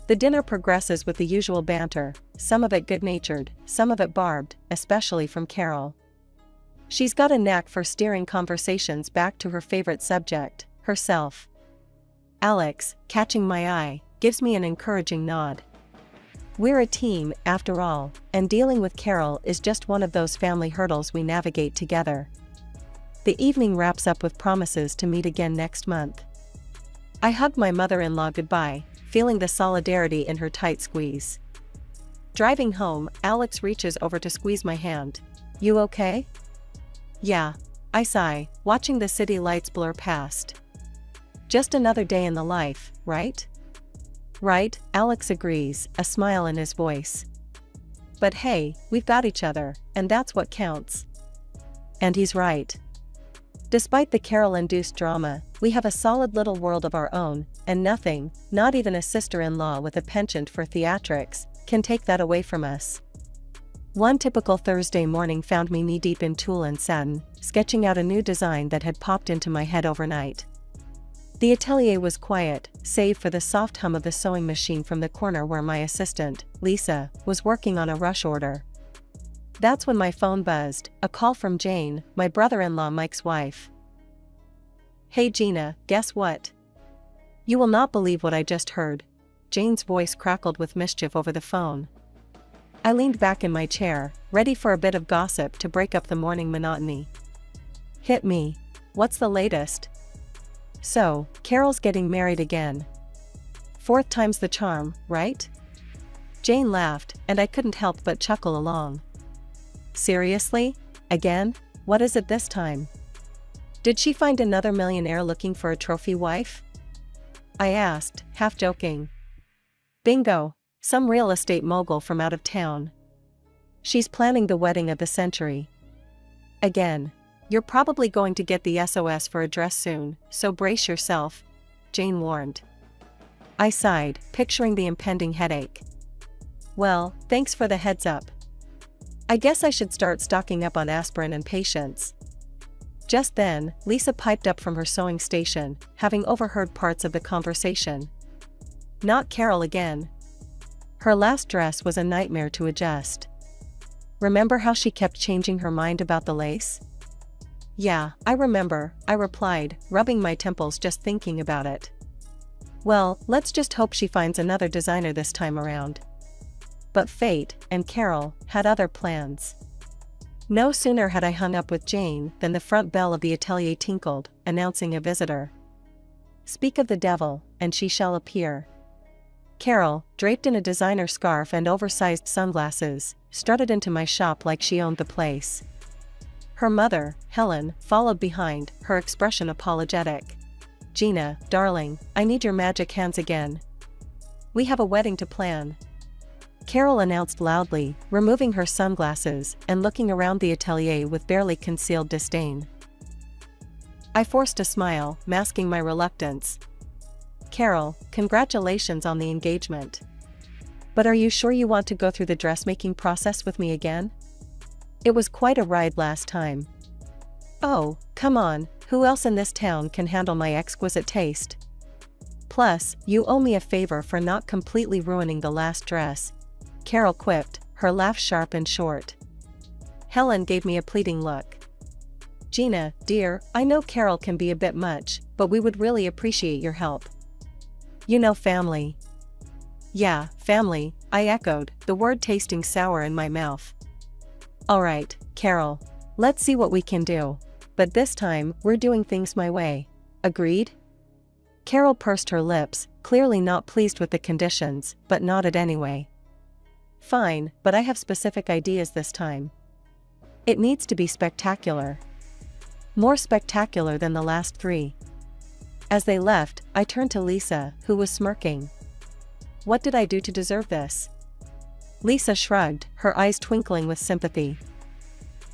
The dinner progresses with the usual banter, some of it good-natured, some of it barbed, especially from Carol. She's got a knack for steering conversations back to her favorite subject, herself. Alex, catching my eye, gives me an encouraging nod. We're a team, after all, and dealing with Carol is just one of those family hurdles we navigate together. The evening wraps up with promises to meet again next month. I hug my mother-in-law goodbye, feeling the solidarity in her tight squeeze. Driving home, Alex reaches over to squeeze my hand. You okay? Yeah, I sigh, watching the city lights blur past. Just another day in the life, right? Right, Alex agrees, a smile in his voice. But hey, we've got each other, and that's what counts. And he's right. Despite the Carol-induced drama, we have a solid little world of our own, and nothing, not even a sister-in-law with a penchant for theatrics, can take that away from us. One typical Thursday morning found me knee-deep in tulle and satin, sketching out a new design that had popped into my head overnight. The atelier was quiet, save for the soft hum of the sewing machine from the corner where my assistant, Lisa, was working on a rush order. That's when my phone buzzed, a call from Jane, my brother-in-law Mike's wife. Hey Gina, guess what? You will not believe what I just heard. Jane's voice crackled with mischief over the phone. I leaned back in my chair, ready for a bit of gossip to break up the morning monotony. Hit me. What's the latest? So, Carol's getting married again. Fourth time's the charm, right? Jane laughed, and I couldn't help but chuckle along. Seriously? Again? What is it this time? Did she find another millionaire looking for a trophy wife? I asked, half joking. Bingo! Some real estate mogul from out of town. She's planning the wedding of the century. Again. You're probably going to get the SOS for a dress soon, so brace yourself, Jane warned. I sighed, picturing the impending headache. Well, thanks for the heads up. I guess I should start stocking up on aspirin and patience. Just then, Lisa piped up from her sewing station, having overheard parts of the conversation. Not Carol again. Her last dress was a nightmare to adjust. Remember how she kept changing her mind about the lace? Yeah, I remember, I replied, rubbing my temples just thinking about it. Well, let's just hope she finds another designer this time around. But fate, and Carol, had other plans. No sooner had I hung up with Jane than the front bell of the atelier tinkled, announcing a visitor. Speak of the devil, and she shall appear. Carol, draped in a designer scarf and oversized sunglasses, strutted into my shop like she owned the place. Her mother, Helen, followed behind, her expression apologetic. Gina, darling, I need your magic hands again. We have a wedding to plan. Carol announced loudly, removing her sunglasses and looking around the atelier with barely concealed disdain. I forced a smile, masking my reluctance. Carol, congratulations on the engagement. But are you sure you want to go through the dressmaking process with me again? It was quite a ride last time. Oh, come on, who else in this town can handle my exquisite taste? Plus, you owe me a favor for not completely ruining the last dress, Carol quipped, her laugh sharp and short. Helen gave me a pleading look. Gina, dear, I know Carol can be a bit much, but we would really appreciate your help. You know, family. Yeah, family, I echoed, the word tasting sour in my mouth. Alright, Carol. Let's see what we can do. But this time, we're doing things my way. Agreed? Carol pursed her lips, clearly not pleased with the conditions, but nodded anyway. Fine, but I have specific ideas this time. It needs to be spectacular. More spectacular than the last three. As they left, I turned to Lisa, who was smirking. What did I do to deserve this? Lisa shrugged, her eyes twinkling with sympathy.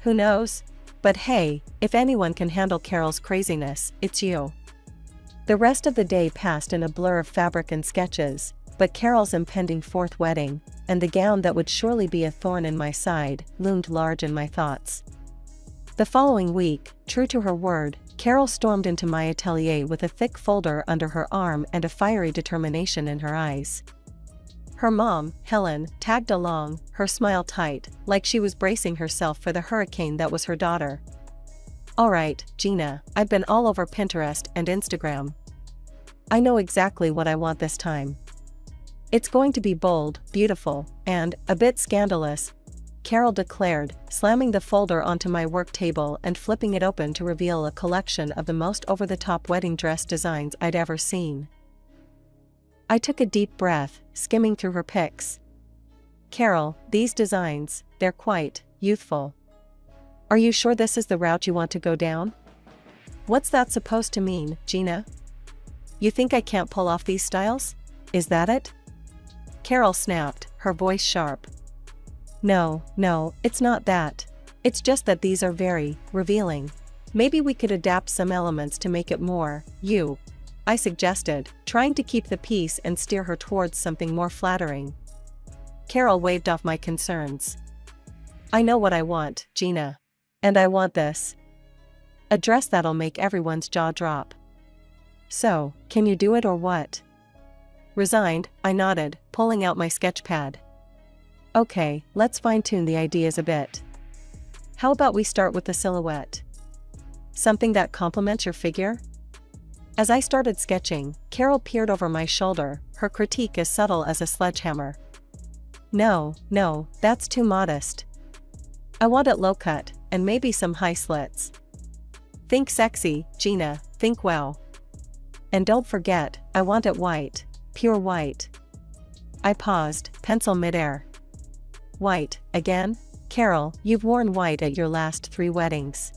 Who knows? But hey, if anyone can handle Carol's craziness, it's you. The rest of the day passed in a blur of fabric and sketches, but Carol's impending fourth wedding, and the gown that would surely be a thorn in my side, loomed large in my thoughts. The following week, true to her word, Carol stormed into my atelier with a thick folder under her arm and a fiery determination in her eyes. Her mom, Helen, tagged along, her smile tight, like she was bracing herself for the hurricane that was her daughter. Alright, Gina, I've been all over Pinterest and Instagram. I know exactly what I want this time. It's going to be bold, beautiful, and a bit scandalous, Carol declared, slamming the folder onto my work table and flipping it open to reveal a collection of the most over-the-top wedding dress designs I'd ever seen. I took a deep breath, skimming through her pics. Carol, these designs, they're quite youthful. Are you sure this is the route you want to go down? What's that supposed to mean, Gina? You think I can't pull off these styles? Is that it? Carol snapped, her voice sharp. No, it's not that. It's just that these are very revealing. Maybe we could adapt some elements to make it more you, I suggested, trying to keep the peace and steer her towards something more flattering. Carol waved off my concerns. I know what I want, Gina. And I want this. A dress that'll make everyone's jaw drop. So, can you do it or what? Resigned, I nodded, pulling out my sketch pad. Okay, let's fine-tune the ideas a bit. How about we start with the silhouette? Something that complements your figure? As I started sketching, Carol peered over my shoulder, her critique as subtle as a sledgehammer. No, that's too modest. I want it low-cut, and maybe some high slits. Think sexy, Gina, think wow. And don't forget, I want it white, pure white. I paused, pencil midair. White, again? Carol, you've worn white at your last 3 weddings.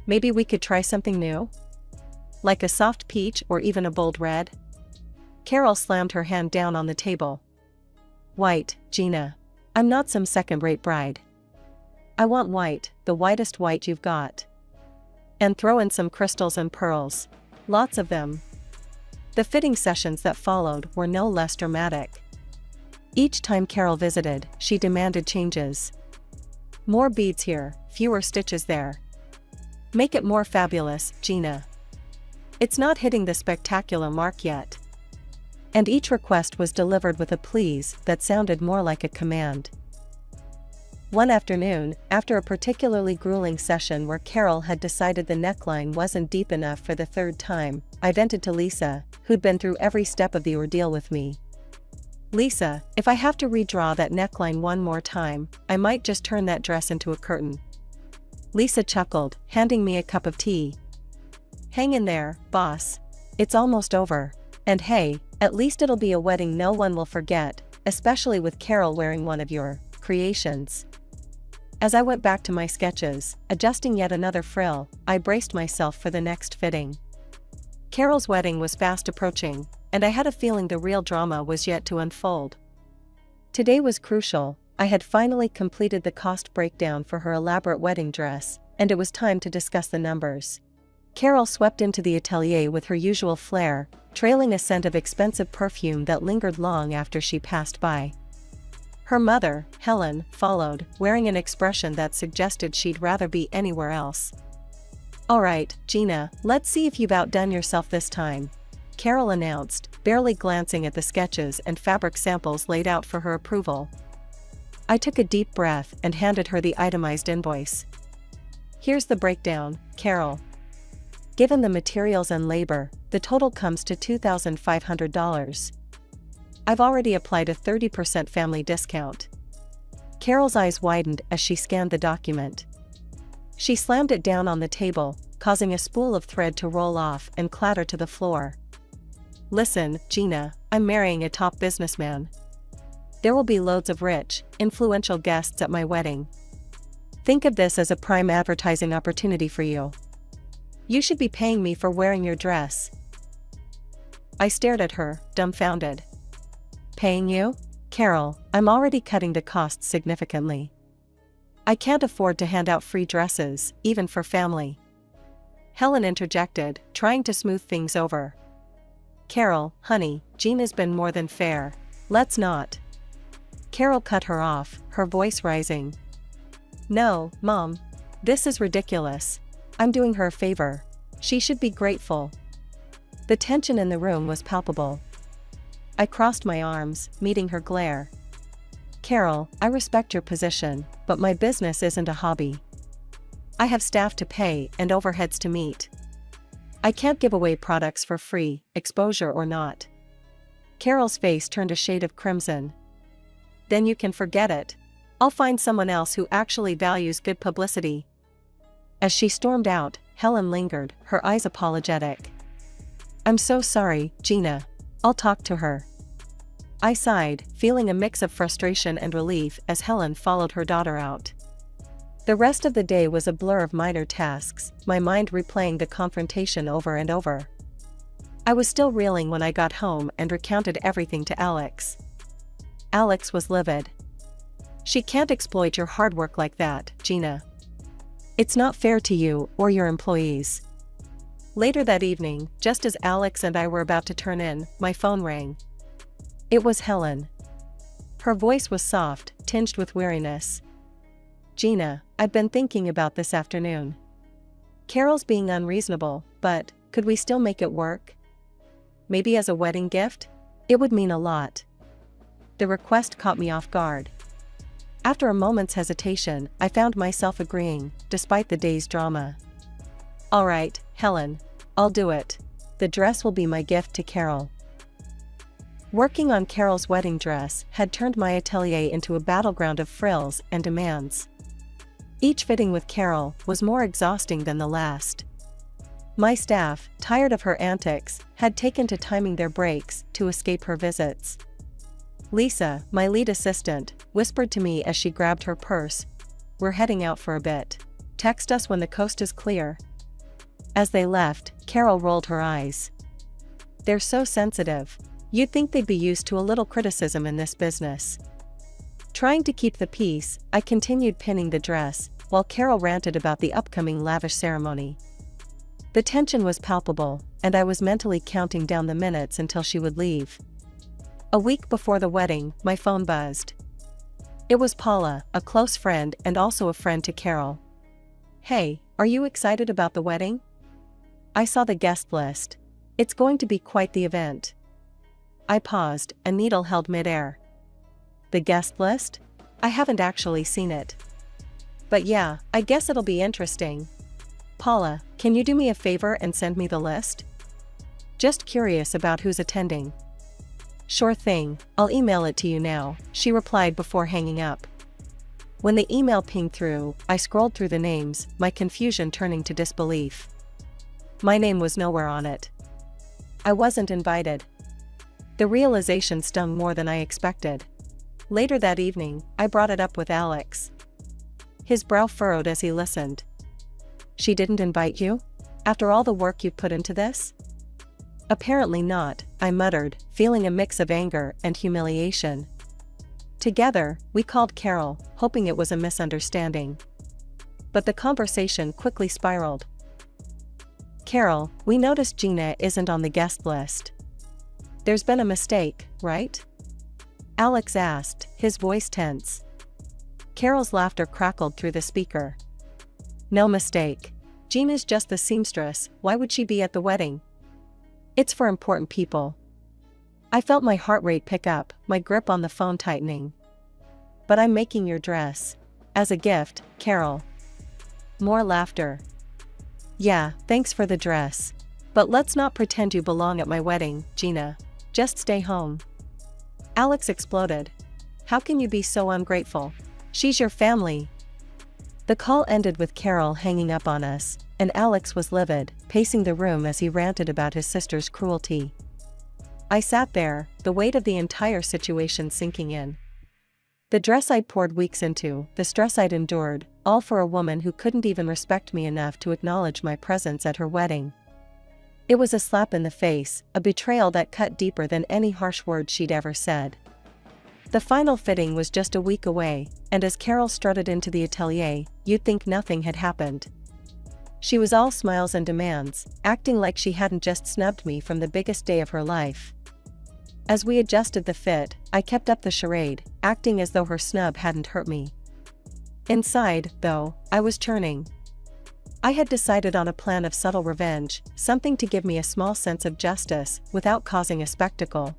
Maybe we could try something new? Like a soft peach or even a bold red? Carol slammed her hand down on the table. White, Gina. I'm not some second-rate bride. I want white, the whitest white you've got. And throw in some crystals and pearls. Lots of them. The fitting sessions that followed were no less dramatic. Each time Carol visited, she demanded changes. More beads here, fewer stitches there. Make it more fabulous, Gina. It's not hitting the spectacular mark yet. And each request was delivered with a please that sounded more like a command. One afternoon, after a particularly grueling session where Carol had decided the neckline wasn't deep enough for the 3rd time, I vented to Lisa, who'd been through every step of the ordeal with me. Lisa, if I have to redraw that neckline one more time, I might just turn that dress into a curtain. Lisa chuckled, handing me a cup of tea. Hang in there, boss. It's almost over. And hey, at least it'll be a wedding no one will forget, especially with Carol wearing one of your creations. As I went back to my sketches, adjusting yet another frill, I braced myself for the next fitting. Carol's wedding was fast approaching, and I had a feeling the real drama was yet to unfold. Today was crucial. I had finally completed the cost breakdown for her elaborate wedding dress, and it was time to discuss the numbers. Carol swept into the atelier with her usual flair, trailing a scent of expensive perfume that lingered long after she passed by. Her mother, Helen, followed, wearing an expression that suggested she'd rather be anywhere else. All right, Gina, let's see if you've outdone yourself this time, Carol announced, barely glancing at the sketches and fabric samples laid out for her approval. I took a deep breath and handed her the itemized invoice. Here's the breakdown, Carol. Given the materials and labor, the total comes to $2,500. I've already applied a 30% family discount. Carol's eyes widened as she scanned the document. She slammed it down on the table, causing a spool of thread to roll off and clatter to the floor. Listen, Gina, I'm marrying a top businessman. There will be loads of rich, influential guests at my wedding. Think of this as a prime advertising opportunity for you. You should be paying me for wearing your dress. I stared at her, dumbfounded. Paying you? Carol, I'm already cutting the costs significantly. I can't afford to hand out free dresses, even for family. Helen interjected, trying to smooth things over. Carol, honey, Gina's been more than fair. Let's not. Carol cut her off, her voice rising. No, Mom. This is ridiculous. I'm doing her a favor. She should be grateful. The tension in the room was palpable. I crossed my arms, meeting her glare. Carol, I respect your position, but my business isn't a hobby. I have staff to pay and overheads to meet. I can't give away products for free, exposure or not. Carol's face turned a shade of crimson. Then you can forget it. I'll find someone else who actually values good publicity. As she stormed out, Helen lingered, her eyes apologetic. I'm so sorry, Gina. I'll talk to her. I sighed, feeling a mix of frustration and relief as Helen followed her daughter out. The rest of the day was a blur of minor tasks, my mind replaying the confrontation over and over. I was still reeling when I got home and recounted everything to Alex. Alex was livid. "She can't exploit your hard work like that, Gina. It's not fair to you or your employees." Later that evening, just as Alex and I were about to turn in, my phone rang. It was Helen. Her voice was soft, tinged with weariness. "Gina, I've been thinking about this afternoon. Carol's being unreasonable, but could we still make it work? Maybe as a wedding gift? It would mean a lot." The request caught me off guard. After a moment's hesitation, I found myself agreeing, despite the day's drama. "All right, Helen. I'll do it. The dress will be my gift to Carol." Working on Carol's wedding dress had turned my atelier into a battleground of frills and demands. Each fitting with Carol was more exhausting than the last. My staff, tired of her antics, had taken to timing their breaks to escape her visits. Lisa, my lead assistant, whispered to me as she grabbed her purse, "We're heading out for a bit. Text us when the coast is clear." As they left, Carol rolled her eyes. "They're so sensitive. You'd think they'd be used to a little criticism in this business." Trying to keep the peace, I continued pinning the dress, while Carol ranted about the upcoming lavish ceremony. The tension was palpable, and I was mentally counting down the minutes until she would leave. A week before the wedding, my phone buzzed. It was Paula, a close friend and also a friend to Carol. "Hey, are you excited about the wedding? I saw the guest list. It's going to be quite the event." I paused, a needle held midair. "The guest list? I haven't actually seen it. But yeah, I guess it'll be interesting. Paula, can you do me a favor and send me the list? Just curious about who's attending." "Sure thing, I'll email it to you now," she replied before hanging up. When the email pinged through, I scrolled through the names, my confusion turning to disbelief. My name was nowhere on it. I wasn't invited. The realization stung more than I expected. Later that evening, I brought it up with Alex. His brow furrowed as he listened. "She didn't invite you? After all the work you've put into this?" "Apparently not," I muttered, feeling a mix of anger and humiliation. Together, we called Carol, hoping it was a misunderstanding. But the conversation quickly spiraled. "Carol, we noticed Gina isn't on the guest list. There's been a mistake, right?" Alex asked, his voice tense. Carol's laughter crackled through the speaker. "No mistake. Gina's just the seamstress, why would she be at the wedding? It's for important people." I felt my heart rate pick up, my grip on the phone tightening. "But I'm making your dress. As a gift, Carol." More laughter. "Yeah, thanks for the dress. But let's not pretend you belong at my wedding, Gina. Just stay home." Alex exploded. "How can you be so ungrateful? She's your family." The call ended with Carol hanging up on us, and Alex was livid, pacing the room as he ranted about his sister's cruelty. I sat there, the weight of the entire situation sinking in. The dress I'd poured weeks into, the stress I'd endured, all for a woman who couldn't even respect me enough to acknowledge my presence at her wedding. It was a slap in the face, a betrayal that cut deeper than any harsh word she'd ever said. The final fitting was just a week away, and as Carol strutted into the atelier, you'd think nothing had happened. She was all smiles and demands, acting like she hadn't just snubbed me from the biggest day of her life. As we adjusted the fit, I kept up the charade, acting as though her snub hadn't hurt me. Inside, though, I was churning. I had decided on a plan of subtle revenge, something to give me a small sense of justice, without causing a spectacle.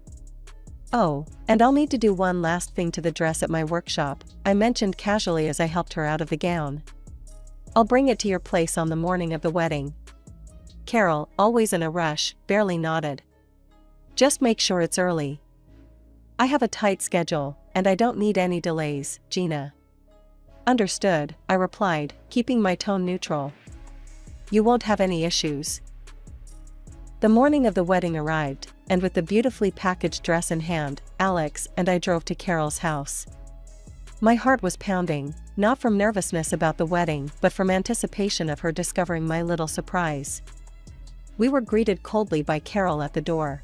"Oh, and I'll need to do one last thing to the dress at my workshop," I mentioned casually as I helped her out of the gown. "I'll bring it to your place on the morning of the wedding." Carol, always in a rush, barely nodded. "Just make sure it's early." "I have a tight schedule, and I don't need any delays, Gina." "Understood," I replied, keeping my tone neutral. "You won't have any issues." The morning of the wedding arrived, and with the beautifully packaged dress in hand, Alex and I drove to Carol's house. My heart was pounding, not from nervousness about the wedding but from anticipation of her discovering my little surprise. We were greeted coldly by Carol at the door.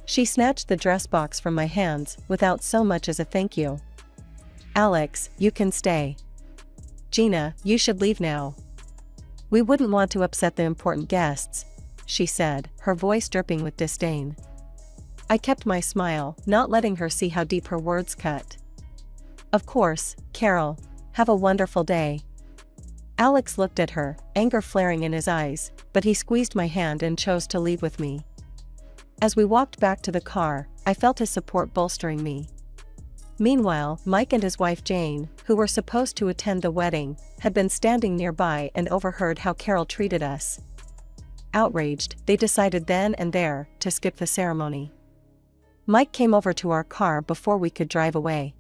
She snatched the dress box from my hands without so much as a thank you. "Alex, you can stay. Gina, you should leave now. We wouldn't want to upset the important guests," she said, her voice dripping with disdain. I kept my smile, not letting her see how deep her words cut. "Of course, Carol. Have a wonderful day." Alex looked at her, anger flaring in his eyes, but he squeezed my hand and chose to leave with me. As we walked back to the car, I felt his support bolstering me. Meanwhile, Mike and his wife Jane, who were supposed to attend the wedding, had been standing nearby and overheard how Carol treated us. Outraged, they decided then and there to skip the ceremony. Mike came over to our car before we could drive away.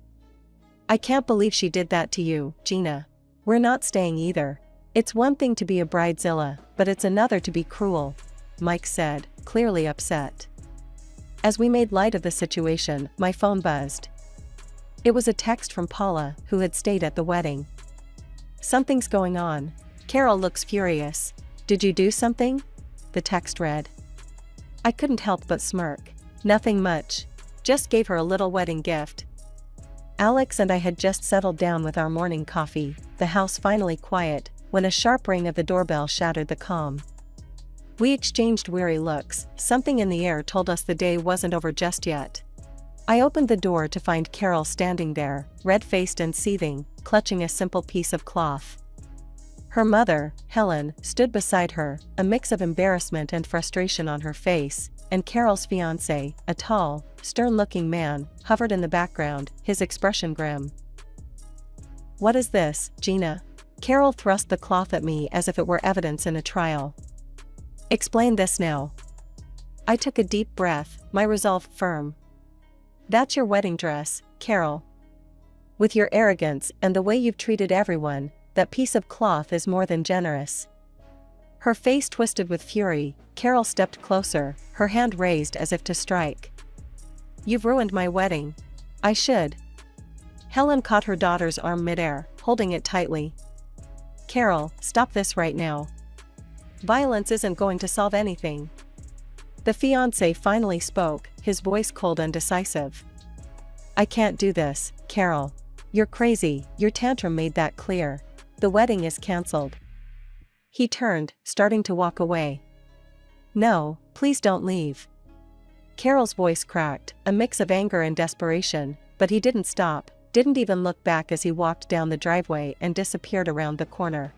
"I can't believe she did that to you, Gina. We're not staying either. It's one thing to be a bridezilla, but it's another to be cruel," Mike said, clearly upset. As we made light of the situation, my phone buzzed. It was a text from Paula, who had stayed at the wedding. "Something's going on. Carol looks furious. Did you do something?" the text read. I couldn't help but smirk. "Nothing much. Just gave her a little wedding gift." Alex and I had just settled down with our morning coffee, the house finally quiet, when a sharp ring of the doorbell shattered the calm. We exchanged weary looks. Something in the air told us the day wasn't over just yet. I opened the door to find Carol standing there, red-faced and seething, clutching a simple piece of cloth. Her mother, Helen, stood beside her, a mix of embarrassment and frustration on her face, and Carol's fiancé, a tall, stern-looking man, hovered in the background, his expression grim. "What is this, Gina?" Carol thrust the cloth at me as if it were evidence in a trial. "Explain this now." I took a deep breath, my resolve firm. "That's your wedding dress, Carol. With your arrogance and the way you've treated everyone, that piece of cloth is more than generous." Her face twisted with fury. Carol stepped closer, her hand raised as if to strike. "You've ruined my wedding. I should." Helen caught her daughter's arm midair, holding it tightly. "Carol, stop this right now. Violence isn't going to solve anything." The fiancé finally spoke, his voice cold and decisive. "I can't do this, Carol. You're crazy, your tantrum made that clear. The wedding is cancelled." He turned, starting to walk away. "No, please don't leave." Carol's voice cracked, a mix of anger and desperation, but he didn't stop, didn't even look back as he walked down the driveway and disappeared around the corner.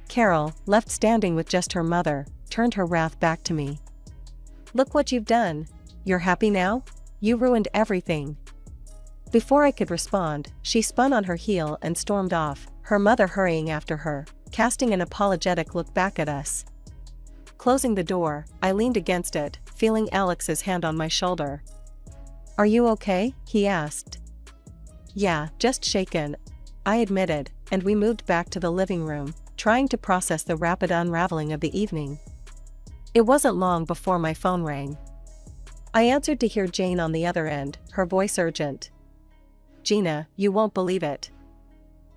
Carol, left standing with just her mother, turned her wrath back to me. "Look what you've done. You're happy now? You ruined everything." Before I could respond, she spun on her heel and stormed off, her mother hurrying after her, casting an apologetic look back at us. Closing the door, I leaned against it, feeling Alex's hand on my shoulder. "Are you okay?" he asked. "Yeah, just shaken," I admitted, and we moved back to the living room, trying to process the rapid unraveling of the evening. It wasn't long before my phone rang. I answered to hear Jane on the other end, her voice urgent. "Gina, you won't believe it.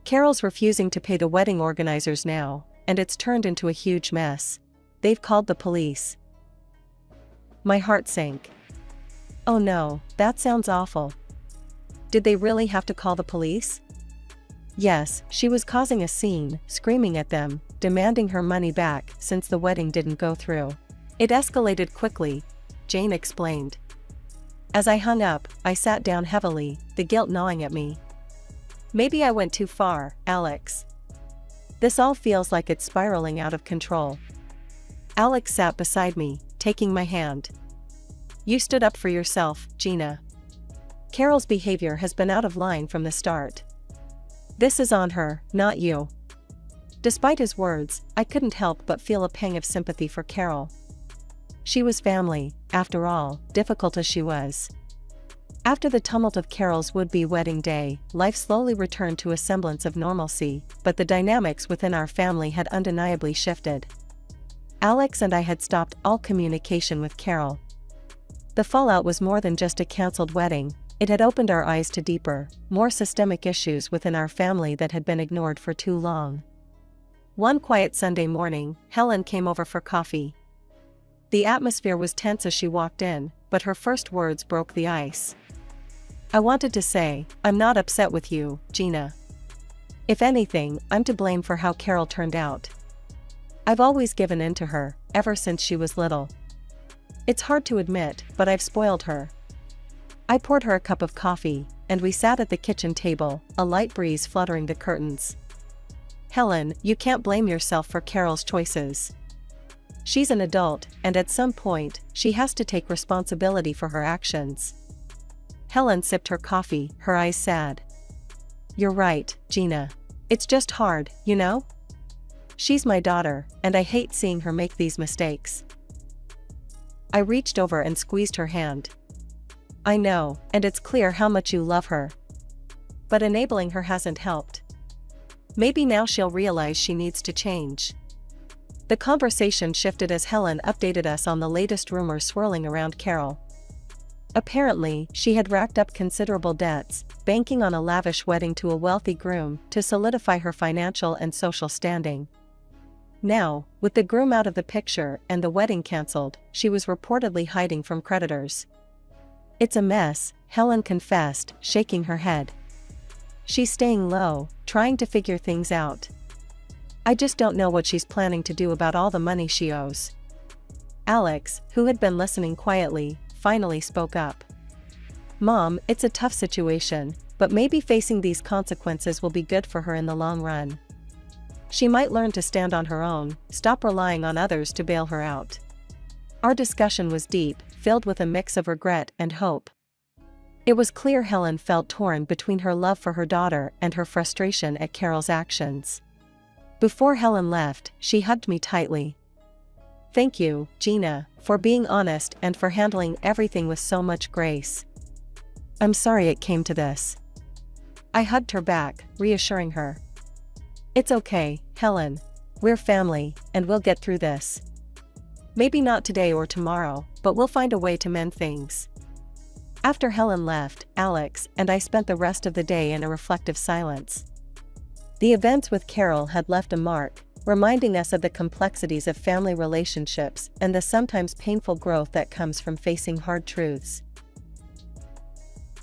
Carol's refusing to pay the wedding organizers now, and it's turned into a huge mess. They've called the police." My heart sank. Oh no, that sounds awful. Did they really have to call the police? Yes, she was causing a scene, screaming at them, demanding her money back since the wedding didn't go through. "It escalated quickly," Jane explained. As I hung up, I sat down heavily, the guilt gnawing at me. "Maybe I went too far, Alex. This all feels like it's spiraling out of control." Alex sat beside me, taking my hand. "You stood up for yourself, Gina. Carol's behavior has been out of line from the start. This is on her, not you." Despite his words, I couldn't help but feel a pang of sympathy for Carol. She was family, after all, difficult as she was. After the tumult of Carol's would-be wedding day, life slowly returned to a semblance of normalcy, but the dynamics within our family had undeniably shifted. Alex and I had stopped all communication with Carol. The fallout was more than just a cancelled wedding, it had opened our eyes to deeper, more systemic issues within our family that had been ignored for too long. One quiet Sunday morning, Helen came over for coffee. The atmosphere was tense as she walked in, but her first words broke the ice. "I wanted to say, I'm not upset with you, Gina. If anything, I'm to blame for how Carol turned out. I've always given in to her, ever since she was little. It's hard to admit, but I've spoiled her." I poured her a cup of coffee, and we sat at the kitchen table, a light breeze fluttering the curtains. "Helen, you can't blame yourself for Carol's choices. She's an adult, and at some point, she has to take responsibility for her actions." Helen sipped her coffee, her eyes sad. "You're right, Gina. It's just hard, you know? She's my daughter, and I hate seeing her make these mistakes." I reached over and squeezed her hand. "I know, and it's clear how much you love her. But enabling her hasn't helped. Maybe now she'll realize she needs to change." The conversation shifted as Helen updated us on the latest rumors swirling around Carol. Apparently, she had racked up considerable debts, banking on a lavish wedding to a wealthy groom to solidify her financial and social standing. Now, with the groom out of the picture and the wedding cancelled, she was reportedly hiding from creditors. "It's a mess," Helen confessed, shaking her head. "She's staying low, trying to figure things out. I just don't know what she's planning to do about all the money she owes." Alex, who had been listening quietly, finally spoke up. "Mom, it's a tough situation, but maybe facing these consequences will be good for her in the long run. She might learn to stand on her own, stop relying on others to bail her out." Our discussion was deep, filled with a mix of regret and hope. It was clear Helen felt torn between her love for her daughter and her frustration at Carol's actions. Before Helen left, she hugged me tightly. "Thank you, Gina, for being honest and for handling everything with so much grace. I'm sorry it came to this." I hugged her back, reassuring her. "It's okay, Helen. We're family, and we'll get through this. Maybe not today or tomorrow, but we'll find a way to mend things." After Helen left, Alex and I spent the rest of the day in a reflective silence. The events with Carol had left a mark, reminding us of the complexities of family relationships and the sometimes painful growth that comes from facing hard truths.